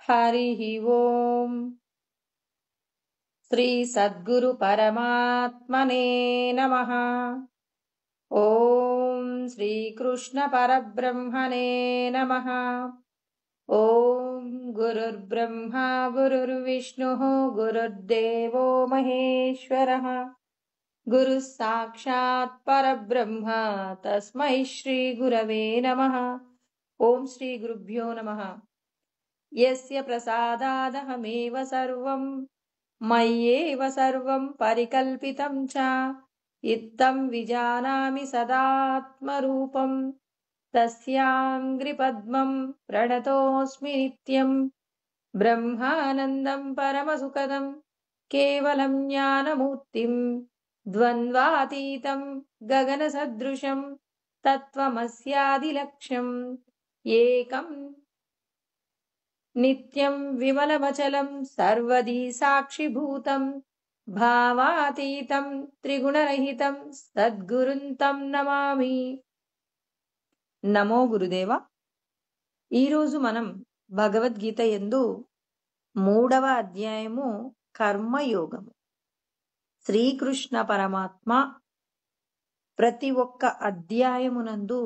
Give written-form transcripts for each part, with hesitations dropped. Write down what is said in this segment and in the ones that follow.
హరి ఓం. శ్రీ సద్గురు పరమాత్మనే నమః. ఓం శ్రీకృష్ణ పరబ్రహ్మణే నమః. ఓం గురుర్బ్రహ్మా గురుర్విష్ణుః గురుర్దేవో మహేశ్వరః. గురుః సాక్షాత్ పరబ్రహ్మ తస్మై శ్రీ గురవే నమః. ఓం శ్రీ గురుభ్యో నమః. యస్య ప్రసాదాదహమేవ సర్వం మయ్యేవ సర్వం పరికల్పితం చ ఇత్తం విజానామి సదాత్మరూపం తస్యాంగ్రిపద్మం ప్రణతోస్మి నిత్యం. బ్రహ్మానందం పరమసుఖదం కేవలం జ్ఞానమూర్తిం ద్వంద్వాతీతం గగనసదృశం తత్వమస్యాదిలక్ష్యం ఏకం నిత్యం విమలమచలం సర్వదీ సాక్షిభూతం భావాతీతం త్రిగుణరహితం సద్గురుం తం నమామి. నమో గురుదేవ. ఈరోజు మనం భగవద్గీత యందు 3వ అధ్యాయము కర్మయోగము. శ్రీకృష్ణ పరమాత్మ ప్రతి ఒక్క అధ్యాయమునందు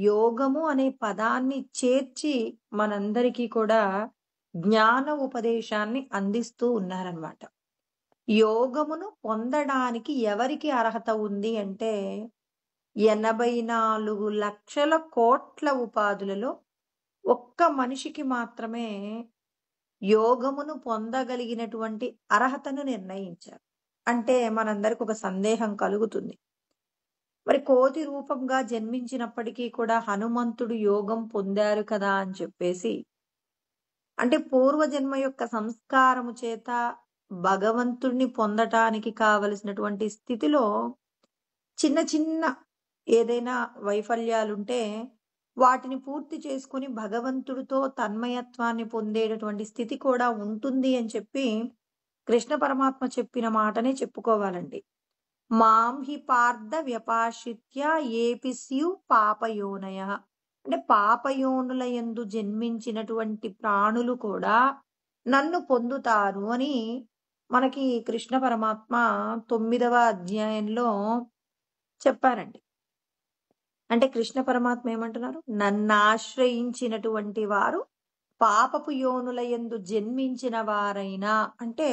యోగము అనే పదాన్ని చేర్చి మనందరికీ కూడా జ్ఞాన ఉపదేశాన్ని అందిస్తూ ఉన్నారన్నమాట. యోగమును పొందడానికి ఎవరికి అర్హత ఉంది అంటే 84 లక్షల కోట్ల ఉపాధులలో ఒక్క మనిషికి మాత్రమే యోగమును పొందగలిగినటువంటి అర్హతను నిర్ణయించారు. అంటే మనందరికి ఒక సందేహం కలుగుతుంది, మరి కోతి రూపంగా జన్మించినప్పటికీ కూడా హనుమంతుడు యోగం పొందారు కదా అని చెప్పేసి, అంటే పూర్వజన్మ యొక్క సంస్కారము చేత భగవంతుడిని పొందటానికి కావలసినటువంటి స్థితిలో చిన్న చిన్న ఏదైనా వైఫల్యాలుంటే వాటిని పూర్తి చేసుకుని భగవంతుడితో తన్మయత్వాన్ని పొందేటటువంటి స్థితి కూడా ఉంటుంది అని చెప్పి కృష్ణ పరమాత్మ చెప్పిన మాటనే చెప్పుకోవాలండి. మాం హి పార్థ వ్యపాశ్రిత్య ఏపి స్యు పాపయోనయ. అంటే పాపయోనుల యందు జన్మించినటువంటి ప్రాణులు కూడా నన్ను పొందుతారు అని మనకి కృష్ణ పరమాత్మ 9వ అధ్యాయంలో చెప్పారండి. అంటే కృష్ణ పరమాత్మ ఏమంటున్నారు, నన్ను ఆశ్రయించినటువంటి వారు పాపపు యోనుల యందు జన్మించిన వారైనా, అంటే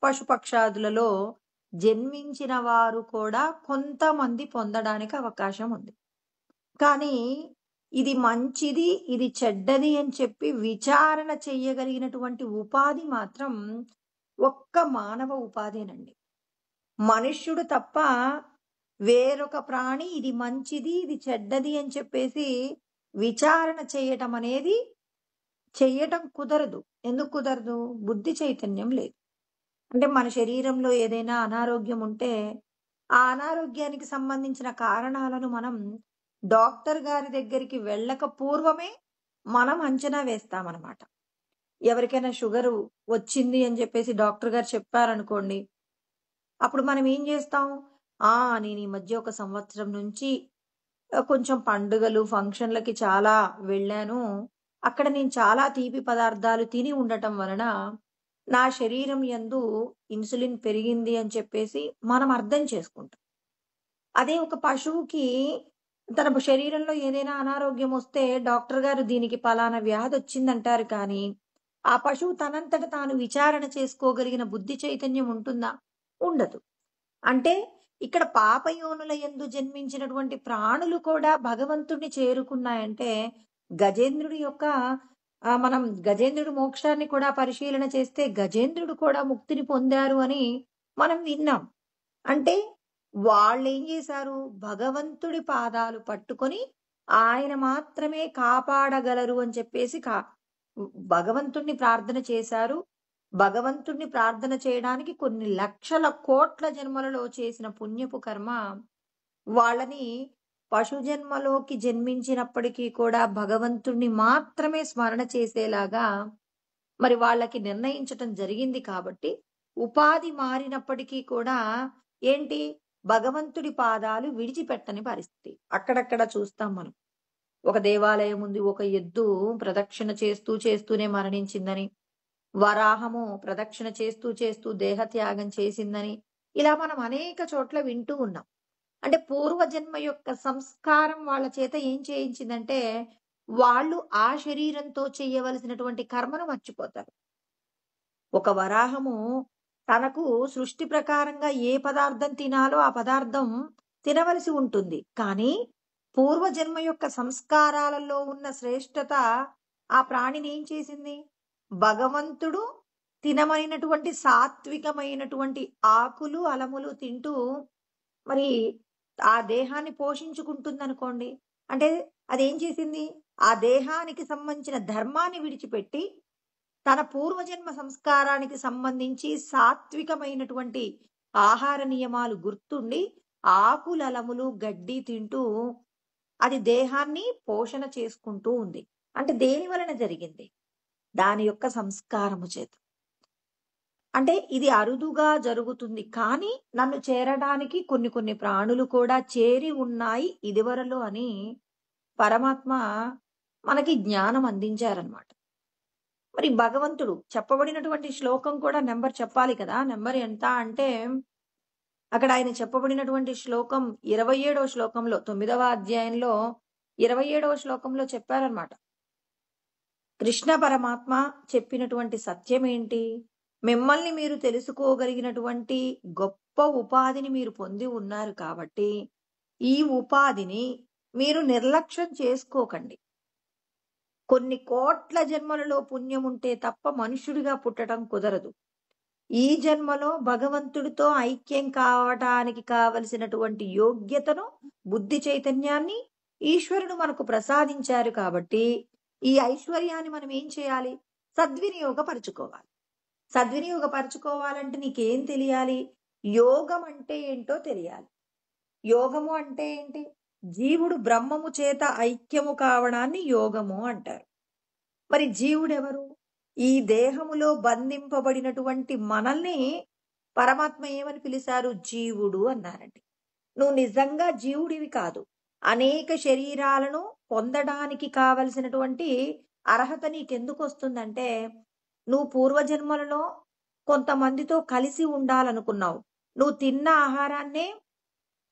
పశుపక్షాదులలో జన్మించిన వారు కూడా కొంతమంది పొందడానికి అవకాశం ఉంది. కానీ ఇది మంచిది ఇది చెడ్డది అని చెప్పి విచారణ చెయ్యగలిగినటువంటి ఉపాధి మాత్రం ఒక్క మానవ ఉపాధేనండి. మనుష్యుడు తప్ప వేరొక ప్రాణి ఇది మంచిది ఇది చెడ్డది అని చెప్పేసి విచారణ చేయటం అనేది చెయ్యటం కుదరదు. ఎందుకు కుదరదు? బుద్ధి చైతన్యం లేదు. అంటే మన శరీరంలో ఏదైనా అనారోగ్యం ఉంటే ఆ అనారోగ్యానికి సంబంధించిన కారణాలను మనం డాక్టర్ గారి దగ్గరికి వెళ్ళక పూర్వమే మనం అంచనా వేస్తామన్నమాట. ఎవరికైనా షుగర్ వచ్చింది అని చెప్పేసి డాక్టర్ గారు చెప్పారనుకోండి, అప్పుడు మనం ఏం చేస్తాం, నేను ఈ మధ్య 1 సంవత్సరం నుంచి కొంచెం పండుగలు ఫంక్షన్లకి చాలా వెళ్ళాను, అక్కడ నేను చాలా తీపి పదార్థాలు తిని ఉండటం వలన నా శరీరం యందు ఇన్సులిన్ పెరిగింది అని చెప్పేసి మనం అర్థం చేసుకుంటాం. అదే ఒక పశువుకి తన శరీరంలో ఏదైనా అనారోగ్యం వస్తే డాక్టర్ గారు దీనికి పలానా వ్యాధి వచ్చిందంటారు, కానీ ఆ పశువు తనంతట తాను విచారణ చేసుకోగలిగిన బుద్ధి చైతన్యం ఉంటుందా? ఉండదు. అంటే ఇక్కడ పాపయోనుల యందు జన్మించినటువంటి ప్రాణులు కూడా భగవంతుడిని చేరుకున్నాయంటే గజేంద్రుడి యొక్క మనం గజేంద్రుడి మోక్షాన్ని కూడా పరిశీలన చేస్తే గజేంద్రుడు కూడా ముక్తిని పొందారు అని మనం విన్నాం. అంటే వాళ్ళు ఏం చేశారు, భగవంతుడి పాదాలు పట్టుకొని ఆయన మాత్రమే కాపాడగలరు అని చెప్పేసి భగవంతుడిని ప్రార్థన చేశారు. భగవంతుడిని ప్రార్థన చేయడానికి కొన్ని లక్షల కోట్ల జన్మలలో చేసిన పుణ్యపు కర్మ వాళ్ళని పశు జన్మలోకి జన్మించినప్పటికీ కూడా భగవంతుడిని మాత్రమే స్మరణ చేసేలాగా మరి వాళ్ళకి నిర్ణయించటం జరిగింది. కాబట్టి ఉపాధి మారినప్పటికీ కూడా ఏంటి, భగవంతుడి పాదాలు విడిచిపెట్టని పరిస్థితి అక్కడక్కడ చూస్తాం మనం. ఒక దేవాలయం ఉంది, ఒక ఎద్దు ప్రదక్షిణ చేస్తూనే మరణించిందని, వరాహము ప్రదక్షిణ చేస్తూ దేహత్యాగం చేసిందని, ఇలా మనం అనేక చోట్ల వింటూ ఉన్నాం. అంటే పూర్వజన్మ యొక్క సంస్కారం వాళ్ళ చేత ఏం చేయించిందంటే, వాళ్ళు ఆ శరీరంతో చేయవలసినటువంటి కర్మను మర్చిపోతారు. ఒక వరాహము తనకు సృష్టి ప్రకారంగా ఏ పదార్థం తినాలో ఆ పదార్థం తినవలసి ఉంటుంది. కానీ పూర్వజన్మ యొక్క సంస్కారాలలో ఉన్న శ్రేష్టత ఆ ప్రాణిని ఏం చేసింది? భగవంతుడు తినమైనటువంటి సాత్వికమైనటువంటి ఆకులు, అలములు తింటూ మరి ఆ దేహాన్ని పోషించుకుంటుందనుకోండి. అంటే అదేం చేసింది? ఆ దేహానికి సంబంధించిన ధర్మాన్ని విడిచిపెట్టి, తన పూర్వజన్మ సంస్కారానికి సంబంధించి సాత్వికమైనటువంటి ఆహార నియమాలు గుర్తుండి, ఆకులలములు, గడ్డి తింటూ అది దేహాన్ని పోషణ చేసుకుంటూ ఉంది. అంటే దేని వలన జరిగింది? దాని యొక్క సంస్కారము చేత. అంటే ఇది అరుదుగా జరుగుతుంది. కానీ నన్ను చేరడానికి కొన్ని ప్రాణులు కూడా చేరి ఉన్నాయి ఇదివరలో అని పరమాత్మ మనకి జ్ఞానం అందించారనమాట. మరి భగవంతుడు చెప్పబడినటువంటి శ్లోకం కూడా నెంబర్ చెప్పాలి కదా! నెంబర్ ఎంత అంటే, అక్కడ ఆయన చెప్పబడినటువంటి శ్లోకం 27వ శ్లోకంలో 9వ అధ్యాయంలో 27వ శ్లోకంలో చెప్పారనమాట. కృష్ణ పరమాత్మ చెప్పినటువంటి సత్యం ఏంటి? మిమ్మల్ని మీరు తెలుసుకోగలిగినటువంటి గొప్ప ఉపాధిని మీరు పొంది ఉన్నారు కాబట్టి, ఈ ఉపాధిని మీరు నిర్లక్ష్యం చేసుకోకండి. కొన్ని కోట్ల జన్మలలో పుణ్యం ఉంటే తప్ప మనుష్యుడిగా పుట్టడం కుదరదు. ఈ జన్మలో భగవంతుడితో ఐక్యం కావటానికి కావలసినటువంటి యోగ్యతను, బుద్ధి చైతన్యాన్ని ఈశ్వరుడు మనకు ప్రసాదించారు కాబట్టి, ఈ ఐశ్వర్యాన్ని మనం ఏం చేయాలి? సద్వినియోగపరుచుకోవాలి. సద్వినియోగపరుచుకోవాలంటే నీకేం తెలియాలి? యోగం అంటే ఏంటో తెలియాలి. యోగము అంటే ఏంటి? జీవుడు బ్రహ్మము చేత ఐక్యము కావడాన్ని యోగము అంటారు. మరి జీవుడెవరు? ఈ దేహములో బంధింపబడినటువంటి మనల్ని పరమాత్మ ఏమని పిలిచారు? జీవుడు అన్నారండి. నువ్వు నిజంగా జీవుడివి కాదు. అనేక శరీరాలను పొందడానికి కావలసినటువంటి అర్హత నీకెందుకు వస్తుందంటే, నువ్వు పూర్వజన్మలలో కొంతమందితో కలిసి ఉండాలనుకున్నావు. నువ్వు తిన్న ఆహారాన్నే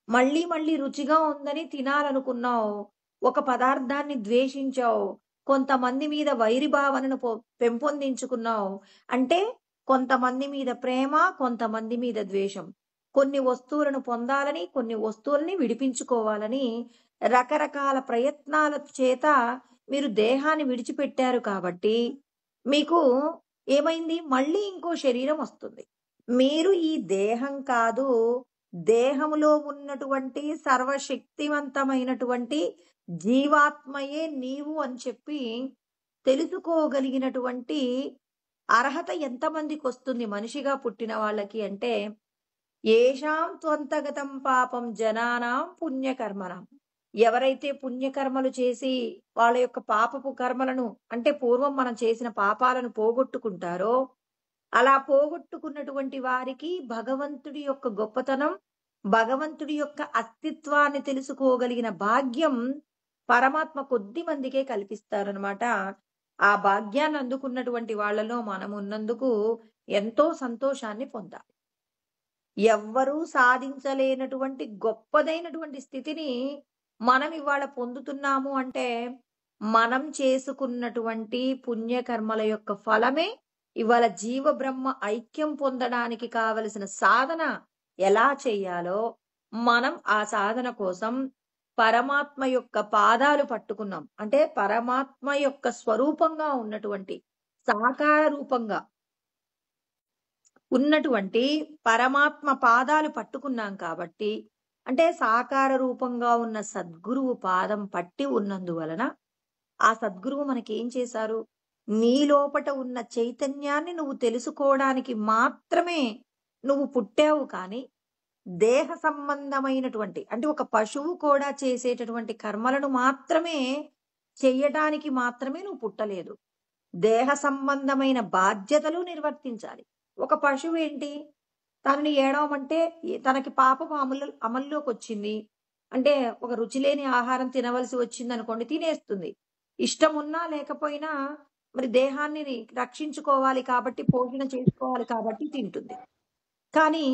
మళ్ళీ రుచిగా ఉందని తినాలనుకున్నావు. ఒక పదార్థాన్ని ద్వేషించావు. కొంతమంది మీద వైరి భావనను పెంపొందించుకున్నావు. అంటే కొంతమంది మీద ప్రేమ, కొంతమంది మీద ద్వేషం. కొన్ని వస్తువులను పొందాలని, కొన్ని వస్తువుల్ని విడిపించుకోవాలని రకరకాల ప్రయత్నాల చేత మీరు దేహాన్ని విడిచిపెట్టారు కాబట్టి, మీకు ఏమైంది? మళ్ళీ ఇంకో శరీరం వస్తుంది. మీరు ఈ దేహం కాదు, దేహములో ఉన్నటువంటి సర్వశక్తివంతమైనటువంటి జీవాత్మయే నీవు అని చెప్పి తెలుసుకోగలిగినటువంటి అర్హత ఎంతమందికి వస్తుంది మనిషిగా పుట్టిన వాళ్ళకి అంటే, ఏషాం త్వంతగతం పాపం జనానాం పుణ్యకర్మణం. ఎవరైతే పుణ్యకర్మలు చేసి వాళ్ళ యొక్క పాపపు కర్మలను, అంటే పూర్వం మనం చేసిన పాపాలను పోగొట్టుకుంటారో, అలా పోగొట్టుకున్నటువంటి వారికి భగవంతుడి యొక్క గొప్పతనం, భగవంతుడి యొక్క అస్తిత్వాన్ని తెలుసుకోగలిగిన భాగ్యం పరమాత్మ కొద్ది మందికే కల్పిస్తారనమాట. ఆ భాగ్యాన్ని అందుకున్నటువంటి వాళ్ళలో మనం ఉన్నందుకు ఎంతో సంతోషాన్ని పొందాలి. ఎవ్వరూ సాధించలేనటువంటి గొప్పదైనటువంటి స్థితిని మనం ఇవాళ పొందుతున్నాము అంటే, మనం చేసుకున్నటువంటి పుణ్యకర్మల యొక్క ఫలమే ఇవాళ జీవ బ్రహ్మ ఐక్యం పొందడానికి కావలసిన సాధన ఎలా చెయ్యాలో మనం ఆ సాధన కోసం పరమాత్మ యొక్క పాదాలు పట్టుకున్నాం. అంటే పరమాత్మ యొక్క స్వరూపంగా ఉన్నటువంటి, సాకార రూపంగా ఉన్నటువంటి పరమాత్మ పాదాలు పట్టుకున్నాం కాబట్టి, అంటే సాకార రూపంగా ఉన్న సద్గురువు పాదం పట్టి ఉన్నందువలన ఆ సద్గురువు మనకేం చేశారు? నీ లోపట ఉన్న చైతన్యాన్ని నువ్వు తెలుసుకోవడానికి మాత్రమే నువ్వు పుట్టావు. కానీ దేహ సంబంధమైనటువంటి, అంటే ఒక పశువు కూడా చేసేటటువంటి కర్మలను మాత్రమే చెయ్యడానికి మాత్రమే నువ్వు పుట్టలేదు. దేహ సంబంధమైన బాధ్యతలు నిర్వర్తించాలి. ఒక పశువు ఏంటి? తనని ఏడవమంటే తనకి పాపపు అమల్లోకి వచ్చింది. అంటే ఒక రుచి లేని ఆహారం తినవలసి వచ్చిందనుకోండి తినేస్తుంది. ఇష్టం ఉన్నా లేకపోయినా మరి దేహాన్ని రక్షించుకోవాలి కాబట్టి, పోషణ చేసుకోవాలి కాబట్టి తింటుంది. కానీ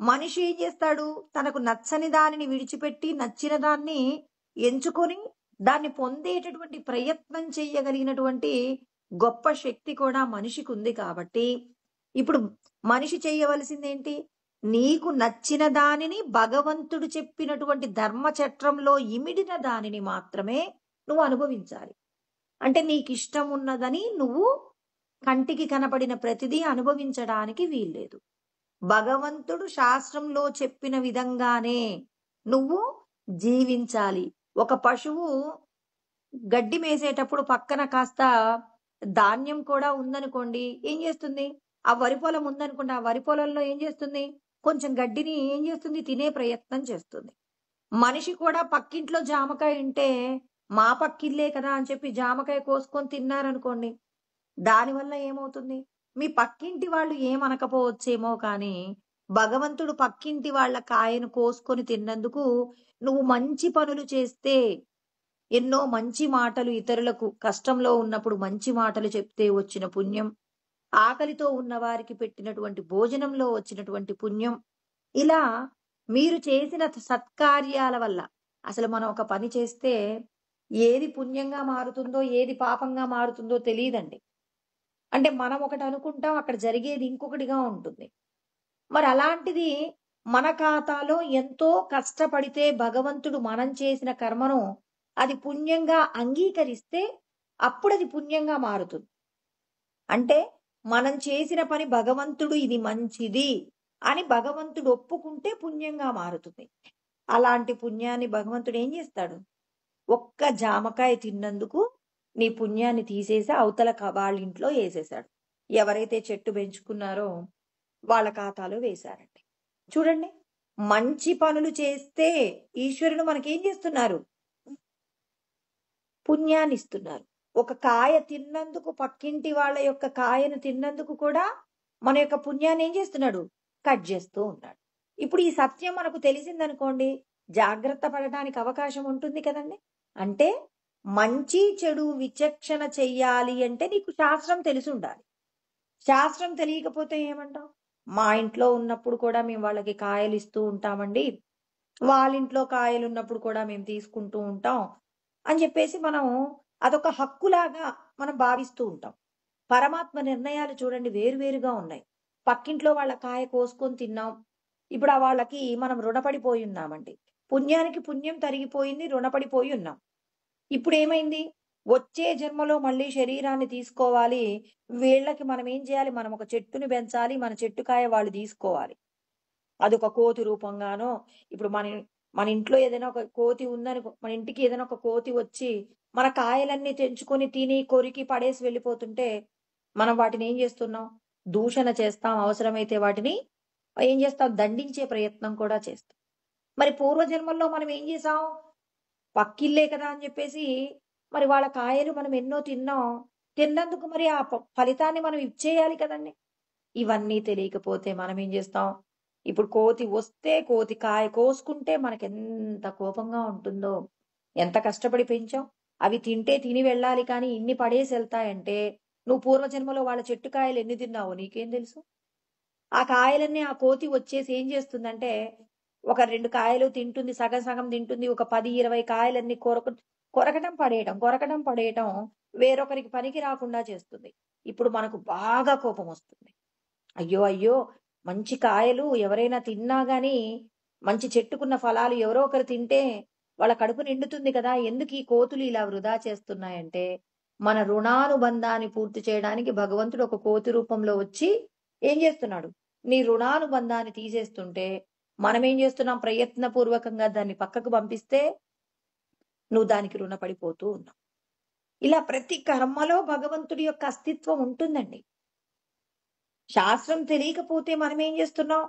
మనిషి ఏం చేస్తాడు? తనకు నచ్చని దానిని విడిచిపెట్టి, నచ్చిన దాన్ని ఎంచుకొని, దాన్ని పొందేటటువంటి ప్రయత్నం చేయగలిగినటువంటి గొప్ప శక్తి కూడా మనిషికుంది కాబట్టి, ఇప్పుడు మనిషి చేయవలసిందేంటి? నీకు నచ్చిన దానిని భగవంతుడు చెప్పినటువంటి ధర్మచట్రంలో ఇమిడిన దానిని మాత్రమే నువ్వు అనుభవించాలి. అంటే నీకిష్టం ఉన్నదని నువ్వు కంటికి కనపడిన ప్రతిదీ అనుభవించడానికి వీల్లేదు. భగవంతుడు శాస్త్రంలో చెప్పిన విధంగానే నువ్వు జీవించాలి. ఒక పశువు గడ్డి మేసేటప్పుడు పక్కన కాస్త ధాన్యం కూడా ఉందనుకోండి, ఏం చేస్తుంది? ఆ వరి పొలం ఉందనుకోండి, ఆ వరి పొలంలో ఏం చేస్తుంది? కొంచెం గడ్డిని ఏం చేస్తుంది? తినే ప్రయత్నం చేస్తుంది. మనిషి కూడా పక్కింట్లో జామకాయ ఉంటే, మా పక్కిల్లే కదా అని చెప్పి జామకాయ కోసుకొని తిన్నారనుకోండి, దానివల్ల ఏమవుతుంది? మీ పక్కింటి వాళ్ళు ఏమనకపోవచ్చేమో కానీ, భగవంతుడు పక్కింటి వాళ్ళ కాయను కోసుకొని తిన్నందుకు నువ్వు మంచి పనులు చేస్తే, ఎన్నో మంచి మాటలు ఇతరులకు కష్టంలో ఉన్నప్పుడు మంచి మాటలు చెప్తే వచ్చిన పుణ్యం, ఆకలితో ఉన్న వారికి పెట్టినటువంటి భోజనంలో వచ్చినటువంటి పుణ్యం, ఇలా మీరు చేసిన సత్కార్యాల వల్ల అసలు మనం ఒక పని చేస్తే ఏది పుణ్యంగా మారుతుందో, ఏది పాపంగా మారుతుందో తెలీదండి. అంటే మనం ఒకటి అనుకుంటాం, అక్కడ జరిగేది ఇంకొకటిగా ఉంటుంది. మరి అలాంటిది మన ఖాతాలో ఎంతో కష్టపడితే భగవంతుడు మనం చేసిన కర్మను అది పుణ్యంగా అంగీకరిస్తే అప్పుడది పుణ్యంగా మారుతుంది. అంటే మనం చేసిన పని భగవంతుడు ఇది మంచిది అని భగవంతుడు ఒప్పుకుంటే పుణ్యంగా మారుతుంది. అలాంటి పుణ్యాన్ని భగవంతుడు ఏం చేస్తాడు? ఒక్క జామకాయ తిన్నందుకు నీ పుణ్యాన్ని తీసేసి అవతల వాళ్ళ ఇంట్లో వేసేశాడు. ఎవరైతే చెట్టు పెంచుకున్నారో వాళ్ళ ఖాతాలో వేశారండి. చూడండి, మంచి పనులు చేస్తే ఈశ్వరుడు మనకేం చేస్తున్నారు? పుణ్యాన్ని ఇస్తున్నారు. ఒక కాయ తిన్నందుకు, పక్కింటి వాళ్ళ యొక్క కాయను తిన్నందుకు కూడా మన యొక్క పుణ్యాన్ని ఏం చేస్తున్నాడు? కట్ చేస్తూ ఉన్నాడు. ఇప్పుడు ఈ సత్యం మనకు తెలిసిందనుకోండి, జాగ్రత్త పడటానికి అవకాశం ఉంటుంది కదండి. అంటే మంచి చెడు విచక్షణ చెయ్యాలి అంటే నీకు శాస్త్రం తెలిసి ఉండాలి. శాస్త్రం తెలియకపోతే ఏమంటావు? మా ఇంట్లో ఉన్నప్పుడు కూడా మేము వాళ్ళకి కాయలు ఇస్తూ ఉంటామండి, వాళ్ళ ఇంట్లో కాయలు ఉన్నప్పుడు కూడా మేము తీసుకుంటూ ఉంటాం అని చెప్పేసి మనం అదొక హక్కులాగా మనం భావిస్తూ ఉంటాం. పరమాత్మ నిర్ణయాలు చూడండి వేరువేరుగా ఉన్నాయి. పక్కింట్లో వాళ్ళ కాయ కోసుకొని తిన్నాం, ఇప్పుడు ఆ వాళ్ళకి మనం రుణపడిపోయి ఉన్నామండి. పుణ్యానికి పుణ్యం తరిగిపోయింది, రుణపడిపోయి ఉన్నాం. ఇప్పుడు ఏమైంది? వచ్చే జన్మలో మళ్ళీ శరీరాన్ని తీసుకోవాలి, వీళ్ళకి మనం ఏం చేయాలి? మనం ఒక చెట్టుని పెంచాలి, మన చెట్టుకాయ వాళ్ళు తీసుకోవాలి. అదొక కోతి రూపంగానో, ఇప్పుడు మన ఇంట్లో ఏదైనా ఒక కోతి ఉందని, మన ఇంటికి ఏదైనా ఒక కోతి వచ్చి మన కాయలన్నీ తెంచుకొని తిని కొరికి పడేసి వెళ్ళిపోతుంటే మనం వాటిని ఏం చేస్తున్నాం? దూషణ చేస్తాం. అవసరమైతే వాటిని ఏం చేస్తాం? దండించే ప్రయత్నం కూడా చేస్తాం. మరి పూర్వజన్మల్లో మనం ఏం చేసాం? పక్కిల్లే కదా అని చెప్పేసి మరి వాళ్ళ కాయలు మనం ఎన్నో తిన్నాం. తిన్నందుకు మరి ఆ ఫలితాన్ని మనం ఇచ్చేయాలి కదండి. ఇవన్నీ తెలియకపోతే మనం ఏం చేస్తాం? ఇప్పుడు కోతి వస్తే, కోతి కాయ కోసుకుంటే మనకెంత కోపంగా ఉంటుందో. ఎంత కష్టపడి పెంచాం. అవి తింటే తిని వెళ్ళాలి కానీ ఇన్ని పడేసి వెళ్తాయంటే నువ్వు పూర్వజన్మలో వాళ్ళ చెట్టు కాయలు ఎన్ని తిన్నావో నీకేం తెలుసు? ఆ కాయలన్నీ ఆ కోతి వచ్చేసి ఏం చేస్తుందంటే ఒక 2 కాయలు తింటుంది, సగం సగం తింటుంది. ఒక 10, 20 కాయలన్నీ కొరకటం పడేయటం వేరొకరికి పనికి రాకుండా చేస్తుంది. ఇప్పుడు మనకు బాగా కోపం వస్తుంది. అయ్యో! అయ్యో! మంచి కాయలు ఎవరైనా తిన్నా గాని, మంచి చెట్టుకున్న ఫలాలు ఎవరో ఒకరు తింటే వాళ్ళ కడుపు నిండుతుంది కదా! ఎందుకు ఈ కోతులు ఇలా వృధా చేస్తున్నాయంటే, మన రుణానుబంధాన్ని పూర్తి చేయడానికి భగవంతుడు ఒక కోతి రూపంలో వచ్చి ఏం చేస్తున్నాడు? నీ రుణానుబంధాన్ని తీసేస్తుంటే, మనమేం చేస్తున్నాం? ప్రయత్నపూర్వకంగా దాన్ని పక్కకు పంపిస్తే, నువ్వు దానికి రుణపడిపోతూ ఉన్నావు. ఇలా ప్రతి కర్మలో భగవంతుడి యొక్క అస్తిత్వం ఉంటుందండి. శాస్త్రం తెలియకపోతే మనమేం చేస్తున్నాం?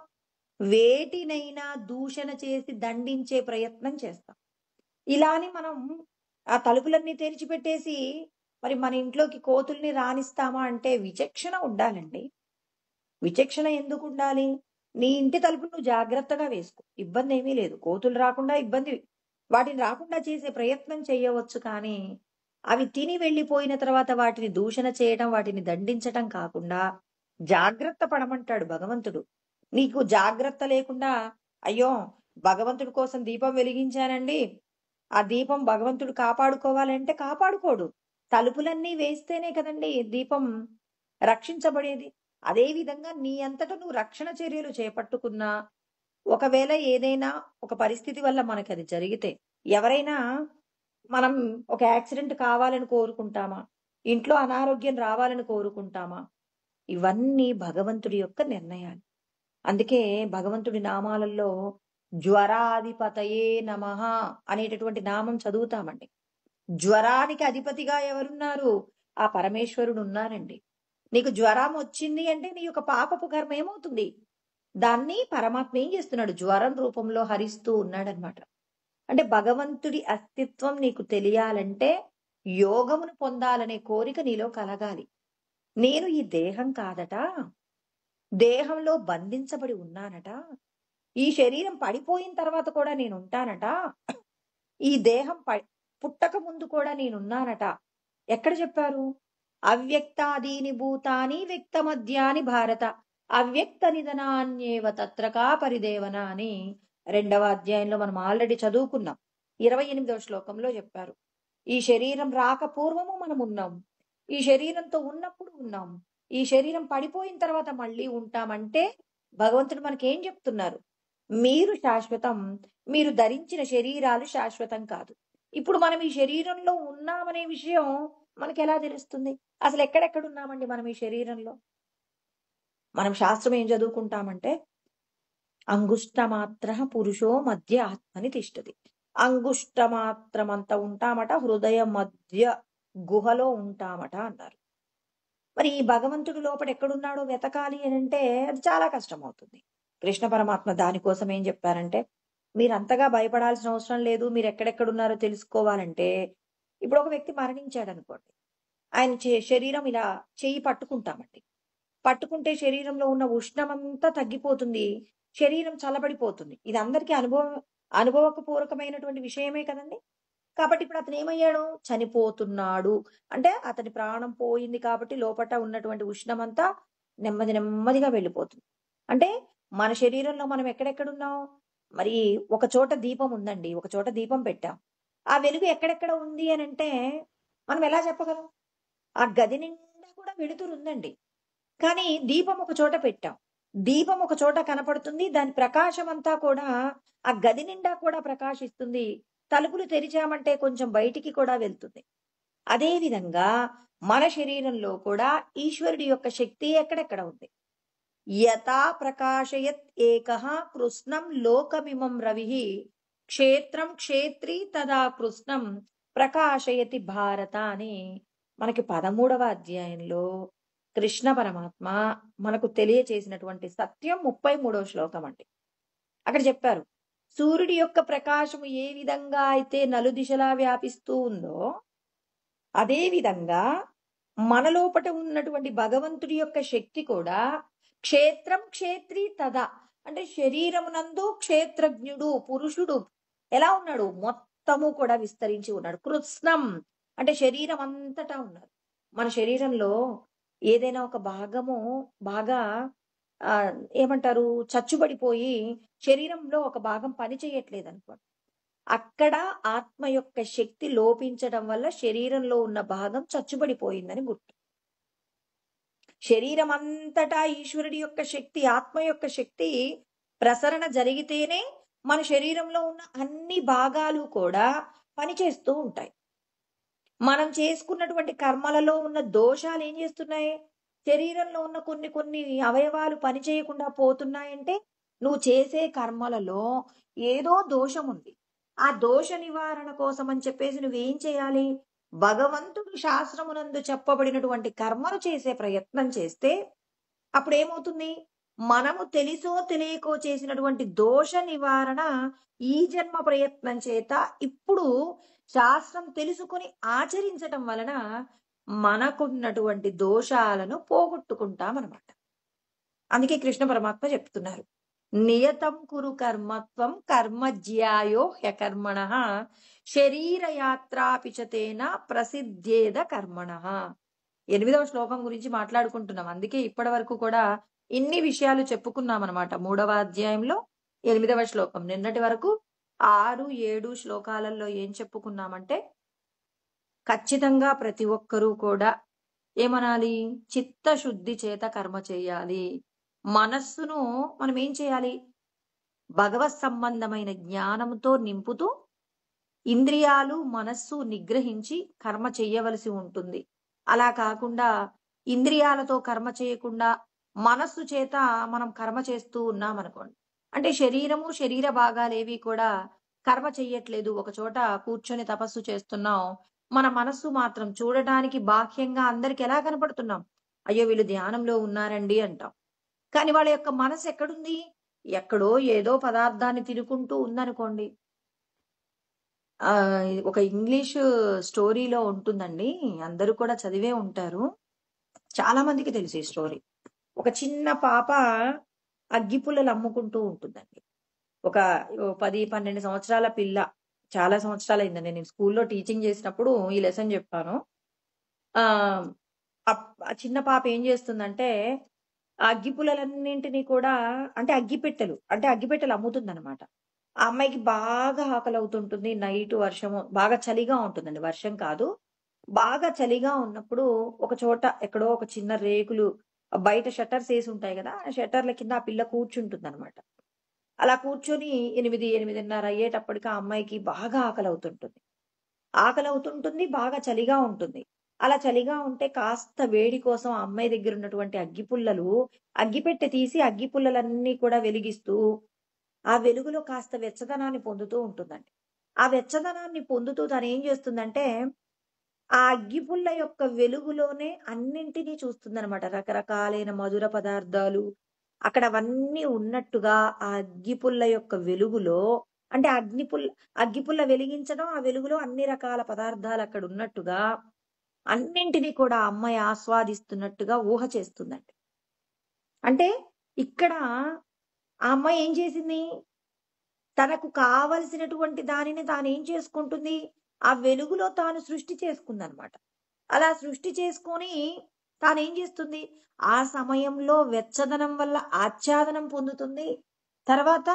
వేటినైనా దూషణ చేసి దండించే ప్రయత్నం చేస్తాం. ఇలా అని మనం ఆ తలుపులన్నీ తెరిచిపెట్టేసి మరి మన ఇంట్లోకి కోతుల్ని రానిస్తామా అంటే విచక్షణ ఉండాలండి. విచక్షణ ఎందుకు ఉండాలి? నీ ఇంటి తలుపులు నువ్వు జాగ్రత్తగా వేసుకో. ఇబ్బందేమీ లేదు. కోతులు రాకుండా వాటిని రాకుండా చేసే ప్రయత్నం చేయవచ్చు కానీ, అవి తిని వెళ్ళిపోయిన తర్వాత వాటిని దూషణ చేయటం, వాటిని దండించటం కాకుండా జాగ్రత్త పడమంటాడు భగవంతుడు. నీకు జాగ్రత్త లేకుండా, అయ్యో! భగవంతుడి కోసం దీపం వెలిగించానండి. ఆ దీపం భగవంతుడు కాపాడుకోవాలంటే కాపాడుకోడు. తలుపులన్నీ వేస్తేనే కదండీ దీపం రక్షించబడేది. అదే విధంగా నీ అంతట నువ్వు రక్షణ చర్యలు చేపట్టుకున్నా, ఒకవేళ ఏదైనా ఒక పరిస్థితి వల్ల మనకది జరిగితే, ఎవరైనా మనం ఒక యాక్సిడెంట్ కావాలని కోరుకుంటామా? ఇంట్లో అనారోగ్యం రావాలని కోరుకుంటామా? ఇవన్నీ భగవంతుడి యొక్క నిర్ణయాలు. అందుకే భగవంతుడి నామాలలో జ్వరాధిపతయే నమః అనేటటువంటి నామం చదువుతామండి. జ్వరానికి అధిపతిగా ఎవరున్నారు? ఆ పరమేశ్వరుడు ఉన్నారండి. నీకు జ్వరం వచ్చింది అంటే నీ యొక్క పాపపు కర్మ ఏమవుతుంది? దాన్ని పరమాత్మ ఏం చేస్తున్నాడు? జ్వరం రూపంలో హరిస్తూ ఉన్నాడనమాట. అంటే భగవంతుడి అస్తిత్వం నీకు తెలియాలంటే యోగమును పొందాలనే కోరిక నీలో కలగాలి. నేను ఈ దేహం కాదట, దేహంలో బంధించబడి ఉన్నానట, ఈ శరీరం పడిపోయిన తర్వాత కూడా నేనుంటానట, ఈ దేహం పుట్టక ముందు కూడా నేనున్నానట. ఎక్కడ చెప్పారు? అవ్యక్తాదీని భూతాని వ్యక్తమధ్యాని భారత అవ్యక్త నిధనాన్యేవ తత్రకా పరిదేవన అని 2వ అధ్యాయంలో మనం ఆల్రెడీ చదువుకున్నాం. 28వ శ్లోకంలో చెప్పారు. ఈ శరీరం రాక పూర్వము మనం ఉన్నాం, ఈ శరీరంతో ఉన్నప్పుడు ఉన్నాం, ఈ శరీరం పడిపోయిన తర్వాత మళ్ళీ ఉంటామంటే భగవంతుడు మనకేం చెప్తున్నారు? మీరు శాశ్వతం, మీరు ధరించిన శరీరాలు శాశ్వతం కాదు. ఇప్పుడు మనం ఈ శరీరంలో ఉన్నామనే విషయం మనకి ఎలా తెలుస్తుంది? అసలు ఎక్కడెక్కడ ఉన్నామండి మనం ఈ శరీరంలో? మనం శాస్త్రం ఏం చదువుకుంటామంటే, అంగుష్ట మాత్ర పురుషో మధ్య ఆత్మని తిష్టది. అంగుష్ట మాత్రమంత ఉంటామట, హృదయం మధ్య గుహలో ఉంటామట అన్నారు. మరి ఈ భగవంతుడు లోపల ఎక్కడున్నాడో వెతకాలి అని అంటే అది చాలా కష్టం అవుతుంది. కృష్ణ పరమాత్మ దానికోసం ఏం చెప్పారంటే, మీరంతగా భయపడాల్సిన అవసరం లేదు. మీరు ఎక్కడెక్కడున్నారో తెలుసుకోవాలంటే, ఇప్పుడు ఒక వ్యక్తి మరణించాడు అనుకోండి, ఆయన శరీరం ఇలా చెయ్యి పట్టుకుంటామండి. పట్టుకుంటే శరీరంలో ఉన్న ఉష్ణమంతా తగ్గిపోతుంది. శరీరం చల్లబడిపోతుంది. ఇది అందరికీ అనుభవపూర్వకమైనటువంటి విషయమే కదండి. కాబట్టి ఇప్పుడు అతను ఏమయ్యాడు? చనిపోతున్నాడు. అంటే అతని ప్రాణం పోయింది కాబట్టి లోపట ఉన్నటువంటి ఉష్ణమంతా నెమ్మదిగా వెళ్ళిపోతుంది. అంటే మన శరీరంలో మనం ఎక్కడెక్కడున్నాం? మరి ఒక చోట దీపం ఉందండి. ఒక చోట దీపం పెట్టాం. ఆ వెలుగు ఎక్కడెక్కడ ఉంది అనంటే మనం ఎలా చెప్పగలం? ఆ గది నిండా కూడా వెలుతురు ఉందండి. కానీ దీపం ఒక చోట పెట్టాం. దీపం ఒక చోట కనపడుతుంది. దాని ప్రకాశం అంతా కూడా ఆ గది నిండా కూడా ప్రకాశిస్తుంది. తలుపులు తెరిచామంటే కొంచెం బయటికి కూడా వెళ్తుంది. అదే విధంగా మన శరీరంలో కూడా ఈశ్వరుడి యొక్క శక్తి ఎక్కడెక్కడ ఉంది? యథా ప్రకాశయత్ ఏకః కృష్ణం లోకమిమం రవిః క్షేత్రం క్షేత్రీ తదా కృష్ణం ప్రకాశయతి భారత అని మనకి 13వ అధ్యాయంలో కృష్ణ పరమాత్మ మనకు తెలియచేసినటువంటి సత్యం 33వ శ్లోకం అండి. అక్కడ చెప్పారు, సూర్యుడి యొక్క ప్రకాశము ఏ విధంగా అయితే నలుదిశలా వ్యాపిస్తూ ఉందో, అదే విధంగా మన లోపట ఉన్నటువంటి భగవంతుడి యొక్క శక్తి కూడా క్షేత్రం క్షేత్రి తదా, అంటే శరీరమునందు క్షేత్రజ్ఞుడు పురుషుడు ఎలా ఉన్నాడు? మొత్తము కూడా విస్తరించి ఉన్నాడు. కృత్స్నం అంటే శరీరం అంతటా ఉన్నారు. మన శరీరంలో ఏదైనా ఒక భాగము బాగా ఏమంటారు, చచ్చుబడిపోయి శరీరంలో ఒక భాగం పని చేయట్లేదు అనుకోండి, అక్కడ ఆత్మ యొక్క శక్తి లోపించడం వల్ల శరీరంలో ఉన్న భాగం చచ్చుబడిపోయిందని గుర్తు. శరీరం అంతటా ఈశ్వరుడి యొక్క శక్తి, ఆత్మ యొక్క శక్తి ప్రసరణ జరిగితేనే మన శరీరంలో ఉన్న అన్ని భాగాలు కూడా పనిచేస్తూ ఉంటాయి. మనం చేసుకున్నటువంటి కర్మలలో ఉన్న దోషాలు ఏం చేస్తున్నాయి? శరీరంలో ఉన్న కొన్ని అవయవాలు పనిచేయకుండా పోతున్నాయంటే నువ్వు చేసే కర్మలలో ఏదో దోషం ఉంది. ఆ దోష నివారణ కోసం అని చెప్పేసి నువ్వేం చేయాలి? భగవంతుడు శాస్త్రమునందు చెప్పబడినటువంటి కర్మలు చేసే ప్రయత్నం చేస్తే అప్పుడు ఏమవుతుంది? మనము తెలిసో తెలియకో చేసినటువంటి దోష నివారణ ఈ జన్మ ప్రయత్నం చేత ఇప్పుడు శాస్త్రం తెలుసుకొని ఆచరించటం వలన మనకున్నటువంటి దోషాలను పోగొట్టుకుంటామన్నమాట. అందుకే కృష్ణ పరమాత్మ చెప్తున్నారు, నియతం కురు కర్మత్వం కర్మజ్యాయో హ్యకర్మణ శరీరయాత్రాపిచతేన ప్రసిద్ధేద కర్మణ. 8వ శ్లోకం గురించి మాట్లాడుకుంటున్నాం. అందుకే ఇప్పటి వరకు కూడా ఇన్ని విషయాలు చెప్పుకున్నాం అనమాట. 3వ అధ్యాయంలో 8వ శ్లోకం. నిన్నటి వరకు 6, 7 శ్లోకాలలో ఏం చెప్పుకున్నామంటే ఖచ్చితంగా ప్రతి ఒక్కరూ కూడా ఏమనాలి? చిత్తశుద్ధి చేత కర్మ చేయాలి. మనస్సును మనం ఏం చేయాలి? భగవత్ సంబంధమైన జ్ఞానంతో నింపుతూ ఇంద్రియాలు, మనస్సు నిగ్రహించి కర్మ చెయ్యవలసి ఉంటుంది. అలా కాకుండా ఇంద్రియాలతో కర్మ చేయకుండా మనస్సు చేత మనం కర్మ చేస్తూ ఉన్నామనుకోండి, అంటే శరీరము, శరీర భాగాలేవి కూడా కర్మ చెయ్యట్లేదు. ఒక చోట కూర్చొని తపస్సు చేస్తున్నాం. మన మనస్సు మాత్రం చూడటానికి బాహ్యంగా అందరికి ఎలా కనపడుతున్నాం? అయ్యో వీళ్ళు ధ్యానంలో ఉన్నారండి అంటాం. కానీ వాళ్ళ యొక్క మనసు ఎక్కడుంది? ఎక్కడో ఏదో పదార్థాన్ని తినుకుంటూ ఉందనుకోండి. ఒక ఇంగ్లీషు స్టోరీలో ఉంటుందండి. అందరూ కూడా చదివే ఉంటారు. చాలా మందికి తెలుసు ఈ స్టోరీ. ఒక చిన్న పాప అగ్గిపుల్లలు అమ్ముకుంటూ ఉంటుందండి. ఒక 10, 12 సంవత్సరాల పిల్ల. చాలా సంవత్సరాలయిందండి. నేను స్కూల్లో టీచింగ్ చేసినప్పుడు ఈ లెసన్ చెప్పాను. ఆహ్, ఆ చిన్న పాప ఏం చేస్తుందంటే, ఆ అగ్గిపుల్లలన్నింటిని కూడా అంటే అగ్గిపెట్టెలు అమ్ముతుందనమాట. ఆ అమ్మాయికి బాగా ఆకలవుతుంటుంది. నైట్ వర్షము బాగా చలిగా ఉంటుందండి. వర్షం కాదు. బాగా చలిగా ఉన్నప్పుడు ఒక చోట ఎక్కడో ఒక చిన్న రేకులు బయట షట్టర్స్ ఏసుంటాయి గదా! ఆ షట్టర్ల కింద ఆ పిల్ల కూర్చుంటుందనమాట. అలా కూర్చొని 8, 8:30 అయ్యేటప్పటికి ఆ అమ్మాయికి బాగా ఆకలవుతుంటుంది. ఆకలవుతుంటుంది. బాగా చలిగా ఉంటుంది. అలా చలిగా ఉంటే కాస్త వేడి కోసం ఆ అమ్మాయి దగ్గరున్నటువంటి అగ్గిపెట్టె తీసి అగ్గిపుల్లలన్నీ కూడా వెలిగిస్తూ, ఆ వెలుగులో కాస్త వెచ్చదనాన్ని పొందుతూ ఉంటుందండి. ఆ వెచ్చదనాన్ని పొందుతూ తనేం జేస్తుందంటే, ఆ అగ్గిపుల్ల యొక్క వెలుగులోనే అన్నింటిని చూస్తుందనమాట. రకరకాలైన మధుర పదార్థాలు అక్కడ అవన్నీ ఉన్నట్టుగా ఆ అగ్గిపుల్ల యొక్క వెలుగులో అంటే అగ్గిపుల్ల వెలిగించడం, ఆ వెలుగులో అన్ని రకాల పదార్థాలు అక్కడ ఉన్నట్టుగా అన్నింటిని కూడా ఆ అమ్మాయి ఆస్వాదిస్తున్నట్టుగా ఊహ చేస్తుందండి. అంటే ఇక్కడ ఆ అమ్మాయి ఏం చేసింది? తనకు కావలసినటువంటి దానిని తానేం చేసుకుంటుంది? ఆ వెలుగులో తాను సృష్టి చేసుకుందనమాట. అలా సృష్టి చేసుకొని తానేం చేస్తుంది? ఆ సమయంలో వెచ్చదనం వల్ల ఆచ్ఛాదనం పొందుతుంది. తర్వాత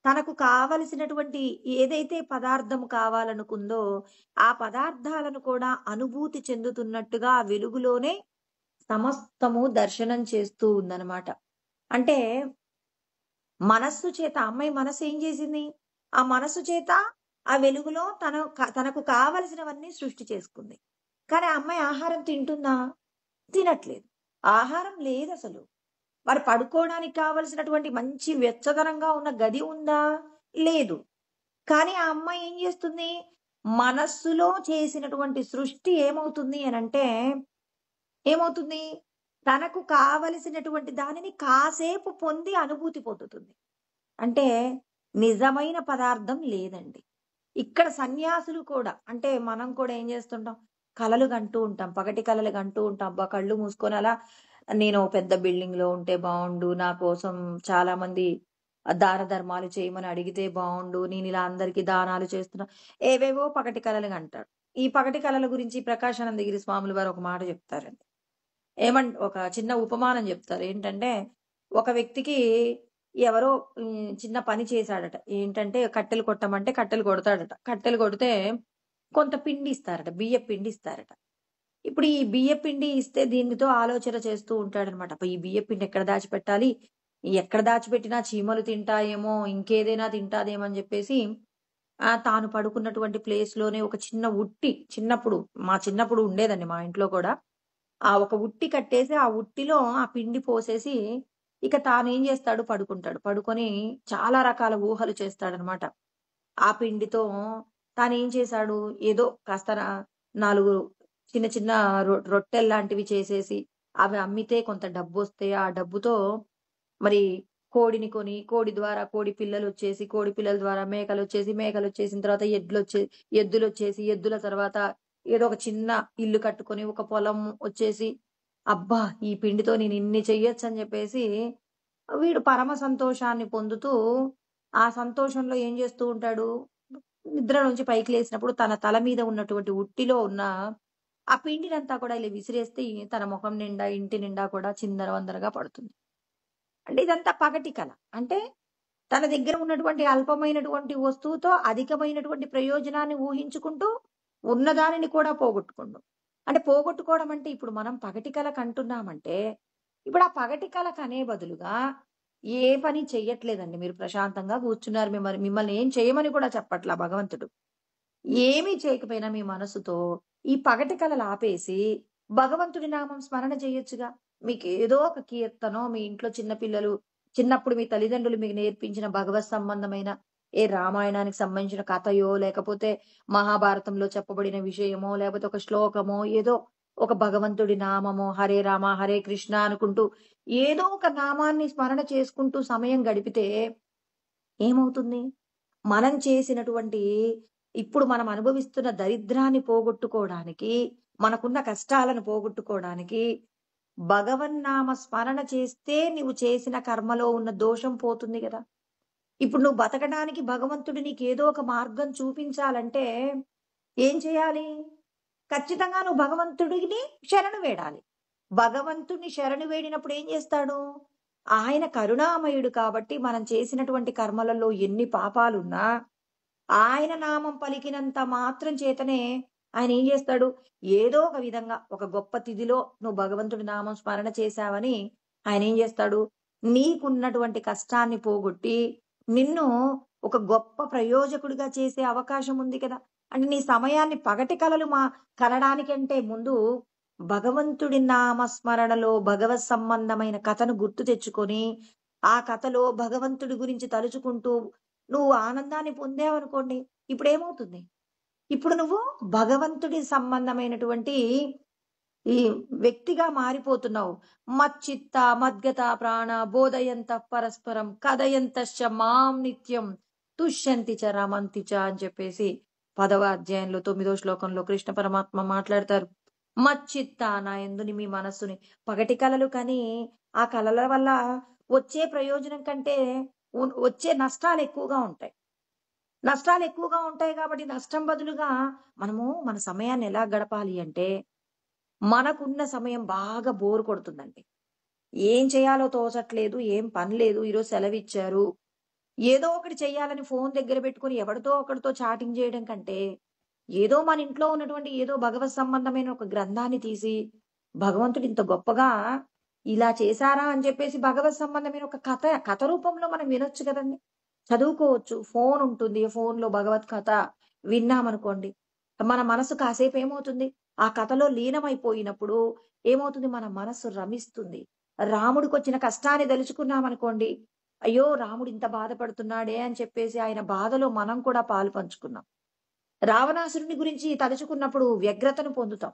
తనకు కావలసినటువంటి ఏదైతే పదార్థం కావాలనుకుందో, ఆ పదార్థాలను కూడా అనుభూతి చెందుతున్నట్టుగా ఆ వెలుగులోనే సమస్తము దర్శనం చేస్తూ ఉందనమాట. అంటే ఆ అమ్మాయి మనస్సు ఏం చేసింది? ఆ మనస్సు చేత ఆ వెలుగులో తనకు కావలసినవన్నీ సృష్టి చేసుకుంది. కానీ ఆ అమ్మాయి ఆహారం తింటుందా? తినట్లేదు. ఆహారం లేదసలు. మరి పడుకోవడానికి కావలసినటువంటి మంచి వెచ్చదనంగా ఉన్న గది ఉందా? లేదు. కానీ ఆ అమ్మాయి ఏం చేస్తుంది? మనస్సులో చేసినటువంటి సృష్టి ఏమవుతుంది అనంటే, ఏమవుతుంది? తనకు కావలసినటువంటి దానిని కాసేపు పొంది అనుభూతి పొందుతుంది. అంటే నిజమైన పదార్థం లేదండి. ఇక్కడ సన్యాసులు కూడా అంటే మనం కూడా ఏం చేస్తుంటాం? కలలు కంటూ ఉంటాం. పగటి కలలు కంటూ ఉంటాం. అబ్బా! కళ్ళు మూసుకొని అలా నేను ఓ పెద్ద బిల్డింగ్‌లో ఉంటే బావుండు. నా కోసం చాలా మంది దాన ధర్మాలు చేయమని అడిగితే బావుండు. నేనిలా అందరికి దానాలు చేస్తున్నా. ఏవేవో పగటి కలలు కంటాడు. ఈ పగటి కలల గురించి ప్రకాశానందగిరి స్వాములు వారు ఒక మాట చెప్తారండి. ఒక చిన్న ఉపమానం చెప్తారు. ఏంటంటే, ఒక వ్యక్తికి ఎవరో చిన్న పని చేశాడట. ఏంటంటే, కట్టెలు కొట్టమంటే కట్టెలు కొడతాడట. కట్టెలు కొడితే కొంత పిండి ఇస్తారట. బియ్యపు పిండి ఇస్తారట. ఇప్పుడు ఈ బియ్యపు పిండి ఇస్తే దీనితో ఆలోచన చేస్తూ ఉంటాడనమాట. అబ్బా! ఈ బియ్యపు పిండి ఎక్కడ దాచిపెట్టాలి? ఎక్కడ దాచిపెట్టినా చీమలు తింటాయేమో, ఇంకేదైనా తింటాదేమో అని చెప్పేసి తాను పడుకున్నటువంటి ప్లేస్‌లోనే ఒక చిన్న మా చిన్నప్పుడు ఉండేదండి మా ఇంట్లో కూడా. ఆ ఒక ఉట్టి కట్టేసి, ఆ ఉట్టిలో ఆ పిండి పోసేసి, ఇక తానేం జేస్తాడు పడుకుంటాడు. పడుకొని చాలా రకాల ఊహలు చేస్తాడనమాట. ఆ పిండితో తానేం చేశాడు, ఏదో కాస్త 4 చిన్న చిన్న రొట్టెల్లాంటివి చేసేసి, అవి అమ్మితే కొంత డబ్బొస్తే, ఆ డబ్బుతో మరి కోడిని కొని, కోడి ద్వారా కోడి పిల్లలొచ్చేసి, కోడి పిల్లల ద్వారా మేకలొచ్చేసి, మేకలొచ్చేసిన తర్వాత ఎద్దులొచ్చేసి, ఎద్దుల తర్వాత ఏదో ఒక చిన్న ఇల్లు కట్టుకొని, ఒక పొలం వచ్చేసి, అబ్బా! ఈ పిండితో నేనిన్ని చెయ్యొచ్చని జెప్పేసి, వీడు పరమ సంతోషాన్ని పొందుతూ, ఆ సంతోషంలో ఏం చేస్తూ ఉంటాడు, నిద్ర నుంచి పైకి లేసినప్పుడు తన తల మీద ఉన్నటువంటి ఉట్టిలో ఉన్న ఆ పిండినంతా కూడా ఇలా విసిరేస్తే తన మొహం నిండా, ఇంటి నిండా కూడా చిందరవందరగా పడుతుంది. అంటే ఇదంతా పగటి కల. అంటే తన దగ్గర ఉన్నటువంటి అల్పమైనటువంటి వస్తువుతో అధికమైనటువంటి ప్రయోజనాన్ని ఊహించుకుంటూ ఉన్నదానిని కూడా పోగొట్టుకుండు. అంటే పోగొట్టుకోవడం అంటే ఇప్పుడు మనం పగటి కల కంటున్నామంటే, ఇప్పుడు ఆ పగటి కల కనే బదులుగా ఏ పని చెయ్యట్లేదండి. మీరు ప్రశాంతంగా కూర్చున్నారు. మిమ్మల్ని ఏం చేయమని కూడా చెప్పట్లా భగవంతుడు. ఏమీ చేయకపోయినా మీ మనసుతో ఈ పగటి కలలు ఆపేసి భగవంతుడి నామం స్మరణ చేయొచ్చుగా. మీకేదో ఒక కీర్తనో, మీ ఇంట్లో చిన్న పిల్లలు చిన్నప్పుడు మీ తల్లిదండ్రులు మీకు నేర్పించిన భగవత్ సంబంధమైన రామాయణానికి సంబంధించిన కథయో, లేకపోతే మహాభారతంలో చెప్పబడిన విషయమో, లేకపోతే ఒక శ్లోకమో, ఏదో ఒక భగవంతుడి నామమో, హరే రామ హరే కృష్ణ అనుకుంటూ ఏదో ఒక నామాన్ని స్మరణ చేసుకుంటూ సమయం గడిపితే ఏమవుతుంది? మనం చేసినటువంటి ఇప్పుడు మనం అనుభవిస్తున్న దరిద్రాన్ని పోగొట్టుకోవడానికి, మనకున్న కష్టాలను పోగొట్టుకోవడానికి, భగవన్నామ స్మరణ చేస్తే నీవు చేసిన కర్మలో ఉన్న దోషం పోతుంది గదా! ఇప్పుడు నువ్వు బతకడానికి భగవంతుడు నీకేదో ఒక మార్గం చూపించాలంటే ఏం చేయాలి? ఖచ్చితంగా నువ్వు భగవంతుడిని శరణు వేడాలి. భగవంతుడిని శరణు వేడినప్పుడు ఏం చేస్తాడు? ఆయన కరుణామయుడు కాబట్టి మనం చేసినటువంటి కర్మలలో ఎన్ని పాపాలున్నా ఆయన నామం పలికినంత మాత్రం చేతనే ఆయన ఏం చేస్తాడు? ఏదో ఒక విధంగా ఒక గొప్ప తిథిలో నువ్వు భగవంతుడి నామం స్మరణ చేశావని ఆయన ఏం చేస్తాడు? నీకున్నటువంటి కష్టాన్ని పోగొట్టి నిన్ను ఒక గొప్ప ప్రయోజకుడిగా చేసే అవకాశం ఉంది కదా! అంటే నీ సమయాన్ని పగటి కలలు కనడానికంటే ముందు భగవంతుడి నామస్మరణలో భగవత్ సంబంధమైన కథను గుర్తు తెచ్చుకొని, ఆ కథలో భగవంతుడి గురించి తలుచుకుంటూ నువ్వు ఆనందాన్ని పొందావనుకోండి, ఇప్పుడేమవుతుంది? ఇప్పుడు నువ్వు భగవంతుడి సంబంధమైనటువంటి ఈ వ్యక్తిగా మారిపోతున్నావు. మచ్చిత్త మద్గత ప్రాణ బోధయంత పరస్పరం కథయంతశ్చ మాం నిత్యం తుష్యంతి చ రమంతి చ అని చెప్పేసి 10వ అధ్యాయంలో 9వ శ్లోకంలో కృష్ణ పరమాత్మ మాట్లాడతారు. మచ్చిత్త నా యందు మీ మనస్సుని పగటి కలలు కని ఆ కలల వల్ల వచ్చే ప్రయోజనం కంటే వచ్చే నష్టాలు ఎక్కువగా ఉంటాయి. నష్టాలు ఎక్కువగా ఉంటాయి కాబట్టి నష్టం బదులుగా మనము మన సమయాన్ని ఎలా గడపాలి అంటే, మనకున్న సమయం బాగా బోర్ కొడుతుందండి. ఏం చేయాలో తోచట్లేదు, ఏం పని లేదు, ఈరోజు సెలవిచ్చారు. ఏదో ఒకటి చెయ్యాలని ఫోన్ దగ్గర పెట్టుకొని ఎవరితో ఒకరితో చాటింగ్ చేయడం కంటే, ఏదో మన ఇంట్లో ఉన్నటువంటి ఏదో భగవత్ సంబంధమైన ఒక గ్రంథాన్ని తీసి, భగవంతుడు ఇంత గొప్పగా ఇలా చేశారా అని చెప్పేసి భగవత్ సంబంధమైన ఒక కథ రూపంలో మనం వినొచ్చు కదండి. చదువుకోవచ్చు. ఫోన్ ఉంటుంది. ఫోన్‌లో భగవత్ కథ విన్నామనుకోండి, మన మనసు కాసేపు ఏమవుతుంది? ఆ కథలో లీనమైపోయినప్పుడు ఏమవుతుంది? మన మనస్సు రమిస్తుంది. రాముడికొచ్చిన కష్టాన్ని దలుచుకున్నామనుకోండి, అయ్యో! రాముడు ఇంత బాధపడుతున్నాడే అని చెప్పేసి ఆయన బాధలో మనం కూడా పాలు పంచుకున్నాం. రావణాసురుని గురించి తలుచుకున్నప్పుడు వ్యగ్రతను పొందుతాం.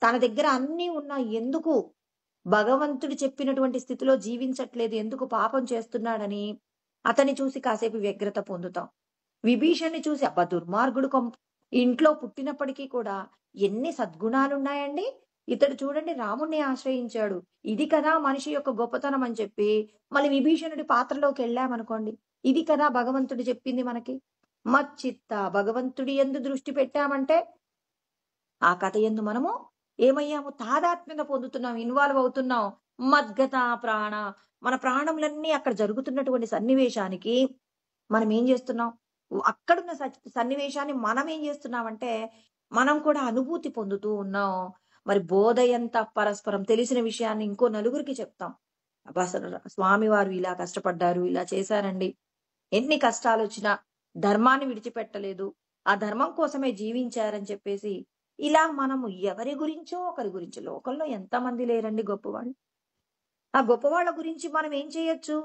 తన దగ్గర అన్నీ ఉన్నా ఎందుకు భగవంతుడు చెప్పినటువంటి స్థితిలో జీవించట్లేదు, ఎందుకు పాపం చేస్తున్నాడని అతన్ని చూసి కాసేపు వ్యగ్రత పొందుతాం. విభీషణ్‌ని చూసి అబ్బా! దుర్మార్గుడు ఇంట్లో పుట్టినప్పటికీ కూడా ఎన్ని సద్గుణాలున్నాయండి. ఇతడు చూడండి రాముణ్ణి ఆశ్రయించాడు. ఇది కదా మనిషి యొక్క గొప్పతనం అని చెప్పి మళ్ళీ విభీషణుడి పాత్రలోకెళ్ళామనుకోండి. ఇది కదా భగవంతుడు చెప్పింది మనకి. మచ్చిత్త భగవంతుడి యందు దృష్టి పెట్టామంటే ఆ కథ యందు మనము ఏమయ్యాము? తాదాత్మ్యత పొందుతున్నాం, ఇన్వాల్వ్ అవుతున్నాం. మద్గత ప్రాణ మన ప్రాణములన్నీ అక్కడ జరుగుతున్నటువంటి సన్నివేశానికి మనం ఏం చేస్తున్నాం? అక్కడున్న సన్నివేశాన్ని మనం ఏం చేస్తున్నామంటే, మనం కూడా అనుభూతి పొందుతూ ఉన్నాం. మరి బోధయంత పరస్పరం తెలిసిన విషయాన్ని ఇంకో నలుగురికి చెప్తాం. అబ్బా! అసలు స్వామివారు ఇలా కష్టపడ్డారు, ఇలా చేశారండి. ఎన్ని కష్టాలొచ్చినా ధర్మాన్ని విడిచిపెట్టలేదు. ఆ ధర్మం కోసమే జీవించారని చెప్పేసి ఇలా మనము ఎవరి గురించో ఒకరి గురించి లోకంలో ఎంతమంది లేరండి గొప్పవాళ్ళు. ఆ గొప్పవాళ్ళ గురించి మనం ఏం చేయొచ్చు?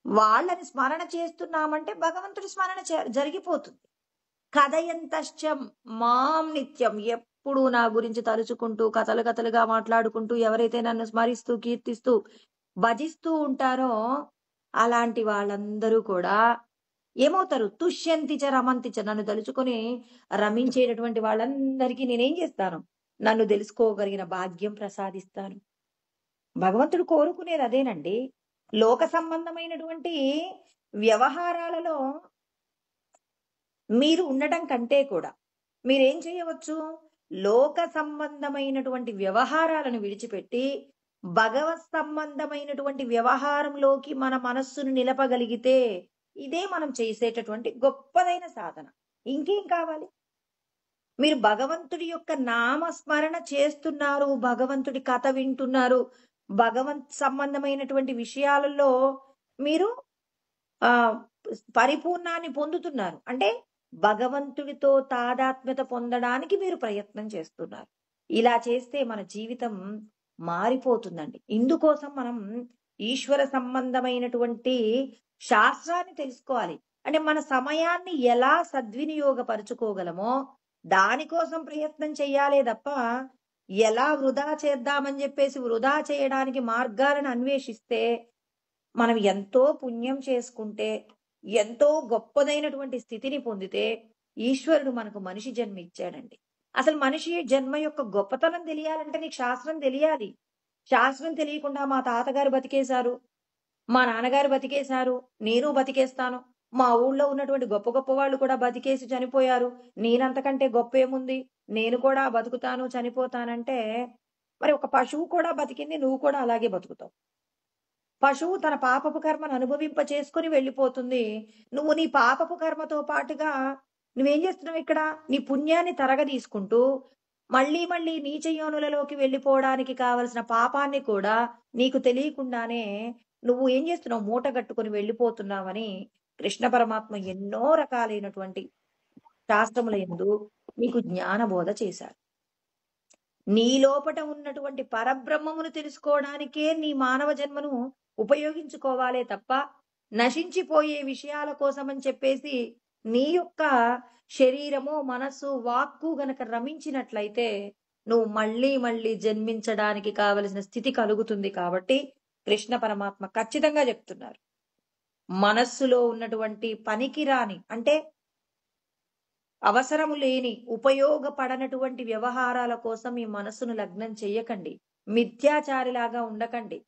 వాళ్ళని స్మరణ చేస్తున్నామంటే భగవంతుడి స్మరణ జరిగిపోతుంది. కథయంతశ్చ మాం నిత్యం ఎప్పుడు నా గురించి తలుచుకుంటూ కథలు కథలుగా మాట్లాడుకుంటూ ఎవరైతే నన్ను స్మరిస్తూ, కీర్తిస్తూ, భజిస్తూ ఉంటారో అలాంటి వాళ్ళందరూ కూడా ఏమవుతారు? తుష్యంతి చ రమంతి చ నన్ను తలుచుకొని రమించేటటువంటి వాళ్ళందరికీ నేనేం చేస్తాను? నన్ను తెలుసుకోగలిగిన భాగ్యం ప్రసాదిస్తాను. భగవంతుడు కోరుకునేది అదేనండి. లోక సంబంధమైనటువంటి వ్యవహారాలలో మీరు ఉండటం కంటే కూడా మీరేం చేయవచ్చు, లోక సంబంధమైనటువంటి వ్యవహారాలను విడిచిపెట్టి భగవత్ సంబంధమైనటువంటి వ్యవహారంలోకి మన మనస్సును నిలపగలిగితే ఇదే మనం చేసేటటువంటి గొప్పదైన సాధన. ఇంకేం కావాలి? మీరు భగవంతుడి యొక్క నామస్మరణ చేస్తున్నారు, భగవంతుడి కథ వింటున్నారు, భగవంత్ సంబంధమైనటువంటి విషయాలలో మీరు ఆ పరిపూర్ణాన్ని పొందుతున్నారు. అంటే భగవంతుడితో తాదాత్మ్యత పొందడానికి మీరు ప్రయత్నం చేస్తున్నారు. ఇలా చేస్తే మన జీవితం మారిపోతుందండి. ఇందుకోసం మనం ఈశ్వర సంబంధమైనటువంటి శాస్త్రాన్ని తెలుసుకోవాలి. అంటే మన సమయాన్ని ఎలా సద్వినియోగపరుచుకోగలమో దానికోసం ప్రయత్నం చెయ్యాలే తప్ప ఎలా వృధా చేద్దామని చెప్పేసి వృధా చేయడానికి మార్గాలను అన్వేషిస్తే మనం ఎంతో పుణ్యం చేసుకుంటే ఎంతో గొప్పదైనటువంటి స్థితిని పొందితే ఈశ్వరుడు మనకు మనిషి జన్మ ఇచ్చాడండి. అసలు మనిషి జన్మ యొక్క గొప్పతనం తెలియాలంటే నీకు శాస్త్రం తెలియాలి. శాస్త్రం తెలియకుండా మా తాతగారు బతికేశారు, మా నాన్నగారు బతికేశారు, నేను బతికేస్తాను, మా ఊళ్ళో ఉన్నటువంటి గొప్ప గొప్ప వాళ్ళు కూడా బతికేసి చనిపోయారు, నేనంతకంటే గొప్ప ఏముంది, నేను కూడా బతుకుతాను చనిపోతానంటే మరి ఒక పశువు కూడా బతికింది, నువ్వు కూడా అలాగే బతుకుతావు. పశువు తన పాపపు కర్మను అనుభవింప చేసుకుని వెళ్ళిపోతుంది. నువ్వు నీ పాపపు కర్మతో పాటుగా నువ్వేం చేస్తున్నావు ఇక్కడ? నీ పుణ్యాన్ని తరగదీసుకుంటూ మళ్ళీ మళ్ళీ నీచ యోనులలోకి వెళ్ళిపోవడానికి కావలసిన పాపాన్ని కూడా నీకు తెలియకుండానే నువ్వు ఏం చేస్తున్నావు? మూట కట్టుకుని వెళ్ళిపోతున్నావని కృష్ణ పరమాత్మ ఎన్నో రకాలైనటువంటి శాస్త్రముల యందు నీకు జ్ఞానబోధ చేశారు. నీ లోపట ఉన్నటువంటి పరబ్రహ్మమును తెలుసుకోవడానికే నీ మానవ జన్మను ఉపయోగించుకోవాలే తప్ప నశించిపోయే విషయాల కోసమని చెప్పేసి నీ యొక్క శరీరము, మనస్సు, వాక్కు గనక రమించినట్లయితే నువ్వు మళ్ళీ మళ్ళీ జన్మించడానికి కావలసిన స్థితి కలుగుతుంది. కాబట్టి కృష్ణ పరమాత్మ ఖచ్చితంగా చెప్తున్నారు, మనస్సులో ఉన్నటువంటి పనికిరాని అంటే అవసరము లేని ఉపయోగపడనటువంటి వ్యవహారాల కోసం మీ మనస్సును లగ్నం చెయ్యకండి. మిథ్యాచారిలాగా ఉండకండి.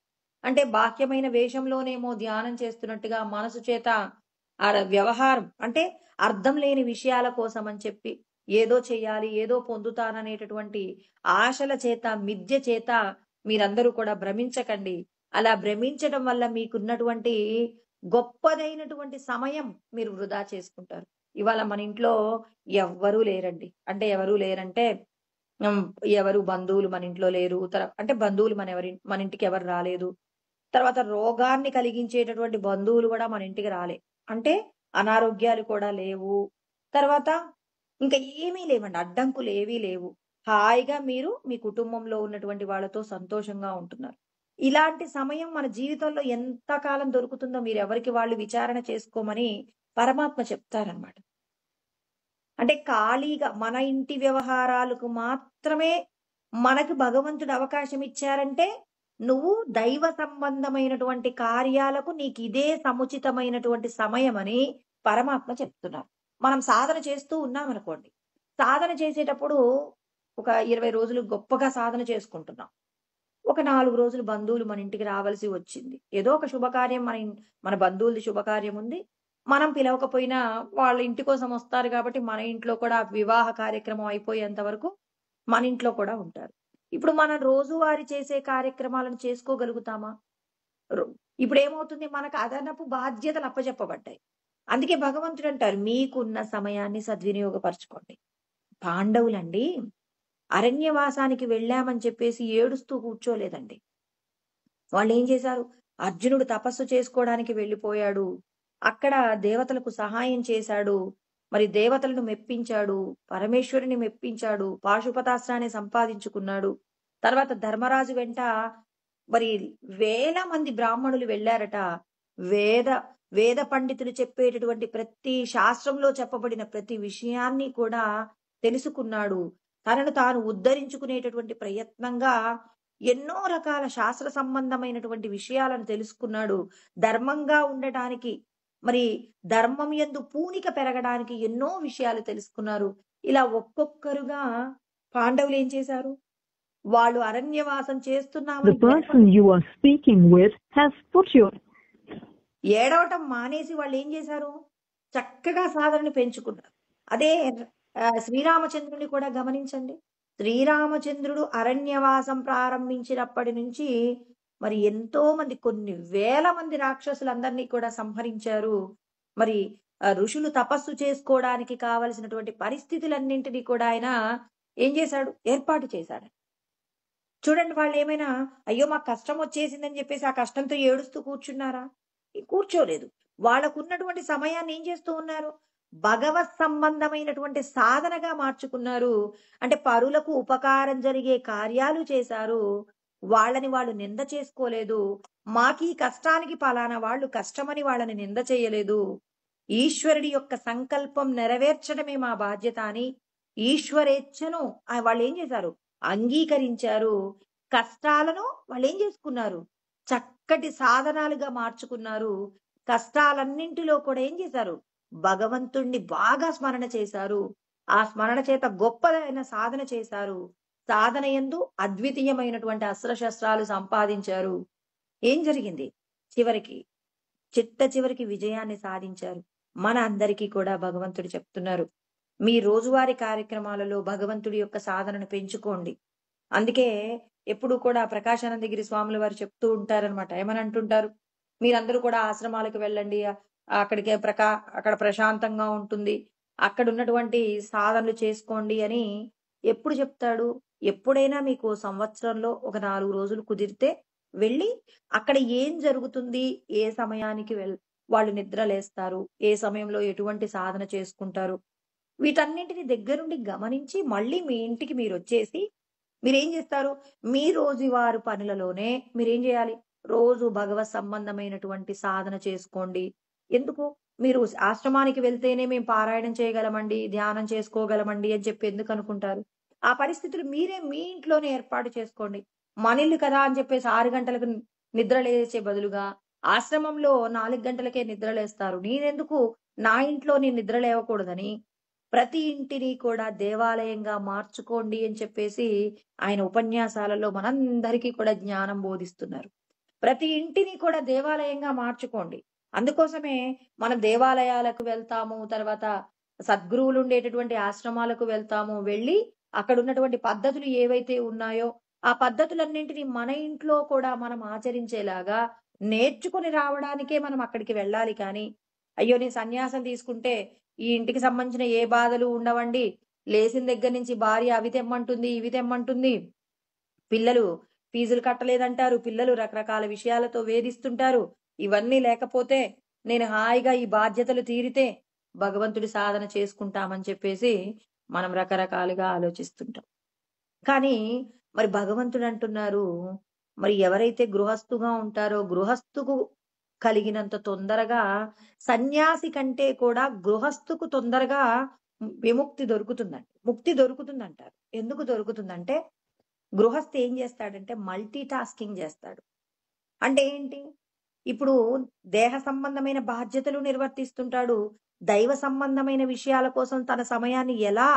అంటే బాహ్యమైన వేషంలోనేమో ధ్యానం చేస్తున్నట్టుగా మనసు చేత ఆ వ్యవహారం అంటే అర్థం లేని విషయాల కోసం అని చెప్పి ఏదో చెయ్యాలి, ఏదో పొందుతాననేటటువంటి ఆశల చేత, మిథ్య చేత మీరందరూ కూడా భ్రమించకండి. అలా భ్రమించడం వల్ల మీకున్నటువంటి గొప్పదైనటువంటి సమయం మీరు వృధా చేసుకుంటారు. ఇవాళ మన ఇంట్లో ఎవ్వరూ లేరండి. అంటే ఎవరూ లేరంటే ఎవరు బంధువులు మన ఇంట్లో లేరు, అంటే బంధువులు మన ఇంటికి ఎవరు రాలేదు. తర్వాత రోగాన్ని కలిగించేటటువంటి బంధువులు కూడా మన ఇంటికి రాలే, అంటే అనారోగ్యాలు కూడా లేవు. తర్వాత ఇంకా ఏమీ లేవండి, అడ్డంకులు ఏవీ లేవు. హాయిగా మీరు మీ కుటుంబంలో ఉన్నటువంటి వాళ్ళతో సంతోషంగా ఉంటున్నారు. ఇలాంటి సమయం మన జీవితంలో ఎంతకాలం దొరుకుతుందో మీరు ఎవరికి వాళ్ళు విచారణ చేసుకోమని పరమాత్మ చెప్తారనమాట. అంటే ఖాళీగా మన ఇంటి వ్యవహారాలకు మాత్రమే మనకు భగవంతుడు అవకాశం ఇచ్చారంటే నువ్వు దైవ సంబంధమైనటువంటి కార్యాలకు నీకు ఇదే సముచితమైనటువంటి సమయం అని పరమాత్మ చెప్తున్నారు. మనం సాధన చేస్తూ ఉన్నామనుకోండి, సాధన చేసేటప్పుడు ఒక 20 రోజులు గొప్పగా సాధన చేసుకుంటున్నాం, ఒక 4 రోజులు బంధువులు మన ఇంటికి రావాల్సి వచ్చింది, ఏదో ఒక శుభకార్యం మన బంధువులది శుభకార్యం ఉంది, మనం పిలవకపోయినా వాళ్ళ ఇంటి కోసం వస్తారు కాబట్టి మన ఇంట్లో కూడా వివాహ కార్యక్రమం అయిపోయేంత వరకు మన ఇంట్లో కూడా ఉంటారు. ఇప్పుడు మనం రోజువారీ చేసే కార్యక్రమాలను చేసుకోగలుగుతామా? ఇప్పుడు ఏమవుతుంది, మనకు అదనపు బాధ్యతలు అప్పచెప్పబడ్డాయి. అందుకే భగవంతుడు అంటారు, మీకున్న సమయాన్ని సద్వినియోగపరచుకోండి. పాండవులండి అరణ్యవాసానికి వెళ్ళామని చెప్పేసి ఏడుస్తూ కూర్చోలేదండి. వాళ్ళు ఏం చేశారు? అర్జునుడు తపస్సు చేసుకోవడానికి వెళ్ళిపోయాడు, అక్కడ దేవతలకు సహాయం చేశాడు, మరి దేవతలను మెప్పించాడు, పరమేశ్వరుని మెప్పించాడు, పాశుపతాస్త్రాన్ని సంపాదించుకున్నాడు. తర్వాత ధర్మరాజు వెంట మరి 1000 మంది బ్రాహ్మణులు వెళ్ళారట. వేద పండితులు చెప్పేటటువంటి ప్రతి శాస్త్రంలో చెప్పబడిన ప్రతి విషయాన్ని కూడా తెలుసుకున్నాడు. తనను తాను ఉద్ధరించుకునేటటువంటి ప్రయత్నంగా ఎన్నో రకాల శాస్త్ర సంబంధమైనటువంటి విషయాలను తెలుసుకున్నాడు. ధర్మంగా ఉండటానికి, మరి ధర్మం యందు పూనిక పెరగడానికి ఎన్నో విషయాలు తెలుసుకున్నారు. ఇలా ఒక్కొక్కరుగా పాండవులు ఏం చేశారు? వాళ్ళు అరణ్యవాసం చేస్తున్నామని The person you are speaking with has put your ఏడవటం మానేసి వాళ్ళు ఏం చేశారు? చక్కగా సాధనని పెంచుకున్నారు. అదే శ్రీరామచంద్రుని కూడా గమనించండి. శ్రీరామచంద్రుడు అరణ్యవాసం ప్రారంభించినప్పటి నుంచి మరి ఎంతో మంది, కొన్ని వేల మంది రాక్షసులందరినీ కూడా సంహరించారు. మరి ఋషులు తపస్సు చేసుకోవడానికి కావలసినటువంటి పరిస్థితులన్నింటినీ కూడా ఆయన ఏం చేశాడు? ఏర్పాటు చేశాడు. చూడండి, వాళ్ళేమైనా అయ్యో! మాకు కష్టం వచ్చేసిందని చెప్పేసి ఆ కష్టంతో ఏడుస్తూ కూర్చున్నారా? కూర్చోలేదు. వాళ్ళకున్నటువంటి సమయాన్ని ఏం చేస్తూ ఉన్నారు? భగవత్ సంబంధమైనటువంటి సాధనగా మార్చుకున్నారు. అంటే పరులకు ఉపకారం జరిగే కార్యాలు చేశారు. వాళ్ళని వాళ్ళు నింద చేసుకోలేదు. మాకీ కష్టానికి పలానా వాళ్ళు కష్టమని వాళ్ళని నింద చేయలేదు. ఈశ్వరుడి యొక్క సంకల్పం నెరవేర్చడమే మా బాధ్యత అని ఈశ్వరేచ్ఛను వాళ్ళేం చేశారు? అంగీకరించారు. కష్టాలను వాళ్ళేం చేసుకున్నారు? చక్కటి సాధనాలుగా మార్చుకున్నారు. కష్టాలన్నింటిలో కూడా ఏం చేశారు? భగవంతుణ్ణి బాగా స్మరణ చేశారు. ఆ స్మరణ చేత గొప్పదైన సాధన చేశారు. సాధన యందు అద్వితీయమైనటువంటి అస్త్రశస్త్రాలు సంపాదించారు. ఏం జరిగింది? చివరికి చివరికి విజయాన్ని సాధించారు. మన అందరికీ కూడా భగవంతుడు చెప్తున్నారు, మీ రోజువారీ కార్యక్రమాలలో భగవంతుడి యొక్క సాధనను పెంచుకోండి. అందుకే ఎప్పుడు కూడా ప్రకాశానందగిరి స్వాముల వారు చెప్తూ ఉంటారనమాట. ఏమని అంటుంటారు? మీరందరూ కూడా ఆశ్రమాలకు వెళ్ళండి. అక్కడికి అక్కడ ప్రశాంతంగా ఉంటుంది. అక్కడ ఉన్నటువంటి సాధనలు చేసుకోండి అని ఎప్పుడు చెప్తాడు? ఎప్పుడైనా మీకు సంవత్సరంలో ఒక 4 రోజులు కుదిరితే వెళ్ళి అక్కడ ఏం జరుగుతుంది, ఏ సమయానికి వాళ్ళు నిద్రలేస్తారు, ఏ సమయంలో ఎటువంటి సాధన చేసుకుంటారు, వీటన్నింటిని దగ్గరుండి గమనించి మళ్ళీ మీ ఇంటికి మీరొచ్చేసి మీరేం చేస్తారు? మీ రోజువారు పనులలోనే మీరేం చేయాలి? రోజు భగవత్ సంబంధమైనటువంటి సాధన చేసుకోండి. ఎందుకు? మీరు ఆశ్రమానికి వెళ్తేనే మేము పారాయణం చేయగలమండి, ధ్యానం చేసుకోగలమండి అని చెప్పి ఎందుకు అనుకుంటారు? ఆ పరిస్థితులు మీరే మీ ఇంట్లోనే ఏర్పాటు చేసుకోండి. మనిల్లు కదా అని చెప్పేసి 6 గంటలకు నిద్ర లేచే బదులుగా ఆశ్రమంలో 4 గంటలకే నిద్రలేస్తారు. నేనెందుకు నా ఇంట్లో నేను నిద్ర లేవకూడదని ప్రతి ఇంటిని కూడా దేవాలయంగా మార్చుకోండి అని చెప్పేసి ఆయన ఉపన్యాసాలలో మనందరికీ కూడా జ్ఞానం బోధిస్తున్నారు. ప్రతి ఇంటిని కూడా దేవాలయంగా మార్చుకోండి. అందుకోసమే మనం దేవాలయాలకు వెళ్తాము, తర్వాత సద్గురువులు ఉండేటటువంటి ఆశ్రమాలకు వెళ్తాము. వెళ్ళి అక్కడ ఉన్నటువంటి పద్ధతులు ఏవైతే ఉన్నాయో ఆ పద్ధతులన్నింటినీ మన ఇంట్లో కూడా మనం ఆచరించేలాగా నేర్చుకుని రావడానికే మనం అక్కడికి వెళ్ళాలి. కానీ అయ్యో నేను సన్యాసం తీసుకుంటే ఈ ఇంటికి సంబంధించిన ఏ బాధలు ఉండవండి, లేచిన దగ్గర నుంచి భార్య అవి తెమ్మంటుంది, ఇవి తెమ్మంటుంది, పిల్లలు ఫీజులు కట్టలేదంటారు, పిల్లలు రకరకాల విషయాలతో వేధిస్తుంటారు, ఇవన్నీ లేకపోతే నేను హాయిగా ఈ బాధ్యతలు తీరితే భగవంతుడి సాధన చేసుకుంటామని చెప్పేసి మనం రకరకాలుగా ఆలోచిస్తుంటాం. కానీ మరి భగవంతుడు అంటున్నారు, మరి ఎవరైతే గృహస్థుగా ఉంటారో గృహస్థుకు కలిగినంత తొందరగా సన్యాసి కంటే కూడా గృహస్థుకు తొందరగా విముక్తి దొరుకుతుందండి, ముక్తి దొరుకుతుందంటారు. ఎందుకు దొరుకుతుందంటే గృహస్థు ఏం చేస్తాడంటే మల్టీ టాస్కింగ్ చేస్తాడు. అంటే ఏంటి? ఇప్పుడు దేహ సంబంధమైన బాధ్యతలు నిర్వర్తిస్తుంటాడు, దైవ సంబంధమైన విషయాల కోసం తన సమయాన్ని ఎలా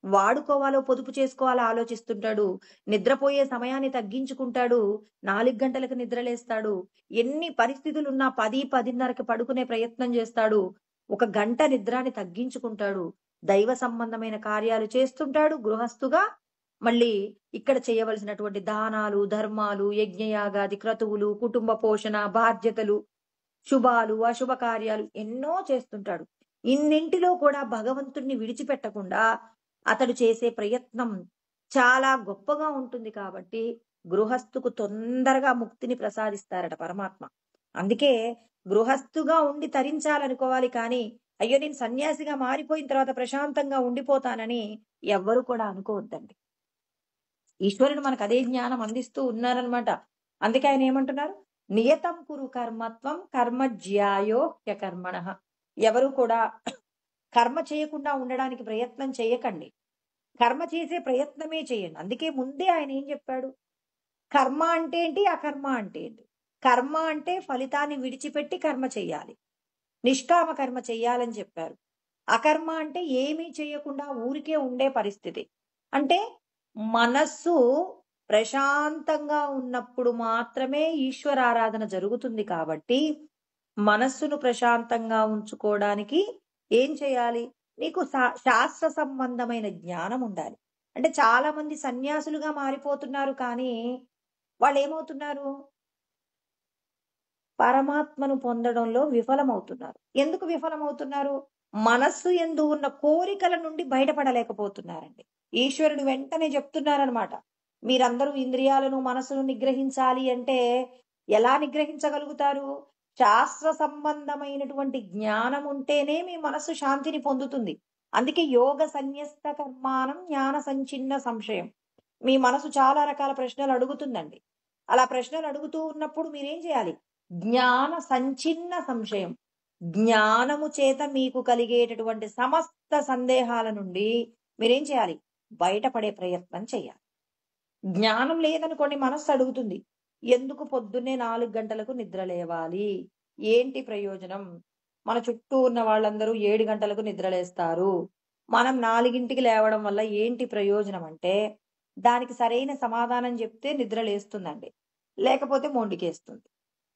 వాడుకోవాలో పొదుపు చేసుకోవాలో ఆలోచిస్తుంటాడు. నిద్రపోయే సమయాన్ని తగ్గించుకుంటాడు. 4 గంటలకు నిద్రలేస్తాడు. ఎన్ని పరిస్థితులున్నా 10, 10:30కి పడుకునే ప్రయత్నం చేస్తాడు. 1 గంట నిద్రాన్ని తగ్గించుకుంటాడు. దైవ సంబంధమైన కార్యాలు చేస్తుంటాడు గృహస్థుగా. మళ్ళీ ఇక్కడ చేయవలసినటువంటి దానాలు, ధర్మాలు, యజ్ఞయాగాది క్రతువులు, కుటుంబ పోషణ, బాధ్యతలు, శుభాలు, అశుభ కార్యాలు ఎన్నో చేస్తుంటాడు. ఇన్నింటిలో కూడా భగవంతుణ్ణి విడిచిపెట్టకుండా అతడు చేసే ప్రయత్నం చాలా గొప్పగా ఉంటుంది. కాబట్టి గృహస్థుకు తొందరగా ముక్తిని ప్రసాదిస్తారట పరమాత్మ. అందుకే గృహస్థుగా ఉండి తరించాలనుకోవాలి. కానీ అయ్యో నేను సన్యాసిగా మారిపోయిన తర్వాత ప్రశాంతంగా ఉండిపోతానని ఎవ్వరు కూడా అనుకోవద్దండి. ఈశ్వరుడు మనకు అదే జ్ఞానం అందిస్తూ ఉన్నారనమాట. అందుకే ఆయన ఏమంటున్నారు? నియతం కురు కర్మత్వం కర్మ జ్యాయో హ్యకర్మణ. ఎవరు కూడా కర్మ చేయకుండా ఉండడానికి ప్రయత్నం చేయకండి, కర్మ చేసే ప్రయత్నమే చేయండి. అందుకే ముందే ఆయన ఏం చెప్పాడు? కర్మ అంటే ఏంటి, అకర్మ అంటే ఏంటి? కర్మ అంటే ఫలితాన్ని విడిచిపెట్టి కర్మ చెయ్యాలి, నిష్కామ కర్మ చెయ్యాలని చెప్పారు. అకర్మ అంటే ఏమీ చేయకుండా ఊరికే ఉండే పరిస్థితి. అంటే మనస్సు ప్రశాంతంగా ఉన్నప్పుడు మాత్రమే ఈశ్వరారాధన జరుగుతుంది. కాబట్టి మనస్సును ప్రశాంతంగా ఉంచుకోవడానికి ఏం చేయాలి? నీకు శాస్త్ర సంబంధమైన జ్ఞానం ఉండాలి. అంటే చాలా మంది సన్యాసులుగా మారిపోతున్నారు కానీ, వాళ్ళేమవుతున్నారు? పరమాత్మను పొందడంలో విఫలమవుతున్నారు. ఎందుకు విఫలమవుతున్నారు? మనస్సు యందు ఉన్న కోరికల నుండి బయటపడలేకపోతున్నారండి. ఈశ్వరుడు వెంటనే చెప్తున్నారనమాట. మీరందరూ ఇంద్రియాలను, మనస్సును నిగ్రహించాలి అంటే ఎలా నిగ్రహించగలుగుతారు? శాస్త్ర సంబంధమైనటువంటి జ్ఞానం ఉంటేనే మీ మనస్సు శాంతిని పొందుతుంది. అందుకే యోగ సన్యస్త కర్మానం జ్ఞాన సంచిన్న సంశయం. మీ మనసు చాలా రకాల ప్రశ్నలు అడుగుతుందండి. అలా ప్రశ్నలు అడుగుతూ ఉన్నప్పుడు మీరేం చేయాలి? జ్ఞాన సంచిన్న సంశయం. జ్ఞానము చేత మీకు కలిగేటటువంటి సమస్త సందేహాల నుండి మీరేం చేయాలి? బయటపడే ప్రయత్నం చేయాలి. జ్ఞానం లేదనుకోండి, మనస్సు అడుగుతుంది. ఎందుకు పొద్దున్నే 4 గంటలకు నిద్ర లేవాలి? ఏంటి ప్రయోజనం? మన చుట్టూ ఉన్న వాళ్ళందరూ 7 గంటలకు నిద్రలేస్తారు. మనం 4కి లేవడం వల్ల ఏంటి ప్రయోజనం అంటే, దానికి సరైన సమాధానం చెప్తే నిద్ర లేస్తుందండి. లేకపోతే మొండికేస్తుంది.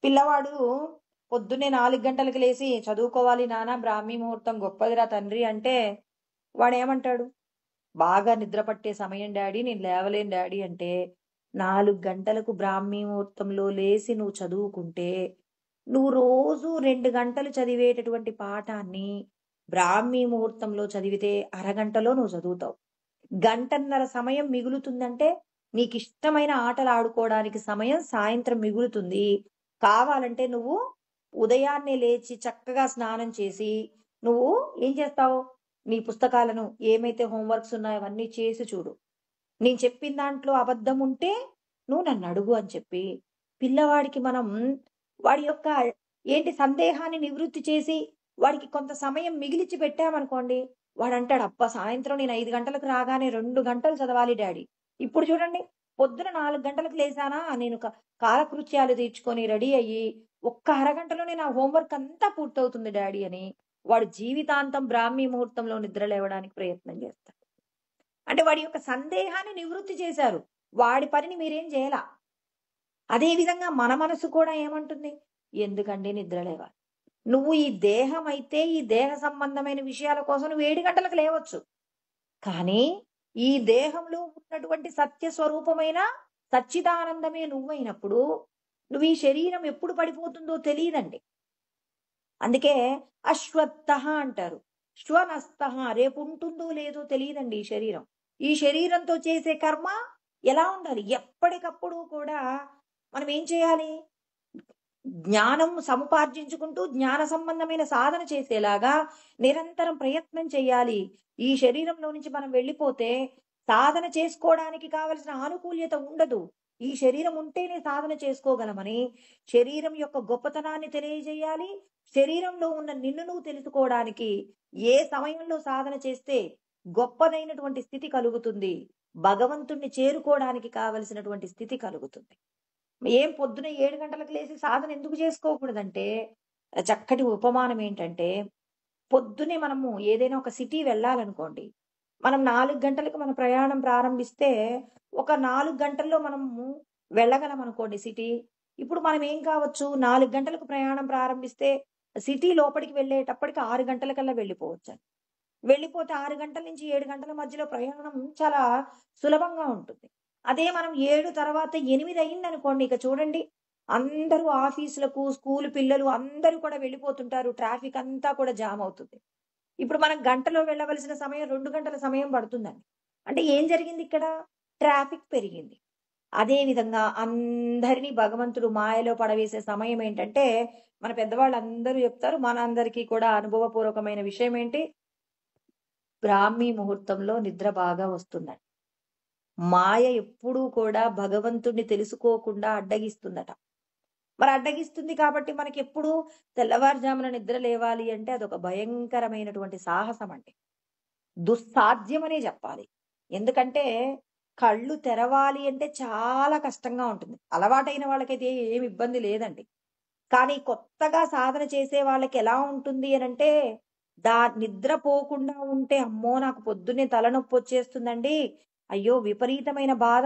పిల్లవాడు పొద్దున్నే 4 గంటలకు లేసి చదువుకోవాలి నాన్న, బ్రాహ్మీ ముహూర్తం గొప్పదిరా తండ్రి అంటే వాడేమంటాడు? బాగా నిద్ర పట్టే సమయం డాడీ, నేను లేవలేను డాడీ అంటే, 4 గంటలకు బ్రాహ్మీ ముహూర్తంలో లేసి నువ్వు చదువుకుంటే, నువ్వు రోజు 2 గంటలు చదివేటటువంటి పాఠాన్ని బ్రాహ్మీ ముహూర్తంలో చదివితే అరగంటలో నువ్వు చదువుతావు. గంటన్నర సమయం మిగులుతుందంటే, నీకిష్టమైన ఆటలు ఆడుకోవడానికి సమయం సాయంత్రం మిగులుతుంది. కావాలంటే నువ్వు ఉదయాన్నే లేచి చక్కగా స్నానం చేసి, నువ్వు ఏం చేస్తావు? నీ పుస్తకాలను ఏమైతే హోంవర్క్స్ ఉన్నాయో అవన్నీ చేసి చూడు. నేను చెప్పిన దాంట్లో అబద్ధం ఉంటే నువ్వు నన్ను అడుగు అని చెప్పి, పిల్లవాడికి మనం వాడి యొక్క సందేహాన్ని నివృత్తి చేసి, వాడికి కొంత సమయం మిగిలిచి పెట్టామనుకోండి, వాడంటాడు, అబ్బా! సాయంత్రం నేను 5 గంటలకు రాగానే 2 గంటలు చదవాలి డాడీ. ఇప్పుడు చూడండి, పొద్దున 4 గంటలకు లేసానా, నేను కాలకృత్యాలు తీర్చుకొని రెడీ అయ్యి, ఒక్క అరగంటలోనే నా హోంవర్క్ అంతా పూర్తవుతుంది డాడీ అని వాడు జీవితాంతం బ్రాహ్మీ ముహూర్తంలో నిద్ర లేవడానికి ప్రయత్నం చేస్తాడు. అంటే వాడి యొక్క సందేహాన్ని నివృత్తి చేశారు. వాడి పనిని మీరేం చేయలా. అదే విధంగా మన మనసు కూడా ఏమంటుంది? ఎందుకండి నిద్ర లేవాలి? నువ్వు ఈ దేహం అయితే ఈ దేహ సంబంధమైన విషయాల కోసం నువ్వు 7 గంటలకు లేవచ్చు. కానీ ఈ దేహంలో ఉన్నటువంటి సత్య స్వరూపమైన సచ్చిదానందమే నువ్వైనప్పుడు, నువ్వు ఈ శరీరం ఎప్పుడు పడిపోతుందో తెలియదండి. అందుకే అశ్వత్థః అంటారు. శ్వనస్తః, రేపు ఉంటుందో లేదో తెలియదండి ఈ శరీరం. ఈ శరీరంతో చేసే కర్మ ఎలా ఉండాలి? ఎప్పటికప్పుడు కూడా మనం ఏం చేయాలి? జ్ఞానం సముపార్జించుకుంటూ జ్ఞాన సంబంధమైన సాధన చేసేలాగా నిరంతరం ప్రయత్నం చేయాలి. ఈ శరీరంలో నుంచి మనం వెళ్ళిపోతే సాధన చేసుకోవడానికి కావలసిన ఆనుకూల్యత ఉండదు. ఈ శరీరం ఉంటేనే సాధన చేసుకోగలమని శరీరం యొక్క గొప్పతనాన్ని తెలియజేయాలి. శరీరంలో ఉన్న నిన్ను నువ్వు తెలుసుకోవడానికి ఏ సమయంలో సాధన చేస్తే గొప్పదైనటువంటి స్థితి కలుగుతుంది, భగవంతుణ్ణి చేరుకోవడానికి కావలసినటువంటి స్థితి కలుగుతుంది. ఏం పొద్దున 7 గంటలకు లేసి సాధన ఎందుకు చేసుకోకూడదంటే, చక్కటి ఉపమానం ఏంటంటే, పొద్దున్నే మనము ఏదైనా ఒక సిటీ వెళ్ళాలనుకోండి. మనం 4 గంటలకు మన ప్రయాణం ప్రారంభిస్తే, ఒక 4 గంటల్లో మనము వెళ్ళగలమనుకోండి సిటీ. ఇప్పుడు మనం ఏం కావచ్చు, 4 గంటలకు ప్రయాణం ప్రారంభిస్తే, సిటీ లోపలికి వెళ్ళేటప్పటికి 6 గంటలకల్లా వెళ్ళిపోవచ్చండి. వెళ్ళిపోతే 6 గంటల నుంచి 7 గంటల మధ్యలో ప్రయాణం చాలా సులభంగా ఉంటుంది. అదే మనం 7 తర్వాత 8 అయిందనుకోండి, ఇక చూడండి అందరూ ఆఫీసులకు, స్కూలు పిల్లలు అందరూ కూడా వెళ్ళిపోతుంటారు. ట్రాఫిక్ అంతా కూడా జామ్ అవుతుంది. ఇప్పుడు మనం గంటలో వెళ్ళవలసిన సమయం 2 గంటల సమయం పడుతుందండి. అంటే ఏం జరిగింది ఇక్కడ? ట్రాఫిక్ పెరిగింది. అదే విధంగా అందరినీ భగవంతుడు మాయలో పడవేసే సమయం ఏంటంటే, మన పెద్దవాళ్ళందరూ చెప్తారు. మనందరికీ కూడా అనుభవపూర్వకమైన విషయం ఏంటి? బ్రాహ్మీ ముహూర్తంలో నిద్ర బాగా వస్తుందండి. మాయ ఎప్పుడూ కూడా భగవంతుడిని తెలుసుకోకుండా అడ్డగిస్తుందట. మరి అడ్డగిస్తుంది కాబట్టి మనకెప్పుడు తెల్లవారుజామున నిద్ర లేవాలి అంటే అదొక భయంకరమైనటువంటి సాహసం అండి. దుస్సాధ్యమనే చెప్పాలి. ఎందుకంటే కళ్ళు తెరవాలి అంటే చాలా కష్టంగా ఉంటుంది. అలవాటైన వాళ్ళకైతే ఏమి ఇబ్బంది లేదండి. కానీ కొత్తగా సాధన చేసే వాళ్ళకి ఎలా ఉంటుంది అనంటే, నిద్రపోకుండా ఉంటే, అమ్మో! నాకు పొద్దున్నే తలనొప్పొచ్చేస్తుందండి. అయ్యో! విపరీతమైన బాధ.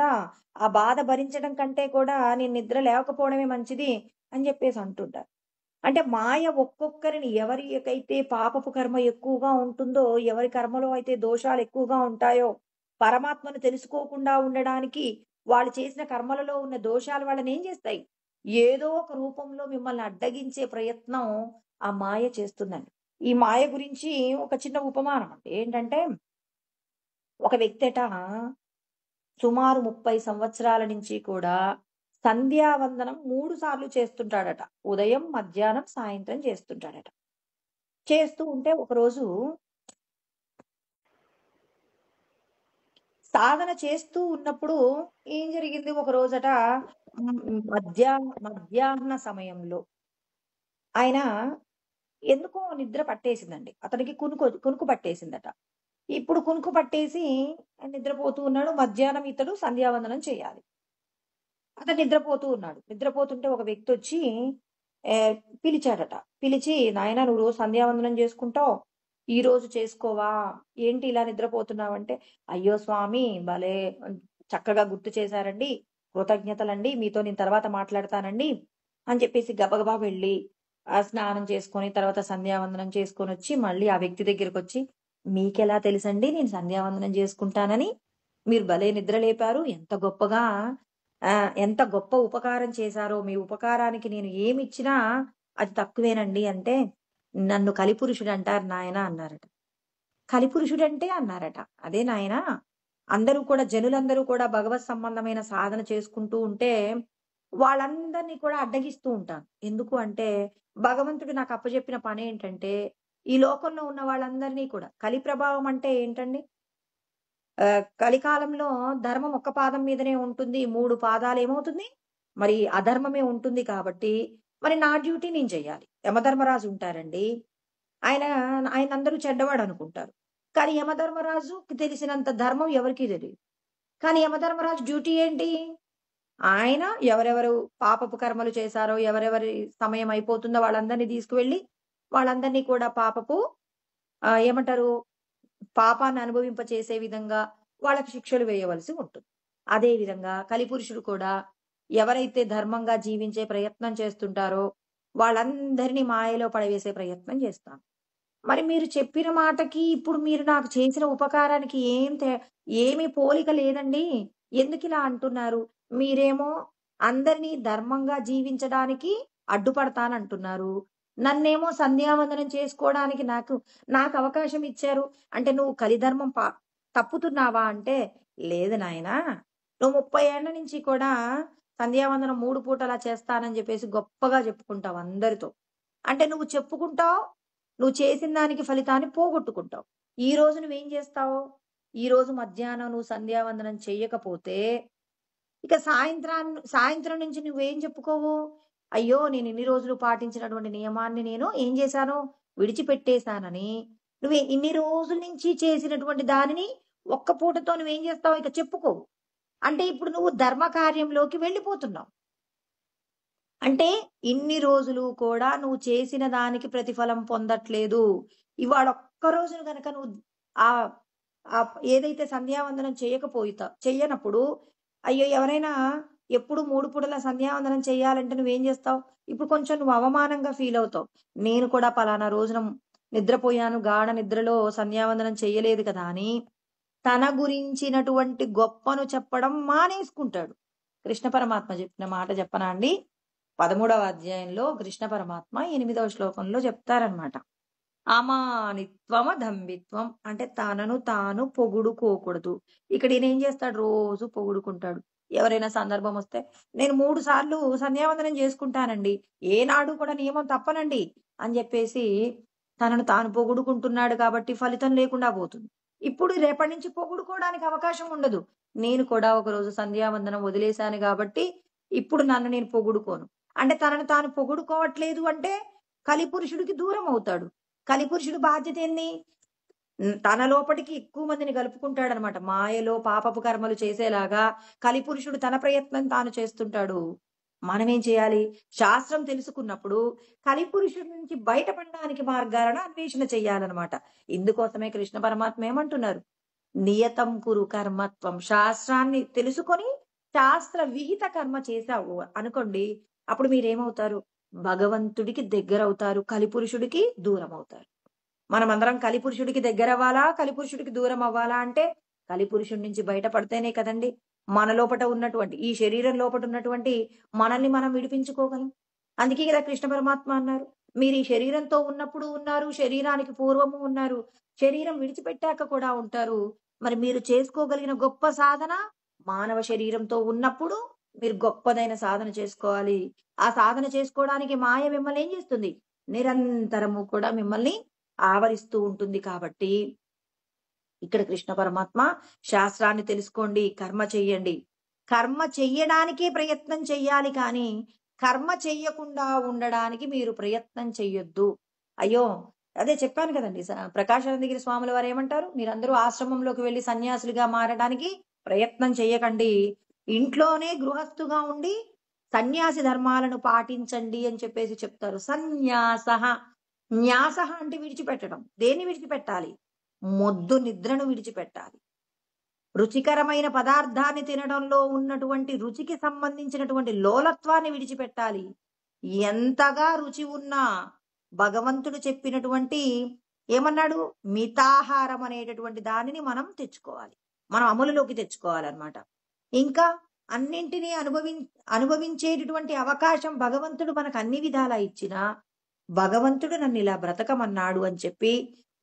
ఆ బాధ భరించడం కంటే కూడా నేను నిద్ర లేవకపోవడమే మంచిది అని చెప్పేసి అంటుంటారు. అంటే మాయ ఒక్కొక్కరిని ఎవరికైతే పాపపు కర్మ ఎక్కువగా ఉంటుందో, ఎవరి కర్మలో అయితే దోషాలు ఎక్కువగా ఉంటాయో, పరమాత్మను తెలుసుకోకుండా ఉండడానికి వాళ్ళు చేసిన కర్మలలో ఉన్న దోషాలు వాళ్ళనేం చేస్తాయి? ఏదో ఒక రూపంలో మిమ్మల్ని అడ్డగించే ప్రయత్నం ఆ మాయ చేస్తుందండి. ఈ మాయ గురించి ఒక చిన్న ఉపమానం అండి. ఏంటంటే, ఒక వ్యక్తట సుమారు 30 సంవత్సరాల నుంచి కూడా సంధ్యావందనం 3 సార్లు చేస్తుంటాడట. ఉదయం, మధ్యాహ్నం, సాయంత్రం చేస్తుంటాడట. చేస్తూ ఉంటే ఒకరోజు సాధన చేస్తూ ఉన్నప్పుడు ఏం జరిగింది ఒక రోజట మధ్యాహ్న సమయంలో ఆయన ఎందుకో నిద్ర పట్టేసిందండి. అతనికి కునుకు పట్టేసిందట. ఇప్పుడు కునుకు పట్టేసి నిద్రపోతూ ఉన్నాడు. మధ్యాహ్నం ఇతడు సంధ్యావందనం చేయాలి. అతను నిద్రపోతూ ఉన్నాడు. నిద్రపోతుంటే ఒక వ్యక్తొచ్చి ఆహ్, పిలిచాడట. పిలిచి, "నాయనా నువ్వు రోజు సంధ్యావందనం చేసుకుంటావు. ఈరోజు చేసుకోవా? ఏంటి ఇలా నిద్రపోతున్నావంటే?" "అయ్యో స్వామి భలే చక్కగా గుర్తు చేశారండి. కృతజ్ఞతలండి. మీతో నేను తర్వాత మాట్లాడతానండి" అని చెప్పేసి గబగబా వెళ్ళి స్నానం చేసుకొని, తర్వాత సంధ్యావందనం చేసుకొనొచ్చి, మళ్ళీ ఆ వ్యక్తి దగ్గరకొచ్చి, "మీకెలా తెలుసండి నేను సంధ్యావందనం చేసుకుంటానని? మీరు భలే నిద్ర లేపారు. ఎంత గొప్ప ఉపకారం చేశారో, మీ ఉపకారానికి నేను ఏమిచ్చినా అది తక్కువేనండి" అంటే, "నన్ను కలిపురుషుడంటారు నాయనా" అన్నారట. కలిపురుషుడంటే అన్నారట. "అదే నాయనా జనులందరూ కూడా భగవత్ సంబంధమైన సాధన చేసుకుంటూ ఉంటే, వాళ్ళందరిని కూడా అడ్డగిస్తూ ఉంటాను. ఎందుకు అంటే, భగవంతుడు నాకు అప్పజెప్పిన పనేంటంటే, ఈ లోకంలో ఉన్న వాళ్ళందరినీ కూడా కలి ప్రభావం అంటే ఏంటండి? కలికాలంలో ధర్మం ఒక్క పాదం మీదనే ఉంటుంది. 3 పాదాలేమవుతుంది? మరి అధర్మమే ఉంటుంది కాబట్టి, మరి నా డ్యూటీ నేను చెయ్యాలి. యమధర్మరాజు ఉంటారండి. ఆయన ఆయనందరూ చెడ్డవాడనుకుంటారు. కానీ యమధర్మరాజుకి తెలిసినంత ధర్మం ఎవరికీ తెలీదు. కానీ యమధర్మరాజు డ్యూటీ ఏంటి? ఆయన ఎవరెవరు పాపపు కర్మలు చేశారో, ఎవరెవరి సమయం అయిపోతుందో వాళ్ళందరిని తీసుకువెళ్ళి, వాళ్ళందరినీ కూడా ఏమంటారు? పాపాన్ని అనుభవింపచేసే విధంగా వాళ్ళకి శిక్షలు వేయవలసి ఉంటుంది. అదే విధంగా కలిపురుషుడు కూడా ఎవరైతే ధర్మంగా జీవించే ప్రయత్నం చేస్తుంటారో, వాళ్ళందరినీ మాయలో పడవేసే ప్రయత్నం చేస్తాను. మరి మీరు చెప్పిన మాటకి, ఇప్పుడు మీరు నాకు చేసిన ఉపకారానికి ఏమి పోలిక లేదండి. ఎందుకిలా అంటున్నారు? మీరేమో అందరినీ ధర్మంగా జీవించడానికి అడ్డుపడతానంటున్నారు. నన్నేమో సంధ్యావందనం చేసుకోవడానికి నాకు అవకాశం ఇచ్చారు. అంటే నువ్వు కలిధర్మం తప్పుతున్నావా అంటే, లేదు నాయనా! నువ్వు 30 ఏళ్ల నుంచి కూడా సంధ్యావందనం 3 పూటలా చేస్తానని చెప్పేసి గొప్పగా చెప్పుకుంటావు అందరితో. అంటే నువ్వు చెప్పుకుంటావు, నువ్వు చేసిన దానికి ఫలితాన్ని పోగొట్టుకుంటావు. ఈరోజు నువ్వేం చేస్తావు? ఈరోజు మధ్యాహ్నం నువ్వు సంధ్యావందనం చెయ్యకపోతే, ఇక సాయంత్రం నుంచి నువ్వేం చెప్పుకోవు? అయ్యో! నేను ఇన్ని రోజులు పాటించినటువంటి నియమాన్ని నేను ఏం చేశాను? విడిచిపెట్టేశానని, ఇన్ని రోజుల నుంచి చేసినటువంటి దానిని ఒక్క పూటతో నువ్వేం చేస్తావు? ఇక చెప్పుకోవు. అంటే ఇప్పుడు నువ్వు ధర్మ కార్యంలోకి వెళ్ళిపోతున్నావు. అంటే ఇన్ని రోజులు కూడా నువ్వు చేసిన దానికి ప్రతిఫలం పొందట్లేదు. ఇవాళ ఒక్క రోజున గనక నువ్వు ఆహ్, ఏదైతే సంధ్యావందనం చెయ్యనప్పుడు, అయ్యో! ఎవరైనా ఎప్పుడు 3 పూటల సంధ్యావందనం చేయాలంటే నువ్వేం జేస్తావు? ఇప్పుడు కొంచెం నువ్వు అవమానంగా ఫీలవుతావు. నేను కూడా పలానా రోజున నిద్రపోయాను, గాఢ నిద్రలో సంధ్యావందనం చెయ్యలేదు కదా! అని తన గురించినటువంటి గొప్పను చెప్పడం మానేసుకుంటాడు. కృష్ణ పరమాత్మ చెప్పిన మాట చెప్పనా అండి? 13వ అధ్యాయంలో కృష్ణ పరమాత్మ 8వ శ్లోకంలో చెప్తారనమాట. అమానిత్వమదంభిత్వం అంటే తనను తాను పొగుడుకోకూడదు. ఇక్కడ ఈయనేం చేస్తాడు? రోజు పొగుడుకుంటాడు. ఎవరైనా సందర్భం వస్తే, నేను 3 సార్లు సంధ్యావందనం చేసుకుంటానండి. ఏనాడు కూడా నియమం తప్పనండి అని చెప్పేసి తనను తాను పొగుడుకుంటున్నాడు కాబట్టి ఫలితం లేకుండా పోతుంది. ఇప్పుడు రేపటి నుంచి పొగుడుకోవడానికి అవకాశం ఉండదు. నేను కూడా ఒకరోజు సంధ్యావందనం వదిలేశాను కాబట్టి ఇప్పుడు నన్ను నేను పొగుడుకోను. అంటే తనను తాను పొగుడుకోవట్లేదు అంటే కలిపురుషుడికి దూరం అవుతాడు. కలిపురుషుడి బాధ్యతేంది? తన లోపటికి ఎక్కువ మందిని కలుపుకుంటాడనమాట. మాయలో పాపపు కర్మలు చేసేలాగా కలిపురుషుడు తన ప్రయత్నం తాను చేస్తుంటాడు. మనమేం చేయాలి? శాస్త్రం తెలుసుకున్నప్పుడు కలిపురుషుడి నుంచి బయటపడడానికి మార్గాలను అన్వేషణ చెయ్యాలనమాట. ఇందుకోసమే కృష్ణ పరమాత్మ ఏమంటున్నారు? నియతం కురు కర్మత్వం. శాస్త్రాన్ని తెలుసుకొని శాస్త్ర విహిత కర్మ చేశావు అనుకోండి, అప్పుడు మీరేమవుతారు? భగవంతుడికి దగ్గరవుతారు, కలిపురుషుడికి దూరం అవుతారు. మనమందరం కలిపురుషుడికి దగ్గరవ్వాలా, కలిపురుషుడికి దూరం అవ్వాలా అంటే కలిపురుషుడి నుంచి బయటపడితేనే కదండి మన లోపట ఉన్నటువంటి ఈ శరీరం లోపట ఉన్నటువంటి మనల్ని మనం విడిపించుకోగలం. అందుకే కదా కృష్ణ పరమాత్మ అన్నారు, మీరు ఈ శరీరంతో ఉన్నప్పుడు ఉన్నారు, శరీరానికి పూర్వము ఉన్నారు, శరీరం విడిచిపెట్టాక కూడా ఉంటారు. మరి మీరు చేసుకోగలిగిన గొప్ప సాధన మానవ శరీరంతో ఉన్నప్పుడు మీరు గొప్పదైన సాధన చేసుకోవాలి. ఆ సాధన చేసుకోవడానికి మాయ మిమ్మల్ని ఏం చేస్తుంది? నిరంతరము కూడా మిమ్మల్ని ఆవరిస్తూ ఉంటుంది. కాబట్టి ఇక్కడ కృష్ణ పరమాత్మ శాస్త్రాన్ని తెలుసుకోండి, కర్మ చెయ్యండి. కర్మ చెయ్యడానికే ప్రయత్నం చెయ్యాలి కానీ కర్మ చెయ్యకుండా ఉండడానికి మీరు ప్రయత్నం చెయ్యొద్దు. అయ్యో, అదే చెప్పాను కదండి, ప్రకాశానందగిరి స్వాముల వారు ఏమంటారు, మీరందరూ ఆశ్రమంలోకి వెళ్లి సన్యాసులుగా మారడానికి ప్రయత్నం చెయ్యకండి, ఇంట్లోనే గృహస్థుగా ఉండి సన్యాసి ధర్మాలను పాటించండి అని చెప్పేసి చెప్తారు. సన్యాస, న్యాస అంటే విడిచిపెట్టడం. దేన్ని విడిచిపెట్టాలి? మొద్దు నిద్రను విడిచిపెట్టాలి. రుచికరమైన పదార్థాన్ని తినడంలో ఉన్నటువంటి రుచికి సంబంధించినటువంటి లోలత్వాన్ని విడిచిపెట్టాలి. ఎంతగా రుచి ఉన్నా భగవంతుడు చెప్పినటువంటి ఏమన్నాడు, మితాహారం అనేటటువంటి దానిని మనం తెచ్చుకోవాలి, మనం అమలులోకి తెచ్చుకోవాలన్నమాట. ఇంకా అన్నింటినీ అనుభవించేటటువంటి అవకాశం భగవంతుడు మనకు అన్ని విధాలా ఇచ్చినా భగవంతుడు నన్ను ఇలా బ్రతకమన్నాడు అని చెప్పి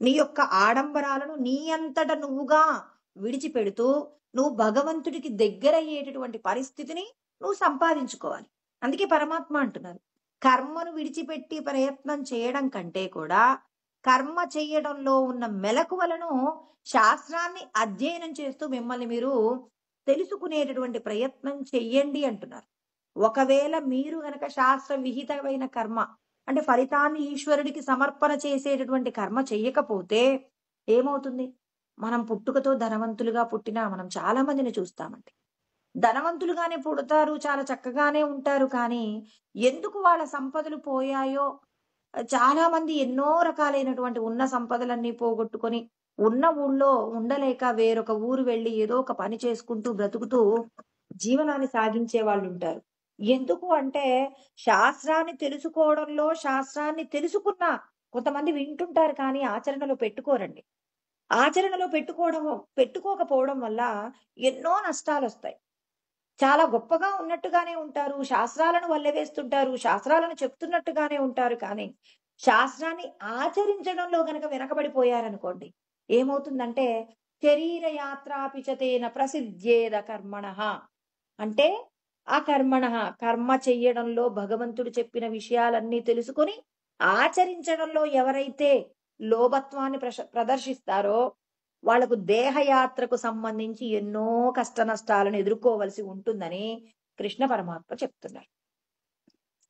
నీ యొక్క ఆడంబరాలను నీ అంతట నువ్వుగా విడిచిపెడుతూ నువ్వు భగవంతుడికి దగ్గరయ్యేటటువంటి పరిస్థితిని నువ్వు సంపాదించుకోవాలి. అందుకే పరమాత్మ అంటున్నారు, కర్మను విడిచిపెట్టి ప్రయత్నం చేయడం కంటే కూడా కర్మ చేయడంలో ఉన్న మెలకువలను శాస్త్రాన్ని అధ్యయనం చేస్తూ మిమ్మల్ని మీరు తెలుసుకునేటటువంటి ప్రయత్నం చెయ్యండి అంటున్నారు. ఒకవేళ మీరు గనక శాస్త్ర విహితమైన కర్మ అంటే ఫలితాన్ని ఈశ్వరుడికి సమర్పణ చేసేటటువంటి కర్మ చెయ్యకపోతే ఏమవుతుంది? మనం పుట్టుకతో ధనవంతులుగా పుట్టినా మనం చాలా మందిని చూస్తామండి. ధనవంతులుగానే పుడతారు, చాలా చక్కగానే ఉంటారు, కానీ ఎందుకు వాళ్ళ సంపదలు పోయాయో, చాలా మంది ఎన్నో రకాలైనటువంటి ఉన్న సంపదలన్నీ పోగొట్టుకొని ఉన్న ఊళ్ళో ఉండలేక వేరొక ఊరు వెళ్లి ఏదో ఒక పని చేసుకుంటూ బ్రతుకుతూ జీవనాన్ని సాగించే వాళ్ళు ఉంటారు. ఎందుకు అంటే శాస్త్రాన్ని తెలుసుకోవడంలో, శాస్త్రాన్ని తెలుసుకున్నా కొంతమంది వింటుంటారు కానీ ఆచరణలో పెట్టుకోరండి. ఆచరణలో పెట్టుకోకపోవడం వల్ల ఎన్నో నష్టాలు వస్తాయి. చాలా గొప్పగా ఉన్నట్టుగానే ఉంటారు, శాస్త్రాలను వల్లెవేస్తుంటారు, శాస్త్రాలను చెప్తున్నట్టుగానే ఉంటారు, కానీ శాస్త్రాన్ని ఆచరించడంలో గనక వెనకబడిపోయారనుకోండి ఏమవుతుందంటే శరీర యాత్రాపిచతేన ప్రసిద్ధేద కర్మణ అంటే ఆ కర్మ చెయ్యడంలో భగవంతుడు చెప్పిన విషయాలన్నీ తెలుసుకొని ఆచరించడంలో ఎవరైతే లోభత్వాన్ని ప్రదర్శిస్తారో వాళ్లకు దేహయాత్రకు సంబంధించి ఎన్నో కష్ట నష్టాలను ఎదుర్కోవలసి ఉంటుందని కృష్ణ పరమాత్మ చెప్తున్నారు.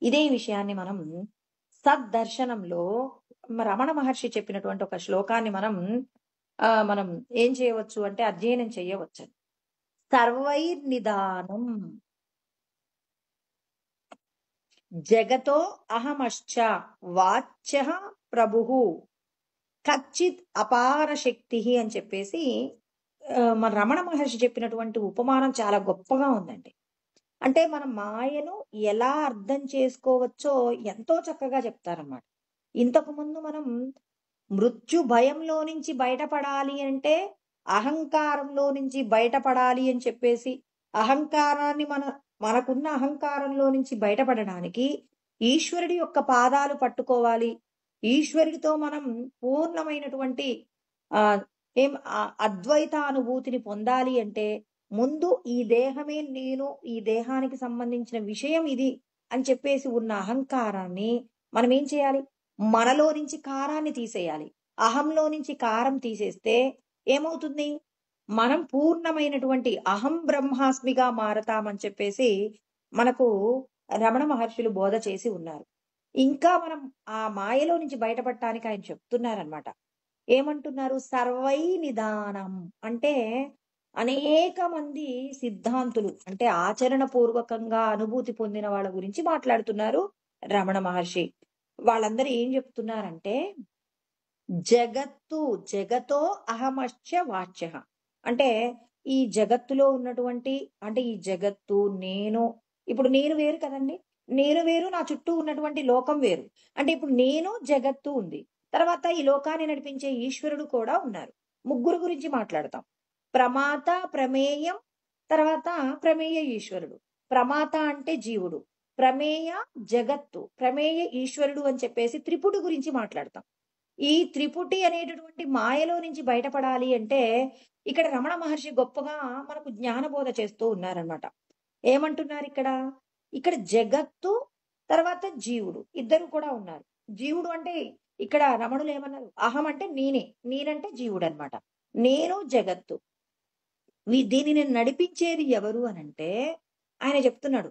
ఇదే విషయాన్ని మనం సద్దర్శనంలో రమణ మహర్షి చెప్పినటువంటి ఒక శ్లోకాన్ని మనం ఏం చేయవచ్చు అంటే అధ్యయనం చేయవచ్చు. సర్వైర్నిదానం జగతో అహమశ్చ వాచ్య ప్రభుః కచ్చిత్ అపార శక్తి అని చెప్పేసి మన రమణ మహర్షి చెప్పినటువంటి ఉపమానం చాలా గొప్పగా ఉందండి. అంటే మన మాయను ఎలా అర్థం చేసుకోవచ్చో ఎంతో చక్కగా చెప్తారన్నమాట. ఇంతకు ముందు మనం మృత్యు భయంలో నుంచి బయటపడాలి అంటే అహంకారంలో నుంచి బయటపడాలి అని చెప్పేసి అహంకారాన్ని మనకున్న అహంకారంలో నుంచి బయటపడడానికి ఈశ్వరుడి యొక్క పాదాలు పట్టుకోవాలి. ఈశ్వరుడితో మనం పూర్ణమైనటువంటి అద్వైత అనుభూతిని పొందాలి అంటే ముందు ఈ దేహమే నేను, ఈ దేహానికి సంబంధించిన విషయం ఇది అని చెప్పేసి ఉన్న అహంకారాన్ని మనం ఏం చేయాలి? మనలో నుంచి కారాన్ని తీసేయాలి. అహంలో నుంచి కారం తీసేస్తే ఏమవుతుంది? మనం పూర్ణమైనటువంటి అహం బ్రహ్మాస్మిగా మారతామని చెప్పేసి మనకు రమణ మహర్షులు బోధ చేసి ఉన్నారు. ఇంకా మనం ఆ మాయలో నుంచి బయటపడటానికి ఆయన చెప్తున్నారనమాట. ఏమంటున్నారు? సర్వై నిదానం అంటే అనేక మంది సిద్ధాంతులు అంటే ఆచరణ పూర్వకంగా అనుభూతి పొందిన వాళ్ళ గురించి మాట్లాడుతున్నారు రమణ మహర్షి. వాళ్ళందరూ ఏం చెప్తున్నారంటే జగతో అహమశ్చ వాచ్య అంటే ఈ జగత్తులో ఉన్నటువంటి అంటే ఈ జగత్తు నేను, ఇప్పుడు నేను వేరు కదండి, నేను వేరు, నా చుట్టూ ఉన్నటువంటి లోకం వేరు. అంటే ఇప్పుడు నేను, జగత్తు ఉంది. తర్వాత ఈ లోకాన్ని నడిపించే ఈశ్వరుడు కూడా ఉన్నారు. ముగ్గురు గురించి మాట్లాడతాం. ప్రమాత, ప్రమేయం, తర్వాత ప్రమేయ ఈశ్వరుడు. ప్రమాత అంటే జీవుడు, ప్రమేయ జగత్తు, ప్రమేయ ఈశ్వరుడు అని చెప్పేసి త్రిపుటి గురించి మాట్లాడతాం. ఈ త్రిపుటి అనేటటువంటి మాయలో నుంచి బయటపడాలి అంటే ఇక్కడ రమణ మహర్షి గొప్పగా మనకు జ్ఞానబోధ చేస్తూ ఉన్నారనమాట. ఏమంటున్నారు ఇక్కడ? ఇక్కడ జగత్తు, తర్వాత జీవుడు ఇద్దరు కూడా ఉన్నారు. జీవుడు అంటే ఇక్కడ రమణులు ఏమన్నారు? అహం అంటే నేనే, నేనంటే జీవుడు అనమాట. నేను జగత్తు. దీనిని నడిపించేది ఎవరు అనంటే ఆయన చెప్తున్నాడు,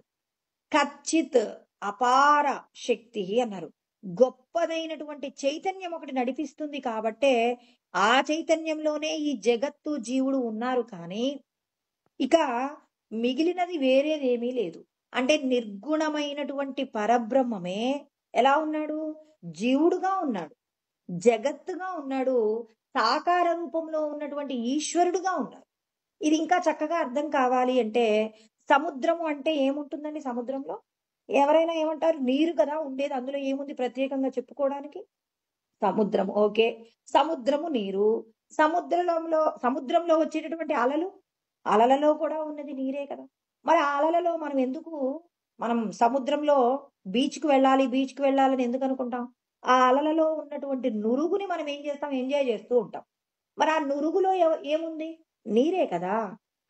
కచ్చిత్ అపార శక్తి అన్నారు. గొప్పదైనటువంటి చైతన్యం ఒకటి నడిపిస్తుంది కాబట్టే ఆ చైతన్యంలోనే ఈ జగత్తు జీవుడు ఉన్నారు. కానీ ఇక మిగిలినది వేరేదేమీ లేదు. అంటే నిర్గుణమైనటువంటి పరబ్రహ్మమే ఎలా ఉన్నాడు? జీవుడుగా ఉన్నాడు, జగత్తుగా ఉన్నాడు, సాకార రూపంలో ఉన్నటువంటి ఈశ్వరుడుగా ఉన్నాడు. ఇది ఇంకా చక్కగా అర్థం కావాలి అంటే సముద్రము అంటే ఏముంటుందండి? సముద్రంలో ఎవరైనా ఏమంటారు? నీరు కదా ఉండేది, అందులో ఏముంది ప్రత్యేకంగా చెప్పుకోవడానికి? సముద్రం. ఓకే, సముద్రము నీరు. సముద్రంలో వచ్చేటటువంటి అలలు, అలలలో కూడా ఉన్నది నీరే కదా. మరి ఆ అలలలో మనం సముద్రంలో బీచ్కి వెళ్ళాలని ఎందుకు అనుకుంటాం? ఆ అలలలో ఉన్నటువంటి నురుగుని మనం ఏం చేస్తాం? ఎంజాయ్ చేస్తూ ఉంటాం. మరి ఆ నురుగులో ఏముంది? నీరే కదా.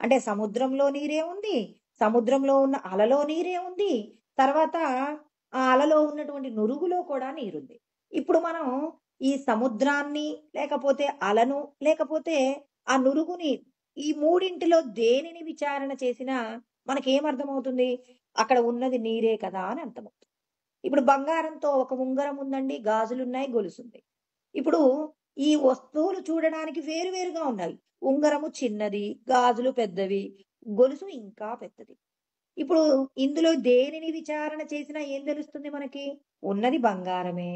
అంటే సముద్రంలో నీరే ఉంది, సముద్రంలో ఉన్న అలలో నీరే ఉంది, తర్వాత ఆ అలలో ఉన్నటువంటి నురుగులో కూడా నీరుంది. ఇప్పుడు మనం ఈ సముద్రాన్ని, లేకపోతే అలను, లేకపోతే ఆ నురుగుని, ఈ మూడింటిలో దేనిని విచారణ చేసినా మనకేమర్థమవుతుంది? అక్కడ ఉన్నది నీరే కదా అని అర్థమవుతుంది. ఇప్పుడు బంగారంతో ఒక ఉంగరం ఉందండి, గాజులున్నాయి, గొలుసుంది. ఇప్పుడు ఈ వస్తువులు చూడడానికి వేరువేరుగా ఉన్నాయి. ఉంగరము చిన్నది, గాజులు పెద్దవి, గొలుసు ఇంకా పెద్దది. ఇప్పుడు ఇందులో దేనిని విచారణ చేసినా ఏం తెలుస్తుంది మనకి? ఉన్నది బంగారమే.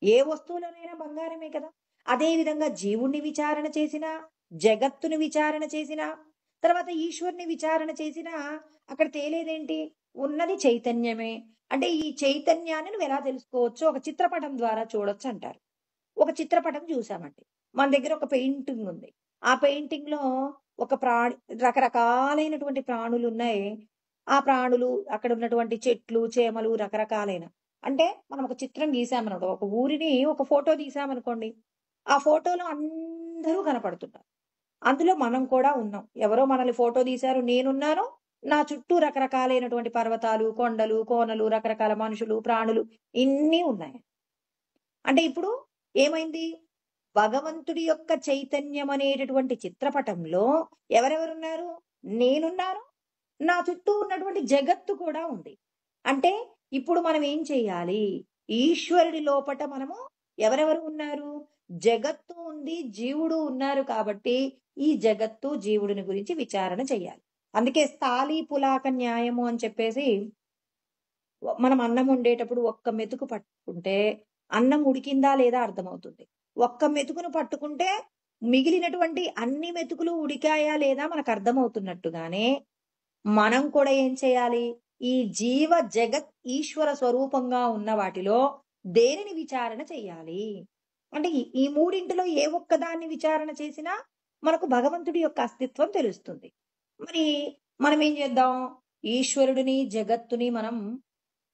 ఏ వస్తువులోనైనా బంగారమే కదా. అదే విధంగా జీవుణ్ణి విచారణ చేసినా, జగత్తుని విచారణ చేసినా, తర్వాత ఈశ్వరుని విచారణ చేసినా అక్కడ తేలేదేంటి? ఉన్నది చైతన్యమే. అంటే ఈ చైతన్యాన్ని నువ్వు ఎలా తెలుసుకోవచ్చు? ఒక చిత్రపటం ద్వారా చూడొచ్చు అంటారు. ఒక చిత్రపటం చూసామండి. మన దగ్గర ఒక పెయింటింగ్ ఉంది. ఆ పెయింటింగ్ లో ఒక రకరకాలైనటువంటి ప్రాణులు ఉన్నాయి. ఆ ప్రాణులు, అక్కడ ఉన్నటువంటి చెట్లు, చేమలు, రకరకాలైన, అంటే మనం ఒక చిత్రం గీసామనుకో, ఒక ఊరిని ఒక ఫోటో తీసామనుకోండి, ఆ ఫోటోలో అందరూ కనపడుతున్నారు. అందులో మనం కూడా ఉన్నాం. ఎవరో మనల్ని ఫోటో తీశారు, నేనున్నాను, నా చుట్టూ రకరకాలైనటువంటి పర్వతాలు, కొండలు, కోనలు, రకరకాల మనుషులు, ప్రాణులు ఇన్ని ఉన్నాయి. అంటే ఇప్పుడు ఏమైంది? భగవంతుడి యొక్క చైతన్యం అనేటటువంటి చిత్రపటంలో ఎవరెవరున్నారు? నేనున్నాను, నా చుట్టూ ఉన్నటువంటి జగత్తు కూడా ఉంది. అంటే ఇప్పుడు మనం ఏం చేయాలి? ఈశ్వరుడి లోపట మనము ఎవరెవరు ఉన్నారు? జగత్తు ఉంది, జీవుడు ఉన్నారు. కాబట్టి ఈ జగత్తు జీవుడిని గురించి విచారణ చెయ్యాలి. అందుకే స్థాళీ పులాక న్యాయము అని చెప్పేసి, మనం అన్నం వండేటప్పుడు ఒక్క మెతుకు పట్టుకుంటే అన్నం ఉడికిందా లేదా అర్థమవుతుంది. ఒక్క మెతుకును పట్టుకుంటే మిగిలినటువంటి అన్ని మెతుకులు ఉడికాయా లేదా మనకు అర్థమవుతున్నట్టుగానే మనం కూడా ఏం చేయాలి? ఈ జీవ జగత్ ఈశ్వర స్వరూపంగా ఉన్న వాటిలో దేనిని విచారణ చెయ్యాలి? అంటే ఈ మూడింటిలో ఏ ఒక్కదాన్ని విచారణ చేసినా మనకు భగవంతుడి యొక్క అస్తిత్వం తెలుస్తుంది. మరి మనం ఏం చేద్దాం? ఈశ్వరుడిని, జగత్తుని మనం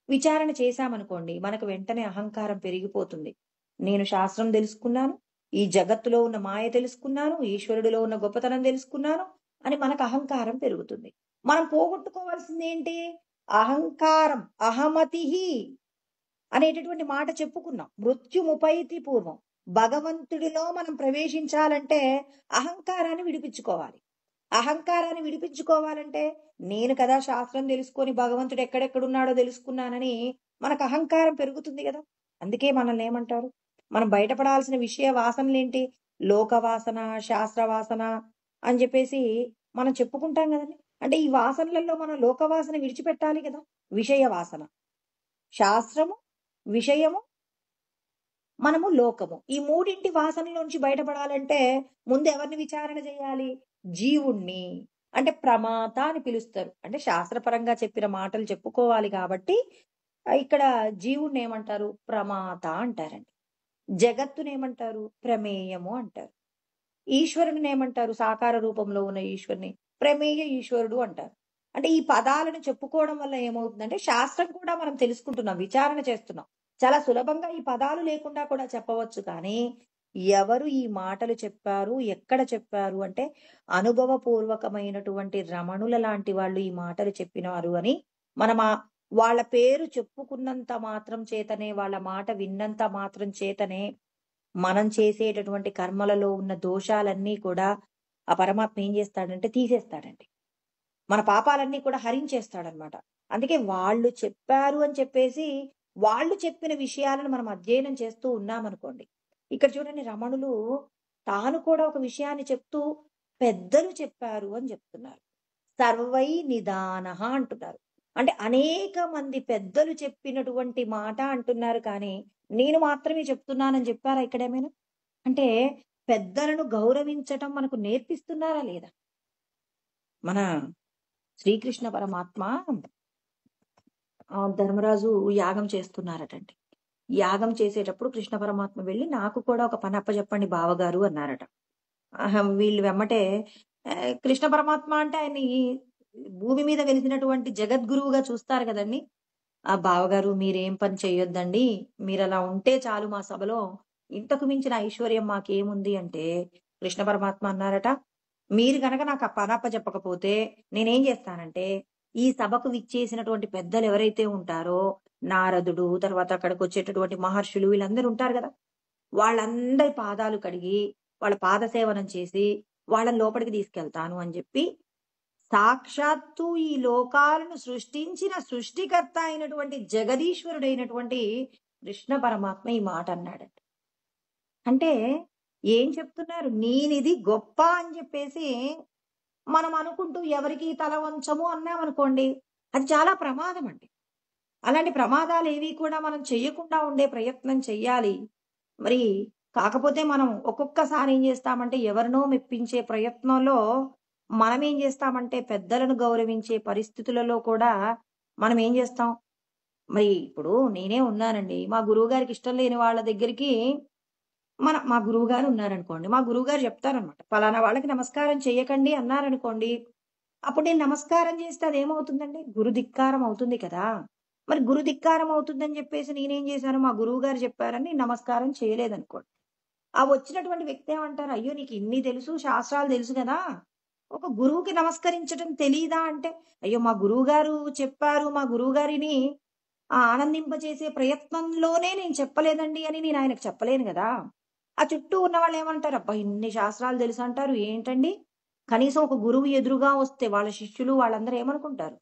విచారణ చేశామనుకోండి, మనకు వెంటనే అహంకారం పెరిగిపోతుంది. నేను శాస్త్రం తెలుసుకున్నాను, ఈ జగత్తులో ఉన్న మాయ తెలుసుకున్నాను, ఈశ్వరుడిలో ఉన్న గొప్పతనం తెలుసుకున్నాను అని మనకు అహంకారం పెరుగుతుంది. మనం పోగొట్టుకోవాల్సింది ఏంటి? అహంకారం. అహమతి అనేటటువంటి మాట చెప్పుకున్నాం. మృత్యుముపైతి పూర్వం. భగవంతుడిలో మనం ప్రవేశించాలంటే అహంకారాన్ని విడిపించుకోవాలి. అహంకారాన్ని విడిపించుకోవాలంటే నేను కదా శాస్త్రం తెలుసుకొని భగవంతుడు ఎక్కడెక్కడున్నాడో తెలుసుకున్నానని మనకు అహంకారం పెరుగుతుంది కదా. అందుకే మనల్ని ఏమంటారు? మనం బయటపడాల్సిన విషయ వాసనలేంటి? లోక వాసన, శాస్త్ర వాసన అని చెప్పేసి మనం చెప్పుకుంటాం కదండి. అంటే ఈ వాసనలలో మనం లోకవాసన విడిచిపెట్టాలి కదా. విషయ వాసన, శాస్త్రము, విషయము, మనము లోకము, ఈ మూడింటి వాసనలోంచి బయటపడాలంటే ముందు ఎవరిని విచారణ చేయాలి? జీవుణ్ణి. అంటే ప్రమాత అని పిలుస్తారు. అంటే శాస్త్రపరంగా చెప్పిన మాటలు చెప్పుకోవాలి కాబట్టి ఇక్కడ జీవుడిని ఏమంటారు? ప్రమాత అంటారండి. జగత్తునేమంటారు? ప్రమేయము అంటారు. ఈశ్వరుడిని ఏమంటారు? సాకార రూపంలో ఉన్న ఈశ్వరుని ప్రమేయ ఈశ్వరుడు అంటారు. అంటే ఈ పదాలను చెప్పుకోవడం వల్ల ఏమవుతుందంటే శాస్త్రం కూడా మనం తెలుసుకుంటున్నాం, విచారణ చేస్తున్నాం. చాలా సులభంగా ఈ పదాలు లేకుండా కూడా చెప్పవచ్చు. కానీ ఎవరు ఈ మాటలు చెప్పారు, ఎక్కడ చెప్పారు అంటే అనుభవపూర్వకమైనటువంటి రమణుల లాంటి వాళ్ళు ఈ మాటలు చెప్పినారు అని మనం వాళ్ళ పేరు చెప్పుకున్నంత మాత్రం చేతనే, వాళ్ళ మాట విన్నంత మాత్రం చేతనే మనం చేసేటటువంటి కర్మలలో ఉన్న దోషాలన్నీ కూడా ఆ పరమాత్మ ఏం చేస్తాడంటే తీసేస్తాడండి. మన పాపాలన్నీ కూడా హరించేస్తాడనమాట. అందుకే వాళ్ళు చెప్పారు అని చెప్పేసి, వాళ్ళు చెప్పిన విషయాలను మనం అధ్యయనం చేస్తూ ఉన్నామనుకోండి. ఇక్కడ చూడండి, రమణులు తాను కూడా ఒక విషయాన్ని చెప్తూ పెద్దలు చెప్పారు అని చెప్తున్నారు. సర్వై నిదానః అంటున్నారు. అంటే అనేక మంది పెద్దలు చెప్పినటువంటి మాట అంటున్నారు కానీ, నేను మాత్రమే చెప్తున్నానని చెప్పారా ఇక్కడేమైనా? అంటే పెద్దలను గౌరవించటం మనకు నేర్పిస్తున్నారా లేదా? మన శ్రీకృష్ణ పరమాత్మ ధర్మరాజు యాగం చేస్తున్నారటండి. యాగం చేసేటప్పుడు కృష్ణ పరమాత్మ వెళ్ళి, నాకు కూడా ఒక పని అప్పచెప్పండి బావగారు అన్నారట. వీళ్ళు వెమ్మటే కృష్ణ పరమాత్మ అంటే ఆయన ఈ భూమి మీద వెలిసినటువంటి జగద్గురువుగా చూస్తారు కదండి. ఆ బావగారు మీరేం పని చెయ్యొద్దండి, మీరు అలా ఉంటే చాలు మా సభలో, ఇంతకు మించిన ఐశ్వర్యం మాకేముంది అంటే, కృష్ణ పరమాత్మ అన్నారట, మీరు గనక నాకు ఆ పనప్ప చెప్పకపోతే నేనేం చేస్తానంటే, ఈ సభకు విచ్చేసినటువంటి పెద్దలు ఎవరైతే ఉంటారో, నారదుడు, తర్వాత అక్కడికి వచ్చేటటువంటి మహర్షులు, వీళ్ళందరూ ఉంటారు కదా, వాళ్ళందరి పాదాలు కడిగి వాళ్ళ పాద సేవనం చేసి వాళ్ళని లోపలికి తీసుకెళ్తాను అని చెప్పి, సాక్షాత్తు ఈ లోకాలను సృష్టించిన సృష్టికర్త అయినటువంటి జగదీశ్వరుడైనటువంటి కృష్ణ పరమాత్మ ఈ మాట అన్నాడంట. అంటే ఏం చెప్తున్నారు? నేనిది గొప్ప అని చెప్పేసి మనం అనుకుంటూ ఎవరికి తల వంచము అన్నామనుకోండి, అది చాలా ప్రమాదం అండి. అలాంటి ప్రమాదాలు ఏవి కూడా మనం చెయ్యకుండా ఉండే ప్రయత్నం చెయ్యాలి. మరి కాకపోతే మనం ఒక్కొక్కసారి ఏం చేస్తామంటే, ఎవరినో మెప్పించే ప్రయత్నంలో మనం ఏం చేస్తామంటే, పెద్దలను గౌరవించే పరిస్థితులలో కూడా మనం ఏం చేస్తాం? మరి ఇప్పుడు నేనే ఉన్నానండి, మా గురువు గారికి ఇష్టం లేని వాళ్ళ దగ్గరికి మా గురువుగారు ఉన్నారనుకోండి. మా గురువుగారు చెప్తారనమాట, పలానా వాళ్ళకి నమస్కారం చెయ్యకండి అన్నారనుకోండి. అప్పుడు నేను నమస్కారం చేస్తే అదేమవుతుందండి? గురు ధిక్కారం అవుతుంది కదా! మరి గురు ధిక్కారం అవుతుందని చెప్పేసి నేనేం చేశాను? మా గురువుగారు చెప్పారని నమస్కారం చేయలేదనుకోండి. ఆ వచ్చినటువంటి వ్యక్తి ఏమంటారు? అయ్యో! నీకు ఇన్ని తెలుసు, శాస్త్రాలు తెలుసు కదా! ఒక గురువుకి నమస్కరించడం తెలీదా అంటే, అయ్యో! మా గురువుగారు చెప్పారు, మా గురువుగారిని ఆనందింపజేసే ప్రయత్నంలోనే నేను చెప్పలేదండి అని నేను ఆయనకు చెప్పలేను గదా! ఆ చుట్టూ ఉన్నవాళ్ళు ఏమంటారు? అబ్బా! ఇన్ని శాస్త్రాలు తెలుసంటారు ఏంటండి? కనీసం ఒక గురువు ఎదురుగా వస్తే వాళ్ళ శిష్యులు వాళ్ళందరూ ఏమనుకుంటారు?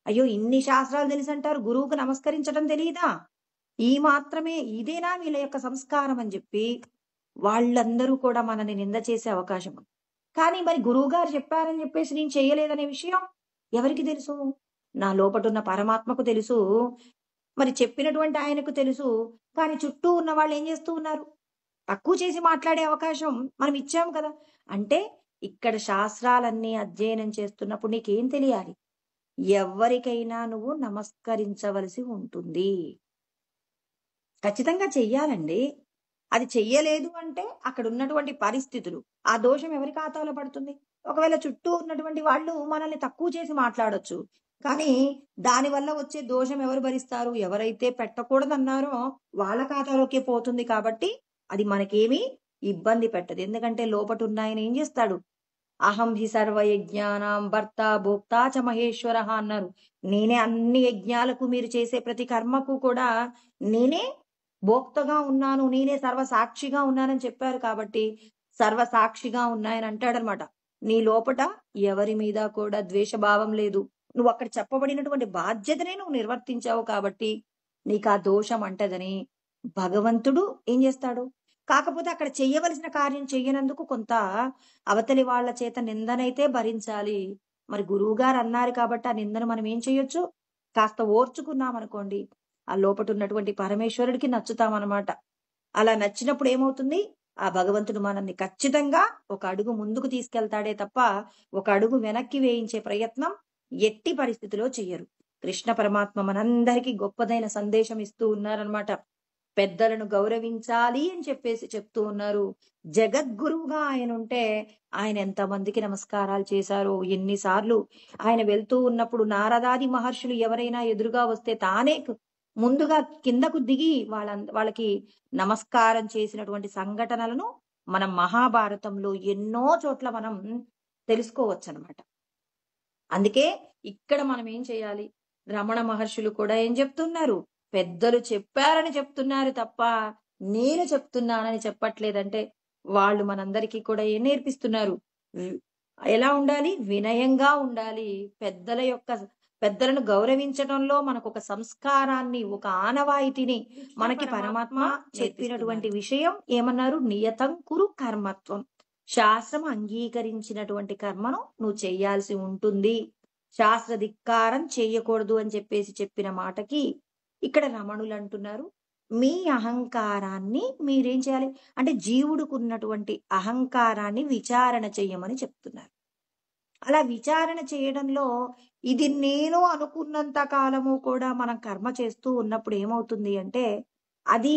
అయ్యో! ఇన్ని శాస్త్రాలు తెలుసంటారు, గురువుకు నమస్కరించడం తెలీదా? ఈ మాత్రమే ఇదేనా వీళ్ళ యొక్క సంస్కారం అని జెప్పి వాళ్ళందరూ కూడా మనల్ని నింద చేసే అవకాశం ఉంది. కానీ మరి గురువుగారు చెప్పారని జెప్పేసి నేను చేయలేదనే విషయం ఎవరికి తెలుసు? నా లోపటున్న పరమాత్మకు తెలుసు. మరి చెప్పినటువంటి ఆయనకు తెలుసు. కానీ చుట్టూ ఉన్న వాళ్ళు ఏం చేస్తూ ఉన్నారు? తక్కువ చేసి మాట్లాడే అవకాశం మనం ఇచ్చాము కదా! అంటే ఇక్కడ శాస్త్రాలన్నీ అధ్యయనం చేస్తున్నప్పుడు నీకేం తెలియాలి? ఎవ్వరికైనా నువ్వు నమస్కరించవలసి ఉంటుంది. ఖచ్చితంగా చెయ్యాలండి. అది చెయ్యలేదు అంటే అక్కడున్నటువంటి పరిస్థితులు, ఆ దోషం ఎవరి ఖాతాలో పడుతుంది? ఒకవేళ చుట్టూ ఉన్నటువంటి వాళ్ళు మనల్ని తక్కువ చేసి మాట్లాడొచ్చు. కానీ దానివల్ల వచ్చే దోషం ఎవరు భరిస్తారు? ఎవరైతే పెట్టకూడదన్నారో వాళ్ళ ఖాతాలోకే పోతుంది కాబట్టి అది మనకేమీ ఇబ్బంది పెట్టదు. ఎందుకంటే లోపటున్నాయన ఏం చేస్తాడు? అహం హి సర్వ యజ్ఞానాం భర్త భోక్తా చ మహేశ్వరః అన్నారు. నేనే అన్ని యజ్ఞాలకు, మీరు చేసే ప్రతి కర్మకు కూడా నేనే భోక్తగా ఉన్నాను, నేనే సర్వసాక్షిగా ఉన్నానని చెప్పారు కాబట్టి సర్వసాక్షిగా ఉన్నాయని అంటాడనమాట. నీ లోపట ఎవరి మీద కూడా ద్వేషభావం లేదు. నువ్వు అక్కడ చెప్పబడినటువంటి బాధ్యతనే నువ్వు నిర్వర్తించావు కాబట్టి నీకు ఆ దోషం అంటదని భగవంతుడు ఏం చేస్తాడు? కాకపోతే అక్కడ చెయ్యవలసిన కార్యం చెయ్యనందుకు కొంత అవతలి వాళ్ళ చేత నిందనైతే భరించాలి. మరి గురువుగారు అన్నారు కాబట్టి ఆ నిందను మనం ఏం చేయొచ్చు? కాస్త ఓర్చుకున్నామనుకోండి, ఆ లోపటున్నటువంటి పరమేశ్వరుడికి నచ్చుతామనమాట. అలా నచ్చినప్పుడు ఏమవుతుంది? ఆ భగవంతుడు మనల్ని ఖచ్చితంగా ఒక అడుగు ముందుకు తీసుకెళ్తాడే తప్ప, ఒక అడుగు వెనక్కి వేయించే ప్రయత్నం ఎట్టి పరిస్థితిలో చెయ్యరు. కృష్ణ పరమాత్మ మనందరికీ గొప్పదైన సందేశం ఇస్తూ ఉన్నారనమాట. పెద్దలను గౌరవించాలి అని చెప్పేసి చెప్తూ ఉన్నారు. జగద్గురువుగా ఆయన ఉంటే ఆయన ఎంతమందికి నమస్కారాలు చేశారో, ఎన్నిసార్లు ఆయన వెళ్తూ ఉన్నప్పుడు నారదాది మహర్షులు ఎవరైనా ఎదురుగా వస్తే తానే ముందుగా కిందకు దిగి వాళ్ళకి నమస్కారం చేసినటువంటి సంఘటనలను మనం మహాభారతంలో ఎన్నో చోట్ల మనం తెలుసుకోవచ్చు అనమాట. అందుకే ఇక్కడ మనం ఏం చేయాలి? రమణ మహర్షులు కూడా ఏం చెప్తున్నారు? పెద్దలు చెప్పారని చెప్తున్నారు తప్ప నేను చెప్తున్నానని చెప్పట్లేదంటే వాళ్ళు మనందరికీ కూడా ఏం నేర్పిస్తున్నారు? ఎలా ఉండాలి? వినయంగా ఉండాలి. పెద్దలను గౌరవించడంలో మనకు ఒక సంస్కారాన్ని, ఒక ఆనవాయితీని మనకి పరమాత్మ చెప్పినటువంటి విషయం ఏమన్నారు? నియతం కురు కర్మత్వం. శాస్త్రం అంగీకరించినటువంటి కర్మను నువ్వు చెయ్యాల్సి ఉంటుంది. శాస్త్ర ధిక్కారం చేయకూడదు అని చెప్పిన మాటకి ఇక్కడ రమణులు అంటున్నారు, మీ అహంకారాన్ని మీరేం చేయాలి అంటే జీవుడికి ఉన్నటువంటి అహంకారాన్ని విచారణ చెయ్యమని చెప్తున్నారు. అలా విచారణ చేయడంలో ఇది నేను అనుకున్నంత కాలము కూడా మనం కర్మ చేస్తూ ఉన్నప్పుడు ఏమవుతుంది అంటే అది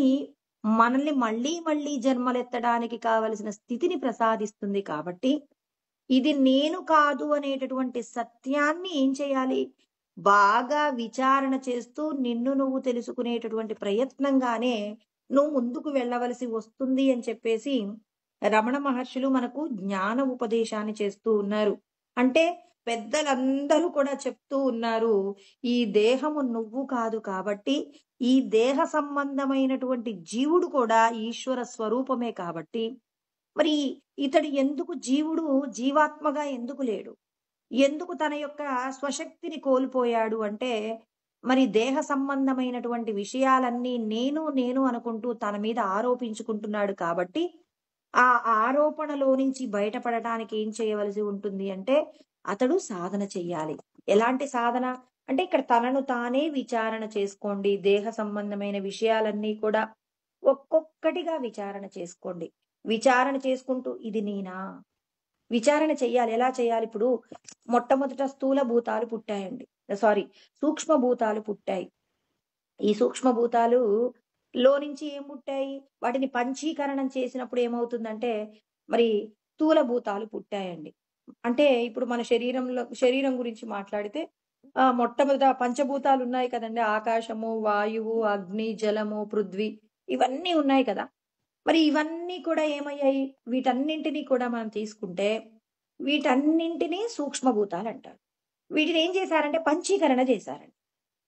మనల్ని మళ్ళీ మళ్ళీ జన్మలెత్తడానికి కావలసిన స్థితిని ప్రసాదిస్తుంది. కాబట్టి ఇది నేను కాదు అనేటటువంటి సత్యాన్ని ఏం చేయాలి? బాగా విచారణ చేస్తూ నిన్ను నువ్వు తెలుసుకునేటటువంటి ప్రయత్నంగానే నువ్వు ముందుకు వెళ్ళవలసి వస్తుంది అని చెప్పేసి రమణ మహర్షులు మనకు జ్ఞాన ఉపదేశాన్ని చేస్తూ ఉన్నారు. అంటే పెద్దలందరూ కూడా చెప్తూ ఉన్నారు, ఈ దేహము నువ్వు కాదు కాబట్టి, ఈ దేహ సంబంధమైనటువంటి జీవుడు కూడా ఈశ్వర స్వరూపమే కాబట్టి, మరి ఇతడు ఎందుకు జీవుడు జీవాత్మగా ఎందుకు లేడు? ఎందుకు తన యొక్క స్వశక్తిని కోల్పోయాడు అంటే, మరి దేహ సంబంధమైనటువంటి విషయాలన్నీ నేను నేను అనుకుంటూ తన మీద ఆరోపించుకుంటున్నాడు కాబట్టి, ఆ ఆరోపణలో నుంచి బయటపడటానికి ఏం చేయవలసి ఉంటుంది అంటే అతడు సాధన చెయ్యాలి. ఎలాంటి సాధన అంటే ఇక్కడ తనను తానే విచారణ చేసుకోండి. దేహ సంబంధమైన విషయాలన్నీ కూడా ఒక్కొక్కటిగా విచారణ చేసుకోండి. విచారణ చేసుకుంటూ ఇది నేనా? విచారణ చెయ్యాలి. ఎలా చేయాలి? ఇప్పుడు మొట్టమొదట స్థూల భూతాలు పుట్టాయండి. సూక్ష్మ భూతాలు పుట్టాయి. ఈ సూక్ష్మ భూతాలు లో నుంచి ఏం పుట్టాయి? వాటిని పంచీకరణం చేసినప్పుడు ఏమవుతుందంటే మరి స్థూల భూతాలు పుట్టాయండి. అంటే ఇప్పుడు మన శరీరం గురించి మాట్లాడితే మొట్టమొదట పంచభూతాలు ఉన్నాయి కదండి. ఆకాశము, వాయువు, అగ్ని, జలము, పృథ్వీ ఇవన్నీ ఉన్నాయి కదా. మరి ఇవన్నీ కూడా ఏమయ్యాయి? వీటన్నింటినీ కూడా మనం తీసుకుంటే వీటన్నింటినీ సూక్ష్మభూతాలు అంటారు. వీటిని ఏం చేశారంటే పంచీకరణ చేశారండి.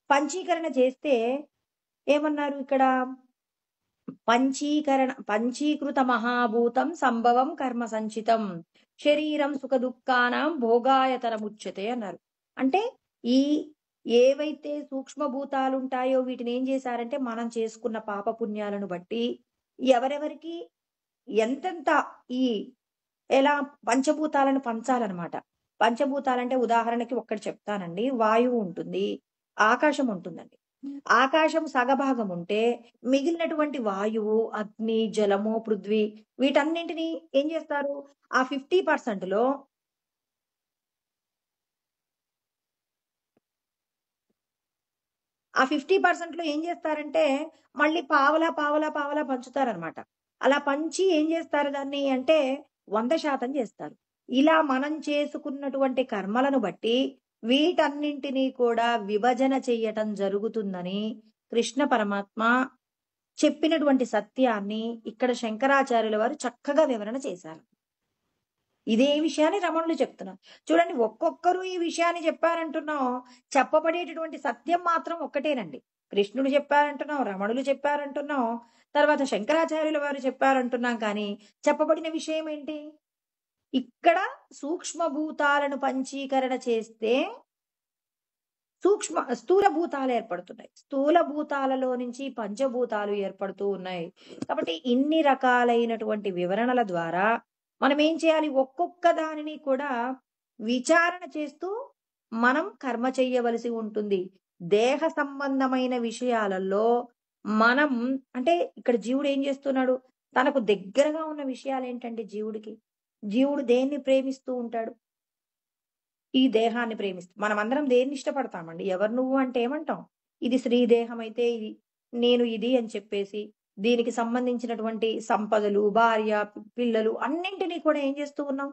పంచీకరణ చేస్తే ఏమన్నారు ఇక్కడ? పంచీకృత మహాభూతం సంభవం కర్మ సంచితం శరీరం సుఖ దుఃఖానాం భోగాయతనముచ్యతే అన్నారు. అంటే ఈ ఏవైతే సూక్ష్మభూతాలు ఉంటాయో వీటిని ఏం చేశారంటే మనం చేసుకున్న పాప పుణ్యాలను బట్టి ఎవరెవరికి ఎంతెంత ఎలా పంచభూతాలను పంచాలన్నమాట. పంచభూతాలంటే ఉదాహరణకి ఒక్కటి చెప్తానండి. వాయువు ఉంటుంది, ఆకాశం ఉంటుందండి. ఆకాశం సగభాగం ఉంటే మిగిలినటువంటి వాయువు, అగ్ని, జలము, పృథ్వీ వీటన్నింటినీ ఏం చేస్తారు? ఆ 50% లో ఏం చేస్తారంటే మళ్ళీ పావలా పావలా పావలా పంచుతారనమాట. అలా పంచి ఏం చేస్తారు దాన్ని అంటే 100% చేస్తారు. ఇలా మనం చేసుకున్నటువంటి కర్మలను బట్టి వీటన్నింటినీ కూడా విభజన చెయ్యటం జరుగుతుందని కృష్ణ పరమాత్మ చెప్పినటువంటి సత్యాన్ని ఇక్కడ శంకరాచార్యుల వారు చక్కగా వివరణ చేశారు. ఇదే విషయాన్ని రమణులు చెప్తున్నారు. చూడండి, ఒక్కొక్కరు ఈ విషయాన్ని చెప్పారంటున్నాం, చెప్పబడేటటువంటి సత్యం మాత్రం ఒక్కటేనండి. కృష్ణుడు చెప్పారంటున్నాం, రమణులు చెప్పారంటున్నాం, తర్వాత శంకరాచార్యుల వారు చెప్పారంటున్నాం. కానీ చెప్పబడిన విషయం ఏంటి? ఇక్కడ సూక్ష్మభూతాలను పంచీకరణ చేస్తే స్థూల భూతాలు ఏర్పడుతున్నాయి. స్థూల భూతాలలో నుంచి పంచభూతాలు ఏర్పడుతూ ఉన్నాయి. కాబట్టి ఇన్ని రకాలైనటువంటి వివరణల ద్వారా మనం ఏం చేయాలి? ఒక్కొక్క దానిని కూడా విచారణ చేస్తూ మనం కర్మ చెయ్యవలసి ఉంటుంది. దేహ సంబంధమైన విషయాలలో మనం అంటే ఇక్కడ జీవుడు ఏం చేస్తున్నాడు? తనకు దగ్గరగా ఉన్న విషయాలు ఏంటంటే జీవుడు దేన్ని ప్రేమిస్తూ ఉంటాడు? ఈ దేహాన్ని ప్రేమిస్తాం. మనమందరం దేన్ని ఇష్టపడతామండి? ఎవరు నువ్వు అంటే ఏమంటాం? ఇది స్త్రీ దేహం అయితే ఇది, నేను ఇది అని చెప్పేసి, దీనికి సంబంధించినటువంటి సంపదలు, భార్య, పిల్లలు అన్నింటిని కూడా ఏం చేస్తూ ఉన్నాం?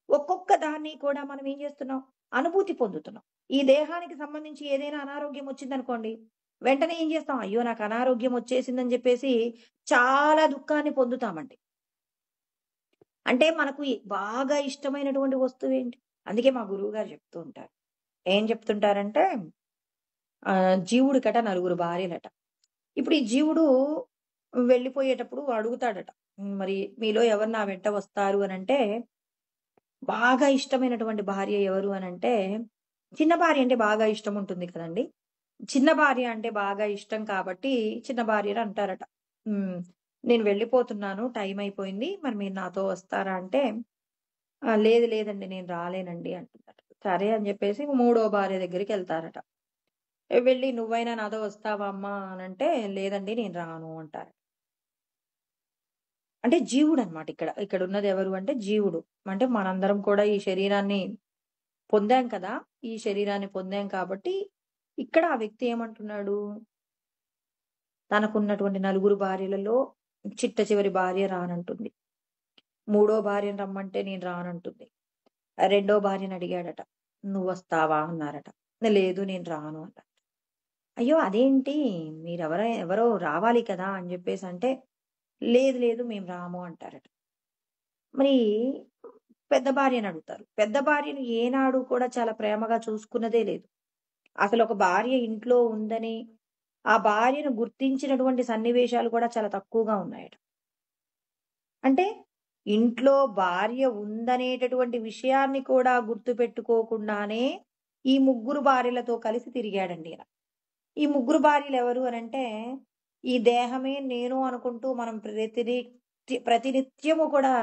ఒక్కొక్క దాన్ని కూడా మనం ఏం చేస్తున్నాం? అనుభూతి పొందుతున్నాం. ఈ దేహానికి సంబంధించి ఏదైనా అనారోగ్యం వచ్చిందనుకోండి, వెంటనే ఏం చేస్తాం? అయ్యో! నాకు అనారోగ్యం వచ్చేసిందని చెప్పేసి చాలా దుఃఖాన్ని పొందుతామండి. అంటే మనకు బాగా ఇష్టమైనటువంటి వస్తువేంటి? అందుకే మా గురువుగారు చెప్తూ ఉంటారు. ఏం చెప్తుంటారంటే జీవుడికట నలుగురు భార్యలట. ఇప్పుడు ఈ జీవుడు వెళ్ళిపోయేటప్పుడు అడుగుతాడట. మరి మీలో ఎవరు నా వెంట వస్తారు అనంటే, బాగా ఇష్టమైనటువంటి భార్య ఎవరు అనంటే, చిన్న భార్య అంటే బాగా ఇష్టం ఉంటుంది కదండీ! చిన్న భార్య అంటే బాగా ఇష్టం కాబట్టి చిన్న భార్యని అంటారట. హ్మ్. నేను వెళ్ళిపోతున్నాను. టైం అయిపోయింది. మరి మీరు నాతో వస్తారా అంటే, లేదు లేదండి నేను రాలేనండి అంటుందట. సరే అని చెప్పేసి మూడో భార్య దగ్గరికెళ్తారట. వెళ్ళి "నువ్వైనా నాతో వస్తావా అమ్మా" అనంటే, "లేదండి నేను రాను" అంటారు. అంటే జీవుడనమాట ఇక్కడ. ఇక్కడున్నది ఎవరు అంటే జీవుడు. అంటే మనందరం కూడా ఈ శరీరాన్ని పొందాం కదా! ఈ శరీరాన్ని పొందాం కాబట్టి, ఇక్కడ ఆ వ్యక్తి ఏమంటున్నాడు? తనకున్నటువంటి నలుగురు భార్యలలో చిట్ట చివరి భార్య రానంటుంది. మూడో భార్యని రమ్మంటే నేను రానంటుంది. రెండో భార్యని అడిగాడట. "నువ్వొస్తావా?" అన్నారట. "లేదు నేను రాను" అన్నారు. అయ్యో! అదేంటి ఎవరో రావాలి కదా! అని జెప్పేసంటే, లేదు లేదు మేము రాము అంటారట. మరి పెద్ద భార్యనడుగుతారు. పెద్ద భార్యను ఏనాడు కూడా చాలా ప్రేమగా చూసుకున్నదే లేదు. అసలొక భార్య ఇంట్లో ఉందని, ఆ భార్యను గుర్తించినటువంటి సన్నివేశాలు కూడా చాలా తక్కువగా ఉన్నాయట. అంటే ఇంట్లో భార్య ఉందనేటటువంటి విషయాన్ని కూడా గుర్తుపెట్టుకోకుండానే ఈ ముగ్గురు భార్యలతో కలిసి తిరిగాడండి ఈయన. ఈ ముగ్గురు భార్యలెవరు అనంటే, ఈ దేహమే నేను అనుకుంటూ మనం ప్రతినిత్యము కూడా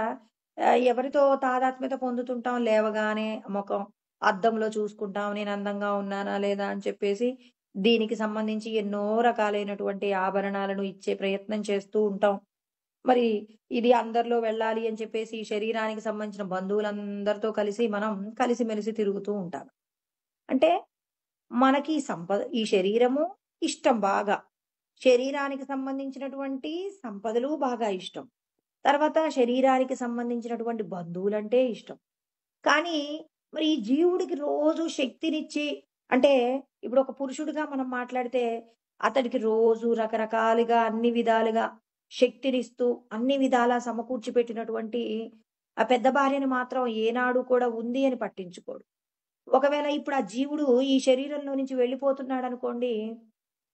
ఎవరితో తాదాత్మ్యత పొందుతుంటాం లేవగానే మొఖం అద్దంలో చూసుకుంటాం. నేను అందంగా ఉన్నానా లేదా అని చెప్పేసి దీనికి సంబంధించి ఎన్నో రకాలైనటువంటి ఆభరణాలను ఇచ్చే ప్రయత్నం చేస్తూ ఉంటాం. మరి ఇది అందరిలో వెళ్ళాలి అని చెప్పేసి ఈ శరీరానికి సంబంధించిన బంధువులందరితో కలిసి మనం కలిసిమెలిసి తిరుగుతూ ఉంటాం. అంటే మనకి ఈ శరీరము ఇష్టం బాగా. శరీరానికి సంబంధించినటువంటి సంపదలు బాగా ఇష్టం. తర్వాత శరీరానికి సంబంధించినటువంటి బంధువులంటే ఇష్టం. కానీ మరి ఈ జీవుడికి రోజు శక్తినిచ్చి అంటే ఇప్పుడు ఒక పురుషుడిగా మనం మాట్లాడితే అతడికి రోజు రకరకాలుగా అన్ని విధాలుగా శక్తినిస్తూ అన్ని విధాలా సమకూర్చి పెట్టినటువంటి ఆ పెద్ద భార్యని మాత్రం ఏనాడు కూడా ఉంది అని పట్టించుకోడు. ఒకవేళ ఇప్పుడు ఆ జీవుడు ఈ శరీరంలో నుంచి వెళ్ళిపోతున్నాడనుకోండి.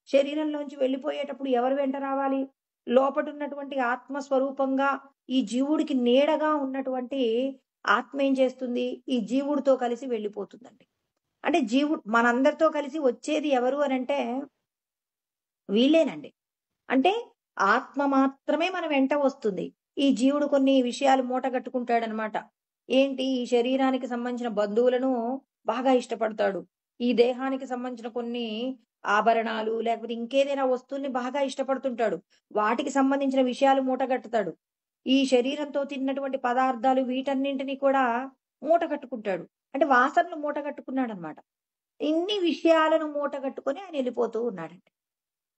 శరీరంలోంచి వెళ్ళిపోయేటప్పుడు ఎవరు వెంట రావాలి? లోపటున్నటువంటి ఆత్మ స్వరూపంగా ఈ జీవుడికి నీడగా ఉన్నటువంటి ఆత్మ ఏం చేస్తుంది? ఈ జీవుడితో కలిసి వెళ్ళిపోతుందండి. అంటే మనందరితో కలిసి వచ్చేది ఎవరు అనంటే వీళ్ళేనండి. అంటే ఆత్మ మాత్రమే మన వెంట వస్తుంది. ఈ జీవుడు కొన్ని విషయాలు మూటగట్టుకుంటాడనమాట. ఏంటి? ఈ శరీరానికి సంబంధించిన బంధువులను బాగా ఇష్టపడతాడు. ఈ దేహానికి సంబంధించిన కొన్ని ఆభరణాలు, లేకపోతే ఇంకేదైనా వస్తువుల్ని బాగా ఇష్టపడుతుంటాడు. వాటికి సంబంధించిన విషయాలు మూటగట్టుతాడు. ఈ శరీరంతో తిన్నటువంటి పదార్థాలు వీటన్నింటిని కూడా మూటగట్టుకుంటాడు. అంటే వాసనలు మూటగట్టుకున్నాడనమాట. ఇన్ని విషయాలను మూటగట్టుకొని ఆయన ఎళ్ళిపోతూ ఉన్నాడండి.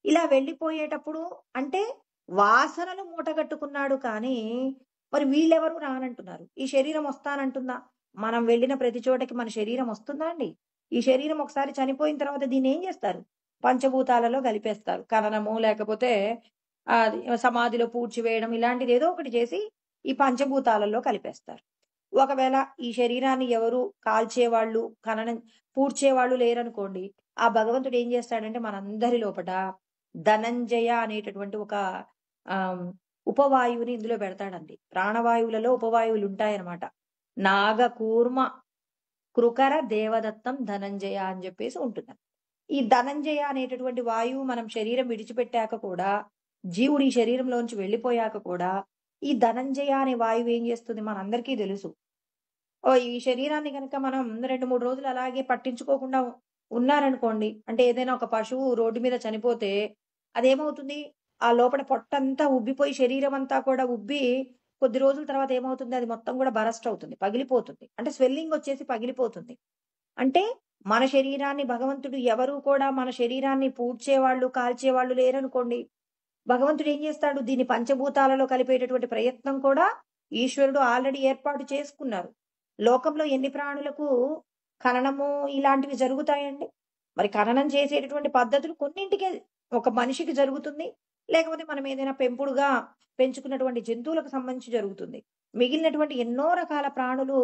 ఇలా వెళ్ళిపోయేటప్పుడు అంటే వాసనలు మూటగట్టుకున్నాడు కానీ, మరి వీళ్ళెవరు రానంటున్నారు. ఈ శరీరం వస్తానంటుందా? మనం వెళ్ళిన ప్రతి చోటకి మన శరీరం వస్తుందా అండి? ఈ శరీరం ఒకసారి చనిపోయిన తర్వాత దీన్నేం జేస్తారు? పంచభూతాలలో కలిపేస్తారు. ఖననము లేకపోతే సమాధిలో పూడ్చివేయడం ఇలాంటిదేదో ఒకటి చేసి ఈ పంచభూతాలలో కలిపేస్తారు. ఒకవేళ ఈ శరీరాన్ని ఎవరు కాల్చేవాళ్ళు, పూడ్చేవాళ్ళు లేరనుకోండి. ఆ భగవంతుడు ఏం జేస్తాడంటే మనందరి లోపట ధనంజయ అనేటటువంటి ఒక ఆహ్, ఉపవాయువుని ఇందులో పెడతాడండి. ప్రాణవాయువులలో ఉపవాయువులుంటాయన్నమాట. నాగ, కూర్మ, కృకర, దేవదత్తం, ధనంజయ అని జెప్పేసి ఉంటుందండి. ఈ ధనంజయ అనేటటువంటి వాయువు మనం శరీరం విడిచిపెట్టాక కూడా, జీవుడు ఈ శరీరంలోంచి వెళ్ళిపోయాక కూడా, ఈ ధనంజయ అనే వాయువు ఏం జేస్తుంది మనందరికీ తెలుసు. ఈ శరీరాన్ని గనక మనం 2, 3 రోజులు అలాగే పట్టించుకోకుండా ఉన్నారనుకోండి. అంటే ఏదైనా ఒక పశువు రోడ్డు మీద చనిపోతే అదేమవుతుంది? ఆ లోపల పొట్టంతా ఉబ్బిపోయి శరీరం అంతా కూడా ఉబ్బి కొద్ది రోజుల తర్వాత ఏమవుతుంది? అది మొత్తం కూడా బరస్ట్ అవుతుంది. పగిలిపోతుంది. అంటే స్వెల్లింగ్ వచ్చేసి పగిలిపోతుంది. అంటే మన శరీరాన్ని భగవంతుడు ఎవరు కూడా మన శరీరాన్ని పూడ్చేవాళ్ళు, కాల్చేవాళ్ళు లేరనుకోండి. భగవంతుడు ఏం చేస్తాడు? దీన్ని పంచభూతాలలో కలిపేటటువంటి ప్రయత్నం కూడా ఈశ్వరుడు ఆల్రెడీ ఏర్పాటు చేసుకున్నారు. లోకంలో ఎన్ని ప్రాణులకు ఖననము ఇలాంటివి జరుగుతాయండి? మరి ఖననం చేసేటటువంటి పద్ధతులు కొన్నింటికే ఒక మనిషికి జరుగుతుంది. లేకపోతే మనం ఏదైనా పెంపుడుగా పెంచుకున్నటువంటి జంతువులకు సంబంధించి జరుగుతుంది. మిగిలినటువంటి ఎన్నో రకాల ప్రాణులు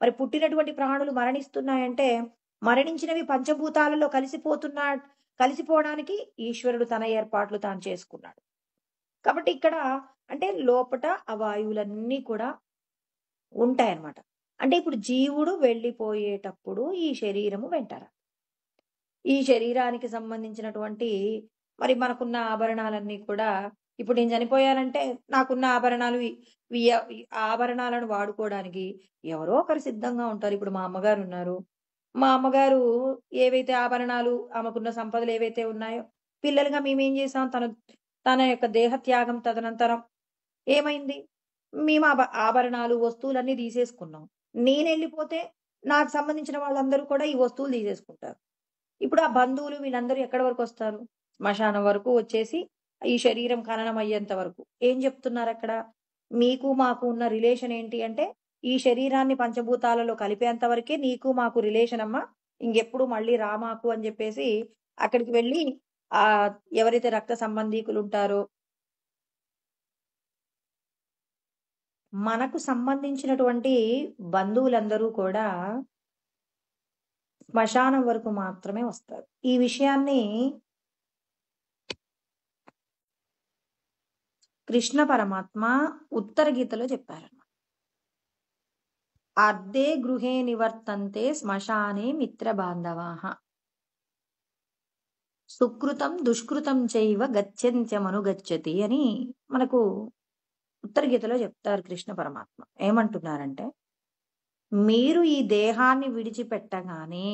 మరి పుట్టినటువంటి ప్రాణులు మరణిస్తున్నాయంటే, మరణించినవి పంచభూతాలలో కలిసిపోవడానికి ఈశ్వరుడు తన ఏర్పాట్లు తాను చేసుకున్నాడు. కాబట్టి ఇక్కడ అంటే లోపట ఆ వాయువులన్నీ కూడా ఉంటాయన్నమాట. అంటే ఇప్పుడు జీవుడు వెళ్ళిపోయేటప్పుడు ఈ శరీరము వెంటార. ఈ శరీరానికి సంబంధించినటువంటి మరి మనకున్న ఆభరణాలన్నీ కూడా ఇప్పుడు నేను చనిపోయానంటే నాకున్న ఆభరణాలు ఈ ఆభరణాలను వాడుకోవడానికి ఎవరో ఒకరు సిద్ధంగా ఉంటారు. ఇప్పుడు మా అమ్మగారు ఉన్నారు. మా అమ్మగారు ఏవైతే ఆభరణాలు ఆమెకున్న సంపదలు ఏవైతే ఉన్నాయో పిల్లలుగా మేమేం చేసాం, తన యొక్క దేహత్యాగం తదనంతరం ఏమైంది? మేము ఆభరణాలు వస్తువులన్నీ తీసేసుకున్నాం. నేనెళ్ళిపోతే నాకు సంబంధించిన వాళ్ళందరూ కూడా ఈ వస్తువులు తీసేసుకుంటారు. ఇప్పుడు ఆ బంధువులు వీళ్ళందరూ ఎక్కడి వరకు వస్తారు? శ్మశానం వరకు వచ్చేసి ఈ శరీరం ఖననం అయ్యేంత వరకు. ఏం చెప్తున్నారు అక్కడ? మీకు మాకు ఉన్న రిలేషన్ ఏంటి అంటే, ఈ శరీరాన్ని పంచభూతాలలో కలిపేంత వరకే నీకు మాకు రిలేషన్ అమ్మా. ఇంకెప్పుడు మళ్ళీ రామాకు అని చెప్పేసి అక్కడికి వెళ్ళి ఆ ఎవరైతే రక్త సంబంధీకులు ఉంటారో మనకు సంబంధించినటువంటి బంధువులందరూ కూడా శ్మశానం వరకు మాత్రమే వస్తారు. ఈ విషయాన్ని కృష్ణ పరమాత్మ ఉత్తర గీతలో చెప్పారన్నమాట. అర్ధే గృహే నివర్తంతే శ్మశానే మిత్ర బాంధవాః సుకృతం దుష్కృతం చైవ గచ్చంత్యమనుగచ్చతి అని మనకు ఉత్తర గీతలో చెప్తారు కృష్ణ పరమాత్మ. ఏమంటున్నారంటే, మీరు ఈ దేహాన్ని విడిచిపెట్టగానే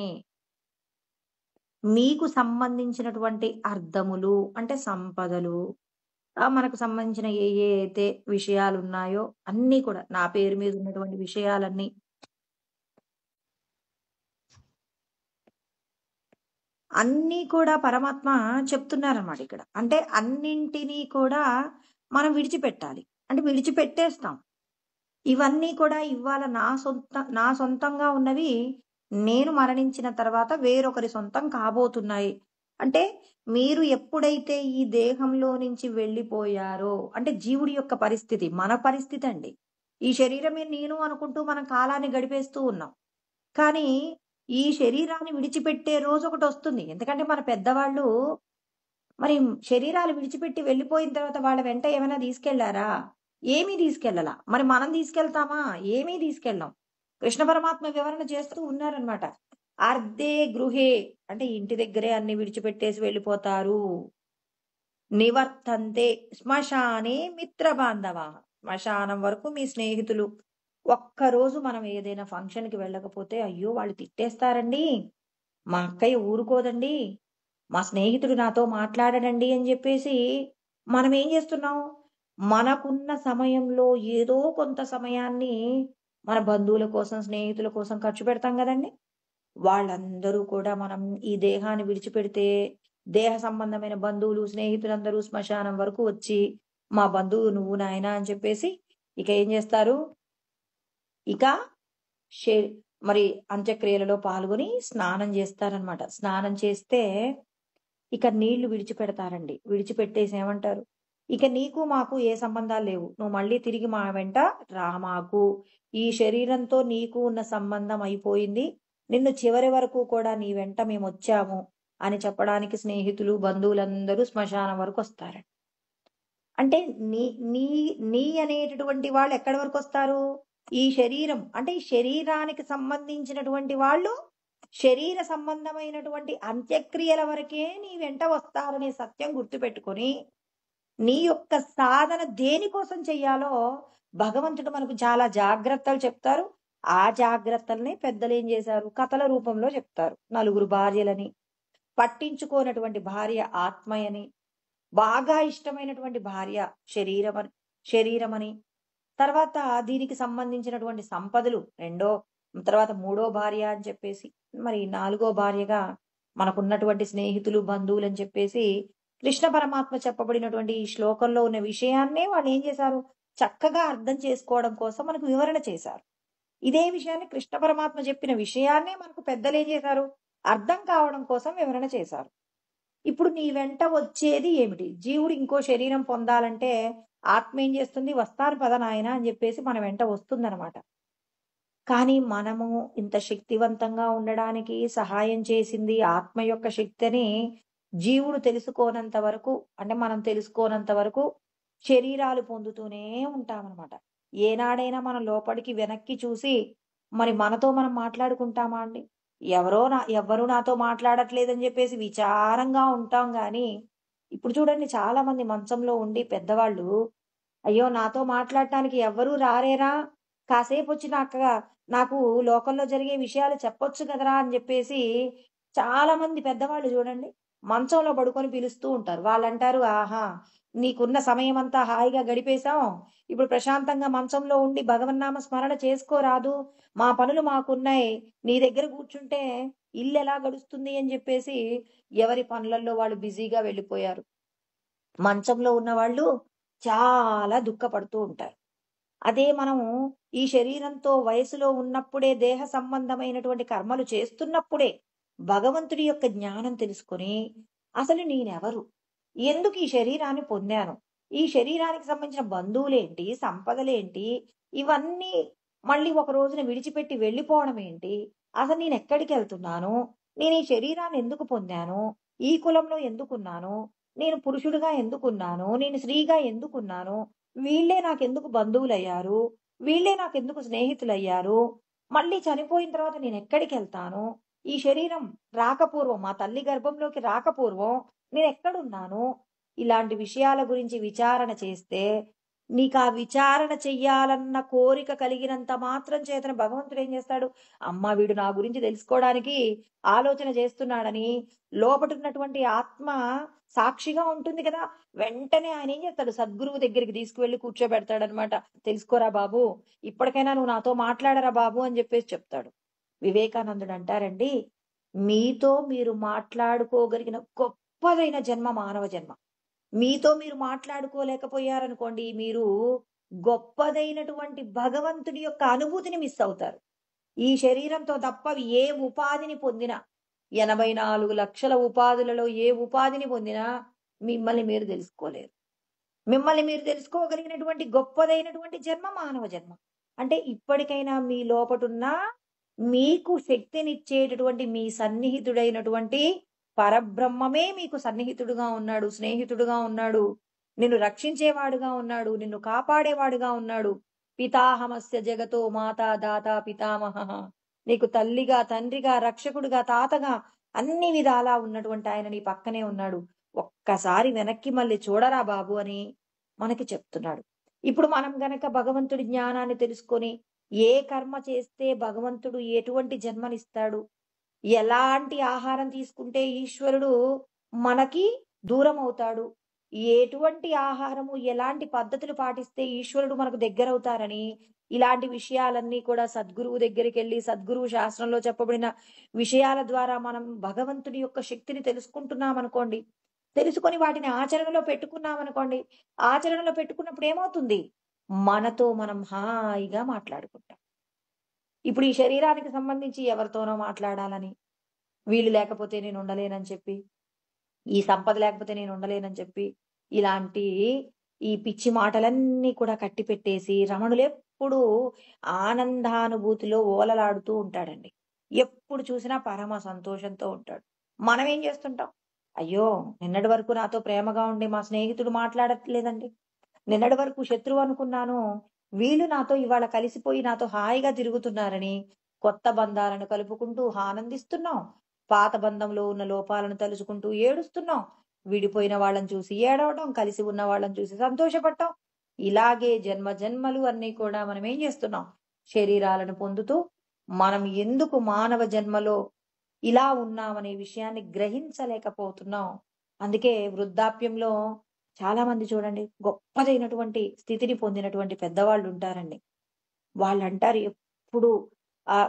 మీకు సంబంధించినటువంటి అర్థములు అంటే సంపదలు, మనకు సంబంధించిన ఏ అయితే విషయాలు ఉన్నాయో అన్నీ కూడా నా పేరు మీద ఉన్నటువంటి విషయాలన్నీ అన్నీ కూడా పరమాత్మ చెప్తున్నారన్నమాట ఇక్కడ. అంటే అన్నింటినీ కూడా మనం విడిచిపెట్టాలి. అంటే విడిచిపెట్టేస్తాం. ఇవన్నీ కూడా ఇవాళ నా సొంతంగా ఉన్నవి నేను మరణించిన తర్వాత వేరొకరి సొంతం కాబోతున్నాయి. అంటే మీరు ఎప్పుడైతే ఈ దేహంలో నుంచి వెళ్ళిపోయారో అంటే జీవుడి యొక్క పరిస్థితి, మన పరిస్థితి అండి. ఈ శరీరమే నేను అనుకుంటూ మనం కాలాన్ని గడిపేస్తూ ఉన్నాం. కానీ ఈ శరీరాన్ని విడిచిపెట్టే రోజు ఒకటి వస్తుంది. ఎందుకంటే మన పెద్దవాళ్ళు మరి శరీరాలు విడిచిపెట్టి వెళ్ళిపోయిన తర్వాత వాళ్ళ వెంట ఏమైనా తీసుకెళ్లారా? ఏమీ తీసుకెళ్ళలా. మరి మనం తీసుకెళ్తామా? ఏమీ తీసుకెళ్ళం. కృష్ణ పరమాత్మ వివరణ చేస్తూ ఉన్నారనమాట. అర్ధే గృహే అంటే ఇంటి దగ్గరే అన్ని విడిచిపెట్టేసి వెళ్ళిపోతారు. నివర్తంతే శ్మశానే మిత్ర బాంధవ. శ్మశానం వరకు మీ స్నేహితులు. ఒక్కరోజు మనం ఏదైనా ఫంక్షన్‌కి వెళ్ళకపోతే, అయ్యో! వాళ్ళు తిట్టేస్తారండి. మా అక్కయ్య ఊరుకోదండి. మా స్నేహితుడు నాతో మాట్లాడడండి అని చెప్పేసి మనం ఏం చేస్తున్నాం? మనకున్న సమయంలో ఏదో కొంత సమయాన్ని మన బంధువుల కోసం, స్నేహితుల కోసం ఖర్చు పెడతాం గదండీ! వాళ్ళందరూ కూడా మనం ఈ దేహాన్ని విడిచిపెడితే, దేహ సంబంధమైన బంధువులు, స్నేహితులందరూ శ్మశానం వరకు వచ్చి, మా బంధువు నువ్వు నాయనా అని చెప్పేసి ఇక ఏం చేస్తారు? ఇక షే మరి అంత్యక్రియలలో పాల్గొని స్నానం చేస్తారనమాట. స్నానం చేస్తే ఇక నీళ్లు విడిచిపెడతారండి. విడిచిపెట్టేసి ఏమంటారు? ఇక నీకు మాకు ఏ సంబంధాలు లేవు. నువ్వు మళ్ళీ తిరిగి మా వెంట రామాకు. ఈ శరీరంతో నీకు ఉన్న సంబంధం అయిపోయింది. నిన్ను చివరి వరకు కూడా నీ వెంట మేమొచ్చాము అని చెప్పడానికి స్నేహితులు, బంధువులందరూ శ్మశానం వరకు వస్తారండి. అంటే నీ నీ నీ అనేటటువంటి వాళ్ళు ఎక్కడి వరకు వస్తారు? ఈ శరీరం అంటే ఈ శరీరానికి సంబంధించినటువంటి వాళ్ళు శరీర సంబంధమైనటువంటి అంత్యక్రియల వరకే నీ వెంట వస్తారనే సత్యం గుర్తుపెట్టుకొని నీ యొక్క సాధన దేనికోసం చెయ్యాలో భగవంతుడు మనకు చాలా జాగ్రత్తలు చెప్తారు. ఆ జాగ్రత్తల్ని పెద్దలు ఏం చేశారు? కథల రూపంలో చెప్తారు. నలుగురు భార్యలని, పట్టించుకోనటువంటి భార్య ఆత్మయని, బాగా ఇష్టమైనటువంటి భార్య శరీరమని, తర్వాత దీనికి సంబంధించినటువంటి సంపదలు రెండో తర్వాత మూడో భార్య అని చెప్పేసి, మరి నాలుగో భార్యగా మనకున్నటువంటి స్నేహితులు, బంధువులు అని చెప్పేసి కృష్ణ పరమాత్మ చెప్పబడినటువంటి ఈ శ్లోకంలో ఉన్న విషయాన్నే వాళ్ళు ఏం చేశారు? చక్కగా అర్థం చేసుకోవడం కోసం మనకు వివరణ చేశారు. ఇదే విషయాన్ని కృష్ణ పరమాత్మ చెప్పిన విషయాన్నే మనకు పెద్దలు ఏం చేశారు? అర్థం కావడం కోసం వివరణ చేశారు. ఇప్పుడు నీ వెంట వచ్చేది ఏమిటి? జీవుడు ఇంకో శరీరం పొందాలంటే ఆత్మ ఏం చేస్తుంది? వస్తాను పద నాయనా అని చెప్పేసి మన వెంట వస్తుందన్నమాట. కానీ మనము ఇంత శక్తివంతంగా ఉండడానికి సహాయం చేసింది ఆత్మ యొక్క శక్తిని జీవుడు తెలుసుకోనంత వరకు, అంటే మనం తెలుసుకోనంత వరకు శరీరాలు పొందుతూనే ఉంటామన్నమాట. ఏనాడైనా మనం లోపలికి వెనక్కి చూసి మరి మనతో మనం మాట్లాడుకుంటామా అండి? ఎవ్వరూ నాతో మాట్లాడట్లేదని చెప్పేసి విచారంగా ఉంటాం గాని, ఇప్పుడు చూడండి చాలా మంది మంచంలో ఉండి పెద్దవాళ్ళు, అయ్యో నాతో మాట్లాడటానికి ఎవ్వరూ రారేరా, కాసేపొచ్చి నాకు లోకంలో జరిగే విషయాలు చెప్పొచ్చు కదరా అని చెప్పేసి చాలా మంది పెద్దవాళ్ళు చూడండి మంచంలో పడుకొని పిలుస్తూ ఉంటారు. వాళ్ళంటారు, ఆహా నీకున్న సమయమంతా హాయిగా గడిపేశాం, ఇప్పుడు ప్రశాంతంగా మంచంలో ఉండి భగవన్నామ స్మరణ చేసుకోరాదు, మా పనులు మాకున్నాయి, నీ దగ్గర కూర్చుంటే ఇల్లెలా గడుస్తుంది అని చెప్పేసి ఎవరి పనులలో వాళ్ళు బిజీగా వెళ్ళిపోయారు. మంచంలో ఉన్నవాళ్ళు చాలా దుఃఖపడుతూ ఉంటారు. అదే మనము ఈ శరీరంతో వయసులో ఉన్నప్పుడే దేహ సంబంధమైనటువంటి కర్మలు చేస్తున్నప్పుడే భగవంతుడి యొక్క జ్ఞానం తెలుసుకొని అసలు నేనెవరు, ఎందుకు ఈ శరీరాన్ని పొందాను, ఈ శరీరానికి సంబంధించిన బంధువులేంటి, సంపదలేంటి, ఇవన్నీ మళ్ళీ ఒక రోజున విడిచిపెట్టి వెళ్ళిపోవడం ఏంటి, అసలు నేను ఎక్కడికి వెళ్తున్నాను, నేను ఈ శరీరాన్ని ఎందుకు పొందాను, ఈ కులంలో ఎందుకున్నాను, నేను పురుషుడిగా ఎందుకున్నాను, నేను స్త్రీగా ఎందుకున్నాను, వీళ్ళే నాకెందుకు బంధువులయ్యారు, వీళ్ళే నాకెందుకు స్నేహితులయ్యారు, మళ్ళీ చనిపోయిన తర్వాత నేను ఎక్కడికి వెళ్తాను, ఈ శరీరం రాకపూర్వం, మా తల్లి గర్భంలోకి రాకపూర్వం నేను ఎక్కడున్నాను, ఇలాంటి విషయాల గురించి విచారణ చేస్తే నీకు ఆ విచారణ చెయ్యాలన్న కోరిక కలిగినంత మాత్రం చేతన భగవంతుడు ఏం చేస్తాడు? అమ్మ వీడు నా గురించి తెలుసుకోవడానికి ఆలోచన చేస్తున్నాడని లోపటున్నటువంటి ఆత్మ సాక్షిగా ఉంటుంది కదా, వెంటనే ఆయన ఏం చేస్తాడు? సద్గురువు దగ్గరికి తీసుకువెళ్లి కూర్చోబెడతాడనమాట. తెలుసుకోరా బాబు, ఇప్పటికైనా నువ్వు నాతో మాట్లాడరా బాబు అని చెప్పేసి చెప్తాడు. వివేకానందుడు అంటారండి, మీతో మీరు మాట్లాడుకోగలిగిన గొప్పదైన జన్మ మానవ జన్మ. మీతో మీరు మాట్లాడుకోలేకపోయారనుకోండి, మీరు గొప్పదైనటువంటి భగవంతుడి యొక్క అనుభూతిని మిస్ అవుతారు. ఈ శరీరంతో తప్ప ఏ ఉపాధిని పొందినా, 84 లక్షల ఉపాధులలో ఏ ఉపాధిని పొందినా మిమ్మల్ని మీరు తెలుసుకోలేరు. మిమ్మల్ని మీరు తెలుసుకోగలిగినటువంటి గొప్పదైనటువంటి జన్మ మానవ జన్మ. అంటే ఇప్పటికైనా మీ లోపటున్న మీకు శక్తినిచ్చేటటువంటి మీ సన్నిహితుడైనటువంటి పరబ్రహ్మమే మీకు సన్నిహితుడుగా ఉన్నాడు, స్నేహితుడుగా ఉన్నాడు, నిన్ను రక్షించేవాడుగా ఉన్నాడు, నిన్ను కాపాడేవాడుగా ఉన్నాడు. పితాహమస్య జగతో మాతా దాత పితామహ, నీకు తల్లిగా, తండ్రిగా, రక్షకుడుగా, తాతగా అన్ని విధాలా ఉన్నటువంటి ఆయన నీ పక్కనే ఉన్నాడు. ఒక్కసారి వెనక్కి మళ్ళీ చూడరా బాబు అని మనకి చెప్తున్నాడు. ఇప్పుడు మనం గనక భగవంతుడి జ్ఞానాన్ని తెలుసుకొని ఏ కర్మ చేస్తే భగవంతుడు ఎటువంటి జన్మనిస్తాడు, ఎలాంటి ఆహారం తీసుకుంటే ఈశ్వరుడు మనకి దూరం అవుతాడు, ఎటువంటి ఆహారము, ఎలాంటి పద్ధతులు పాటిస్తే ఈశ్వరుడు మనకు దగ్గరవుతారని, ఇలాంటి విషయాలన్నీ కూడా సద్గురువు దగ్గరికి వెళ్ళి సద్గురువు శాస్త్రంలో చెప్పబడిన విషయాల ద్వారా మనం భగవంతుడి యొక్క శక్తిని తెలుసుకుంటున్నాం అనుకోండి, తెలుసుకొని వాటిని ఆచరణలో పెట్టుకున్నాం అనుకోండి, ఆచరణలో పెట్టుకున్నప్పుడు ఏమవుతుంది? మనతో మనం హాయిగా మాట్లాడుకుంటాం. ఇప్పుడు ఈ శరీరానికి సంబంధించి ఎవరితోనో మాట్లాడాలని, వీళ్ళు లేకపోతే నేను ఉండలేనని చెప్పి, ఈ సంపద లేకపోతే నేను ఉండలేనని చెప్పి, ఇలాంటి ఈ పిచ్చి మాటలన్నీ కూడా కట్టిపెట్టేసి రమణులెప్పుడు ఆనందానుభూతిలో ఓలలాడుతూ ఉంటాడండి. ఎప్పుడు చూసినా పరమ సంతోషంతో ఉంటాడు. మనం ఏం చేస్తుంటాం? అయ్యో నిన్నటి వరకు నాతో ప్రేమగా ఉండి మా స్నేహితుడు మాట్లాడట్లేదండి, నిన్నటి వరకు శత్రువు అనుకున్నాను, వీళ్ళు నాతో ఇవాళ కలిసిపోయి నాతో హాయిగా తిరుగుతున్నారని కొత్త బంధాలను కలుపుకుంటూ ఆనందిస్తున్నాం, పాత బంధంలో ఉన్న లోపాలను తలుచుకుంటూ ఏడుస్తున్నాం, విడిపోయిన వాళ్ళని చూసి ఏడవడం, కలిసి ఉన్న వాళ్ళని చూసి సంతోషపడటం, ఇలాగే జన్మ జన్మలు అన్ని కూడా మనం ఏం చేస్తున్నాం? శరీరాలను పొందుతూ మనం ఎందుకు మానవ జన్మలో ఇలా ఉన్నామనే విషయాన్ని గ్రహించలేకపోతున్నాం. అందుకే వృద్ధాప్యంలో చాలా మంది చూడండి గొప్పదైనటువంటి స్థితిని పొందినటువంటి పెద్దవాళ్ళు ఉంటారండి. వాళ్ళంటారు ఎప్పుడు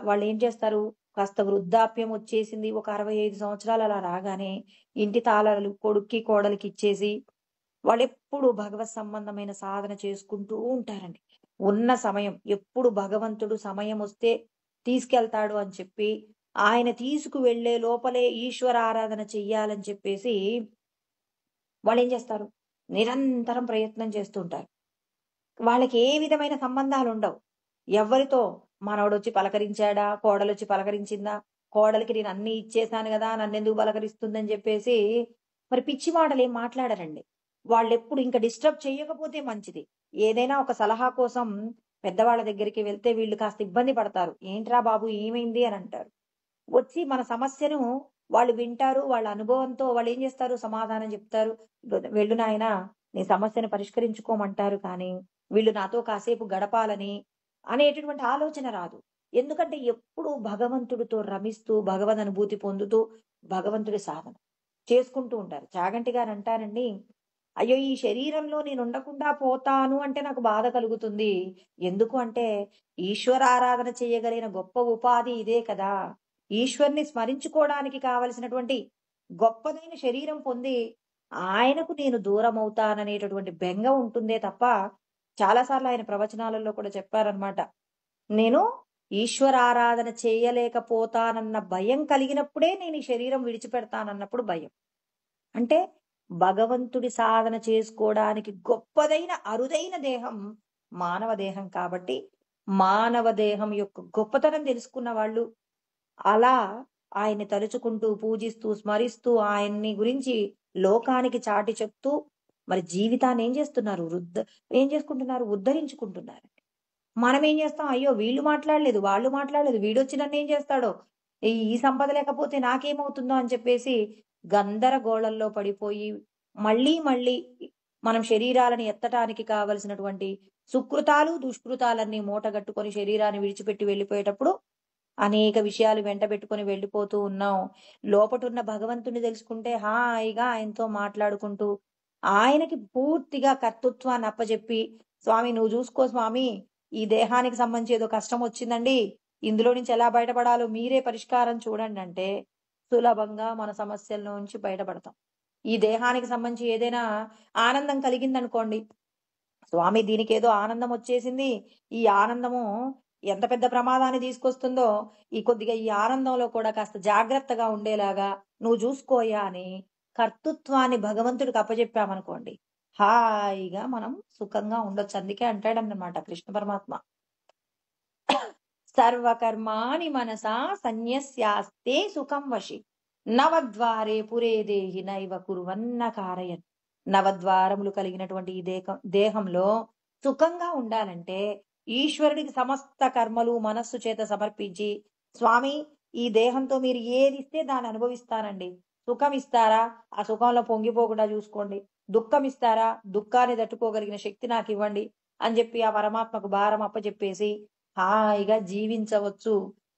వాళ్ళు ఏం చేస్తారు, కాస్త వృద్ధాప్యం వచ్చేసింది, ఒక 65 సంవత్సరాలు అలా రాగానే ఇంటి తాళాలు కొడుక్కి, కోడలికి ఇచ్చేసి వాళ్ళెప్పుడు భగవత్ సంబంధమైన సాధన చేసుకుంటూ ఉంటారండి. ఉన్న సమయం ఎప్పుడు భగవంతుడు సమయమొస్తే తీసుకెళ్తాడు అని చెప్పి, ఆయన తీసుకువెళ్ళే లోపలే ఈశ్వర ఆరాధన చెయ్యాలని చెప్పేసి వాళ్ళేం చేస్తారు, నిరంతరం ప్రయత్నం చేస్తూ ఉంటారు. వాళ్ళకి ఏ విధమైన సంబంధాలుండవు. ఎవ్వరితో మనవడొచ్చి పలకరించాడా? కోడలొచ్చి పలకరించిందా? కోడలికి నేను అన్నీ ఇచ్చేసాను గదా! నన్నెందుకు పలకరిస్తుందని జెప్పేసి మరి పిచ్చి మాటలేం మాట్లాడరండి. వాళ్ళెప్పుడు ఇంక డిస్టర్బ్ చెయ్యకపోతే మంచిది. ఏదైనా ఒక సలహా కోసం పెద్దవాళ్ళ దగ్గరికి వెళ్తే వీళ్ళు కాస్త ఇబ్బంది పడతారు. "ఏంట్రా బాబు ఏమైంది?" అనంటారు. వచ్చి మన సమస్యను వాళ్ళు వింటారు. వాళ్ళ అనుభవంతో వాళ్ళేం జేస్తారు, సమాధానం జెప్తారు. "వెళ్ళు నాయనా నీ సమస్యను పరిష్కరించుకోమంటారు" కానీ, వీళ్ళు నాతో కాసేపు గడపాలని అనేటటువంటి ఆలోచన రాదు. ఎందుకంటే ఎప్పుడూ భగవంతుడితో రమిస్తూ, భగవదనుభూతి పొందుతూ, భగవంతుడి సాధన చేసుకుంటూ ఉంటారు. చాగంటి గారంటారండి, "అయ్యో! ఈ శరీరంలో నేనుండకుండా పోతాను అంటే నాకు బాధ కలుగుతుంది. ఎందుకు అంటే, ఈశ్వరారాధన చేయగలిగిన గొప్ప ఉపాధి ఇదే కదా! ఈశ్వరుని స్మరించుకోవడానికి కావలసినటువంటి గొప్పదైన శరీరం పొంది, ఆయనకు నేను దూరమవుతాననేటటువంటి బెంగ ఉంటుందే తప్ప" చాలా సార్లు ఆయన ప్రవచనాలలో కూడా చెప్పారనమాట. "నేను ఈశ్వరారాధన చేయలేకపోతానన్న భయం కలిగినప్పుడే నేను ఈ శరీరం విడిచిపెడతానన్నప్పుడు భయం." అంటే భగవంతుడి సాధన చేసుకోవడానికి గొప్పదైన అరుదైన దేహం మానవ దేహం కాబట్టి, మానవ దేహం యొక్క గొప్పతనం తెలుసుకున్న వాళ్ళు అలా ఆయన్ని తలుచుకుంటూ, పూజిస్తూ, స్మరిస్తూ, ఆయన్ని గురించి లోకానికి చాటి చెప్తూ మరి జీవితాన్ని ఏం చేస్తున్నారు? ఏం చేసుకుంటున్నారు? ఉద్ధరించుకుంటున్నారు. మనమేం చేస్తాం? అయ్యో! వీళ్ళు మాట్లాడలేదు, వాళ్ళు మాట్లాడలేదు, వీడొచ్చి నన్నేం చేస్తాడో? ఈ ఈ సంపద లేకపోతే నాకేమవుతుందో అని చెప్పేసి గందరగోళంలో పడిపోయి, మళ్ళీ మళ్ళీ మనం శరీరాలను ఎత్తటానికి కావలసినటువంటి సుకృతాలు, దుష్కృతాలన్నీ మూటగట్టుకొని శరీరాన్ని విడిచిపెట్టి వెళ్ళిపోయేటప్పుడు అనేక విషయాలు వెంటబెట్టుకొని వెళ్ళిపోతూ ఉన్నాం. లోపటున్న భగవంతుడిని తెలుసుకుంటే హాయిగా ఆయనతో మాట్లాడుకుంటూ, ఆయనకి పూర్తిగా కర్తృత్వాన్ని అప్పజెప్పి, "స్వామి నువ్వు చూసుకో స్వామి, ఈ దేహానికి సంబంధించి ఏదో కష్టం వచ్చిందండి. ఇందులో నుంచి ఎలా బయటపడాలో మీరే పరిష్కారం చూడండంటే" సులభంగా మన సమస్యల్లోంచి బయటపడతాం. ఈ దేహానికి సంబంధించి ఏదైనా ఆనందం కలిగిందనుకోండి, "స్వామి దీనికేదో ఆనందం వచ్చేసింది. ఈ ఆనందము ఎంత పెద్ద ప్రమాదాన్ని తీసుకొస్తుందో, కొద్దిగా ఈ ఆనందంలో కూడా కాస్త జాగ్రత్తగా ఉండేలాగా నువ్వు చూసుకోయ్యా" అని కర్తృత్వాన్ని భగవంతుడికి అప్పజెప్పామనుకోండి, హాయిగా మనం సుఖంగా ఉండొచ్చు. అందుకే అంటాడన్నమాట కృష్ణ పరమాత్మ, "సర్వకర్మాణి మనసా సన్యస్యాస్తే సుఖం వశి నవద్వారే పురే దేహి నైవ కుర్వన్న కారయన్." నవద్వారములు కలిగినటువంటి ఈ దేహంలో సుఖంగా ఉండాలంటే ఈశ్వరుడికి సమస్త కర్మలు మనస్సు చేత సమర్పించి, "స్వామి ఈ దేహంతో మీరు ఏది ఇస్తే దాన్ని అనుభవిస్తానండి. సుఖం ఇస్తారా? ఆ సుఖంలో పొంగిపోకుండా చూసుకోండి. దుఃఖం ఇస్తారా? దుఃఖాన్ని తట్టుకోగలిగిన శక్తి నాకు ఇవ్వండి" అని చెప్పి ఆ పరమాత్మకు భారం అప్పచెప్పేసి హాయిగా జీవించవచ్చు.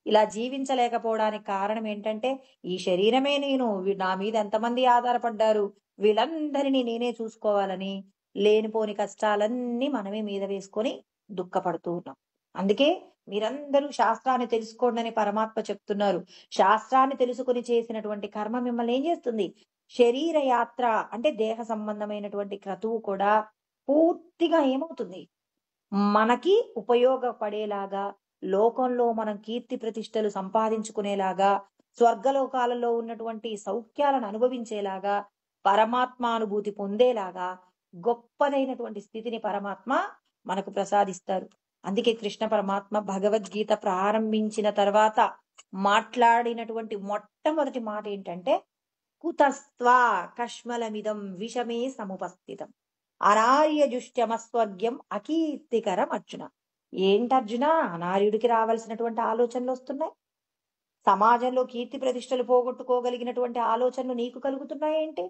ఇలా జీవించలేకపోవడానికి కారణం ఏంటంటే, ఈ శరీరమే నేను, నా మీద ఎంతమంది ఆధారపడ్డారు, వీళ్ళందరినీ నేనే చూసుకోవాలని లేనిపోని కష్టాలన్నీ మనమే మీద వేసుకొని దుఃఖపడుతూ ఉన్నాం. అందుకే మీరందరూ శాస్త్రాన్ని తెలుసుకోండి అని పరమాత్మ చెప్తున్నారు. శాస్త్రాన్ని తెలుసుకొని చేసినటువంటి కర్మ మిమ్మల్ని ఏం చేస్తుంది? శరీర యాత్ర అంటే దేహ సంబంధమైనటువంటి క్రతువు కూడా పూర్తిగా ఏమవుతుంది? మనకి ఉపయోగపడేలాగా, లోకంలో మనం కీర్తి ప్రతిష్టలు సంపాదించుకునేలాగా, స్వర్గలోకాలలో ఉన్నటువంటి సౌఖ్యాలను అనుభవించేలాగా, పరమాత్మానుభూతి పొందేలాగా గొప్పదైనటువంటి స్థితిని పరమాత్మ మనకు ప్రసాదిస్తారు. అందుకే కృష్ణ పరమాత్మ భగవద్గీత ప్రారంభించిన తర్వాత మాట్లాడినటువంటి మొట్టమొదటి మాట ఏంటంటే, "కుతస్త్వా కష్మలమిదం విషమే సముపస్థితం అనార్యజుష్టమస్వర్గ్యం అకీర్తికరం అర్జున." ఏంటర్జున, అనార్యుడికి రావాల్సినటువంటి ఆలోచనలు వస్తున్నాయి? సమాజంలో కీర్తి ప్రతిష్టలు పోగొట్టుకోగలిగినటువంటి ఆలోచనలు నీకు కలుగుతున్నాయేంటి?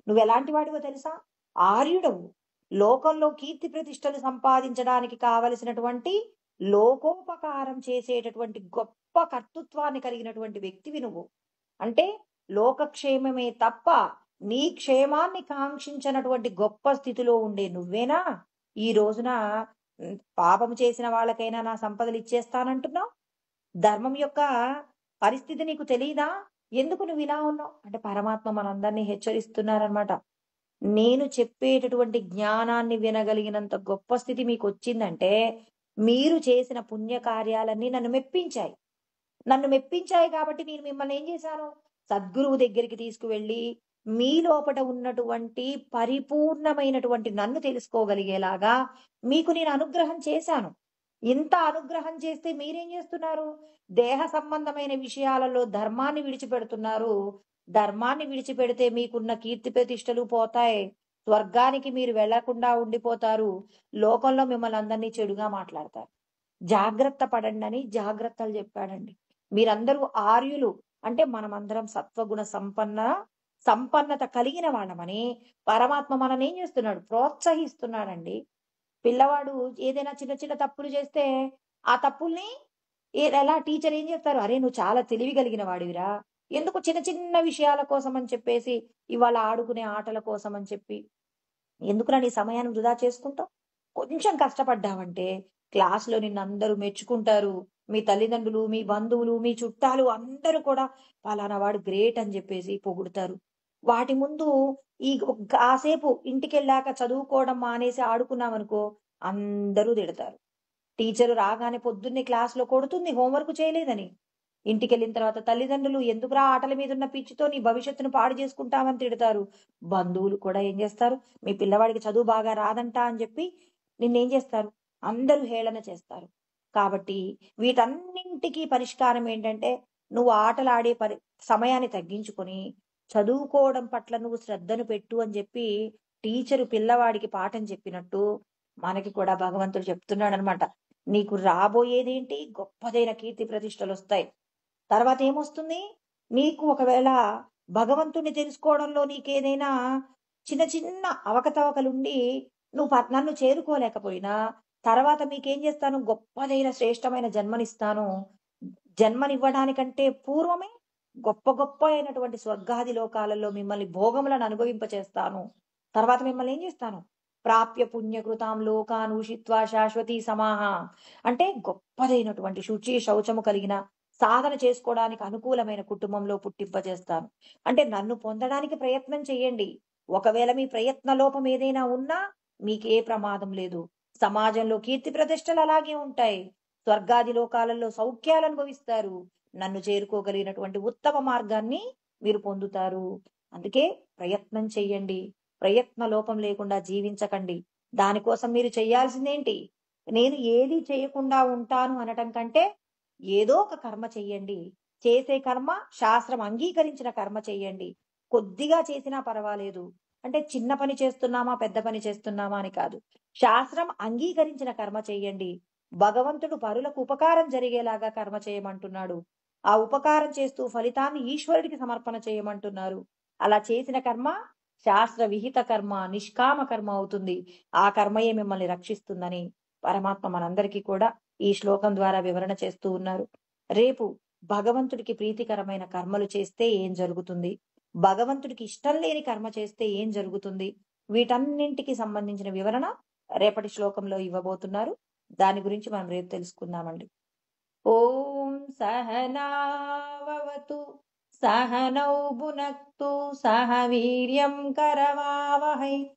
నువ్వెలాంటి వాడివో తెలుసా? ఆర్యుడవు. లోకంలో కీర్తి ప్రతిష్టలు సంపాదించడానికి కావలసినటువంటి లోకోపకారం చేసేటటువంటి గొప్ప కర్తృత్వాన్ని కలిగినటువంటి వ్యక్తివి నువ్వు. అంటే లోకక్షేమమే తప్ప నీ క్షేమాన్ని కాంక్షించినటువంటి గొప్ప స్థితిలో ఉండే నువ్వేనా ఈ రోజున పాపం చేసిన వాళ్ళకైనా నా సంపదలు ఇచ్చేస్తానంటున్నావు? ధర్మం యొక్క పరిస్థితి నీకు తెలియదా? ఎందుకు నువ్వు ఇలా ఉన్నావు? అంటే పరమాత్మ మనందరినీ హెచ్చరిస్తున్నారనమాట. నేను చెప్పేటటువంటి జ్ఞానాన్ని వినగలిగినంత గొప్ప స్థితి మీకొచ్చిందంటే, మీరు చేసిన పుణ్య కార్యాలన్నీ నన్ను మెప్పించాయి కాబట్టి నేను మిమ్మల్ని ఏం చేశాను? సద్గురువు దగ్గరికి తీసుకువెళ్ళి, మీ లోపట ఉన్నటువంటి పరిపూర్ణమైనటువంటి నన్ను తెలుసుకోగలిగేలాగా మీకు నేను అనుగ్రహం చేశాను. ఇంత అనుగ్రహం చేస్తే మీరేం చేస్తున్నారు? దేహ సంబంధమైన విషయాలలో ధర్మాన్ని విడిచిపెడుతున్నారు. ధర్మాన్ని విడిచిపెడితే మీకున్న కీర్తి ప్రతిష్టలు పోతాయి. స్వర్గానికి మీరు వెళ్లకుండా ఉండిపోతారు. లోకంలో మిమ్మల్ని అందరినీ చెడుగా మాట్లాడతారు. జాగ్రత్త పడండి అని జాగ్రత్తలు చెప్పాడండి. మీరందరూ ఆర్యులు అంటే మనమందరం సత్వగుణ సంపన్నత కలిగిన వాళ్ళమని పరమాత్మ మనల్ని ఏం చేస్తున్నాడు? ప్రోత్సహిస్తున్నాడండి. పిల్లవాడు ఏదైనా చిన్న చిన్న తప్పులు చేస్తే ఆ తప్పుల్ని ఎలా టీచర్ ఏం చేస్తారు? అరే నువ్వు చాలా తెలివి కలిగిన వాడివిరా, ఎందుకు చిన్న చిన్న విషయాల కోసం అని చెప్పేసి, ఇవాళ ఆడుకునే ఆటల కోసం అని చెప్పి ఎందుకురా నీ సమయాన్ని వృధా చేసుకుంటావు? కొంచెం కష్టపడ్డావంటే క్లాస్‌లో నిన్నందరూ మెచ్చుకుంటారు. మీ తల్లిదండ్రులు, మీ బంధువులు, మీ చుట్టాలు అందరూ కూడా పలానా వాడు గ్రేట్ అని జెప్పేసి పొగుడుతారు. వాటి ముందు కాసేపు ఇంటికెళ్ళాక చదువుకోవడం మానేసి ఆడుకున్నామనుకో అందరూ తిడతారు. టీచరు రాగానే పొద్దున్నే క్లాస్‌లో కొడుతుంది హోంవర్క్ చేయలేదని. ఇంటికెళ్ళిన తర్వాత తల్లిదండ్రులు ఎందుకురా ఆటల మీదున్న పిచ్చితో నీ భవిష్యత్తును పాడు చేసుకుంటావని తిడతారు. బంధువులు కూడా ఏం చేస్తారు? మీ పిల్లవాడికి చదువు బాగా రాదంట అని చెప్పి నిన్నేం చేస్తారు? అందరూ హేళన చేస్తారు. కాబట్టి వీటన్నింటికి పరిష్కారం ఏంటంటే నువ్వు ఆటలాడే సమయాన్ని తగ్గించుకొని చదువుకోవడం పట్ల నువ్వు శ్రద్ధను పెట్టు అని చెప్పి టీచరు పిల్లవాడికి పాఠం చెప్పినట్టు మనకి కూడా భగవంతుడు చెప్తున్నాడనమాట. నీకు రాబోయేదేంటి? గొప్పదైన కీర్తి ప్రతిష్టలొస్తాయి. తర్వాత ఏమొస్తుంది? నీకు ఒకవేళ భగవంతుడిని తెలుసుకోవడంలో నీకేదైనా చిన్న చిన్న అవకతవకలుండి నువ్వు నన్ను చేరుకోలేకపోయినా, తర్వాత మీకేం చేస్తాను? గొప్పదైన శ్రేష్టమైన జన్మనిస్తాను. జన్మనివ్వడానికంటే పూర్వమే గొప్ప గొప్ప అయినటువంటి స్వర్గాది లోకాలలో మిమ్మల్ని భోగములను అనుభవింపచేస్తాను. తర్వాత మిమ్మల్ని ఏం చేస్తాను? ప్రాప్య పుణ్యకృతాం లోకాన్ ఉషిత్వా శాశ్వతీ సమాహ. అంటే గొప్పదైనటువంటి శుచి, శౌచము కలిగిన సాధన చేసుకోవడానికి అనుకూలమైన కుటుంబంలో పుట్టింపజేస్తాను. అంటే నన్ను పొందడానికి ప్రయత్నం చేయండి. ఒకవేళ మీ ప్రయత్న లోపం ఏదైనా ఉన్నా మీకే ప్రమాదం లేదు. సమాజంలో కీర్తి ప్రతిష్టలు అలాగే ఉంటాయి. స్వర్గాది లోకాలలో సౌఖ్యాలు అనుభవిస్తారు. నన్ను చేరుకోగలిగినటువంటి ఉత్తమ మార్గాన్ని మీరు పొందుతారు. అందుకే ప్రయత్నం చెయ్యండి. ప్రయత్న లోపం లేకుండా జీవించకండి. దానికోసం మీరు చేయాల్సిందేంటి? నేను ఏది చేయకుండా ఉంటాను అనటం కంటే ఏదో ఒక కర్మ చెయ్యండి. చేసే కర్మ శాస్త్రం అంగీకరించిన కర్మ చెయ్యండి. కొద్దిగా చేసినా పర్వాలేదు. అంటే చిన్న పని చేస్తున్నామా, పెద్ద పని చేస్తున్నామా అని కాదు. శాస్త్రం అంగీకరించిన కర్మ చెయ్యండి. భగవంతుడు పరులకు ఉపకారం జరిగేలాగా కర్మ చేయమంటున్నాడు. ఆ ఉపకారం చేస్తూ ఫలితాన్ని ఈశ్వరుడికి సమర్పణ చేయమంటున్నారు. అలా చేసిన కర్మ శాస్త్ర విహిత కర్మ, నిష్కామ కర్మ అవుతుంది. ఆ కర్మయే మిమ్మల్ని రక్షిస్తుందని పరమాత్మ మనందరికీ కూడా ఈ శ్లోకం ద్వారా వివరణ చేస్తూ ఉన్నారు. రేపు భగవంతుడికి ప్రీతికరమైన కర్మలు చేస్తే ఏం జరుగుతుంది? భగవంతుడికి ఇష్టం లేని కర్మ చేస్తే ఏం జరుగుతుంది? వీటన్నింటికి సంబంధించిన వివరణ రేపటి శ్లోకంలో ఇవ్వబోతున్నారు. దాని గురించి మనం రేపు తెలుసుకుందామండి. ఓం సహనావతు సహనౌ భునక్తు సహ వీర్యం కరవావహై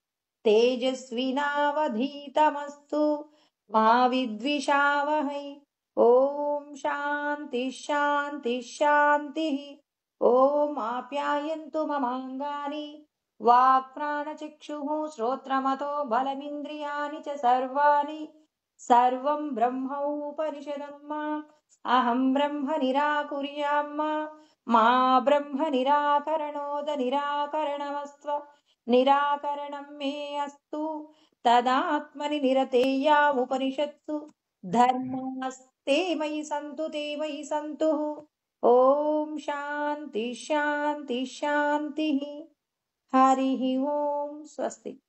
తేజస్వినావధీతమస్తు మా విద్విషావహై. ఓం శాంతి శాంతి శాంతి. ఓం ఆప్యాయంతు మమాంగాని వాక్ ప్రాణచక్షుః శ్రోత్రమతో బలమింద్రియాణి చ సర్వాణి సర్వం బ్రహ్మోపనిషదం మా అహం బ్రహ్మ నిరాకుర్యాం మా బ్రహ్మ నిరాకరణోద నిరాకరణమస్త్వ నిరాకరణం మే అస్తు తదాత్మని నిరతేయా ఉపనిషత్సు ధర్మాస్తే మయి సంతు తే మయి సంతు. ఓం శాంతి శాంతి శాంతి. హరి ఓం స్వస్తి.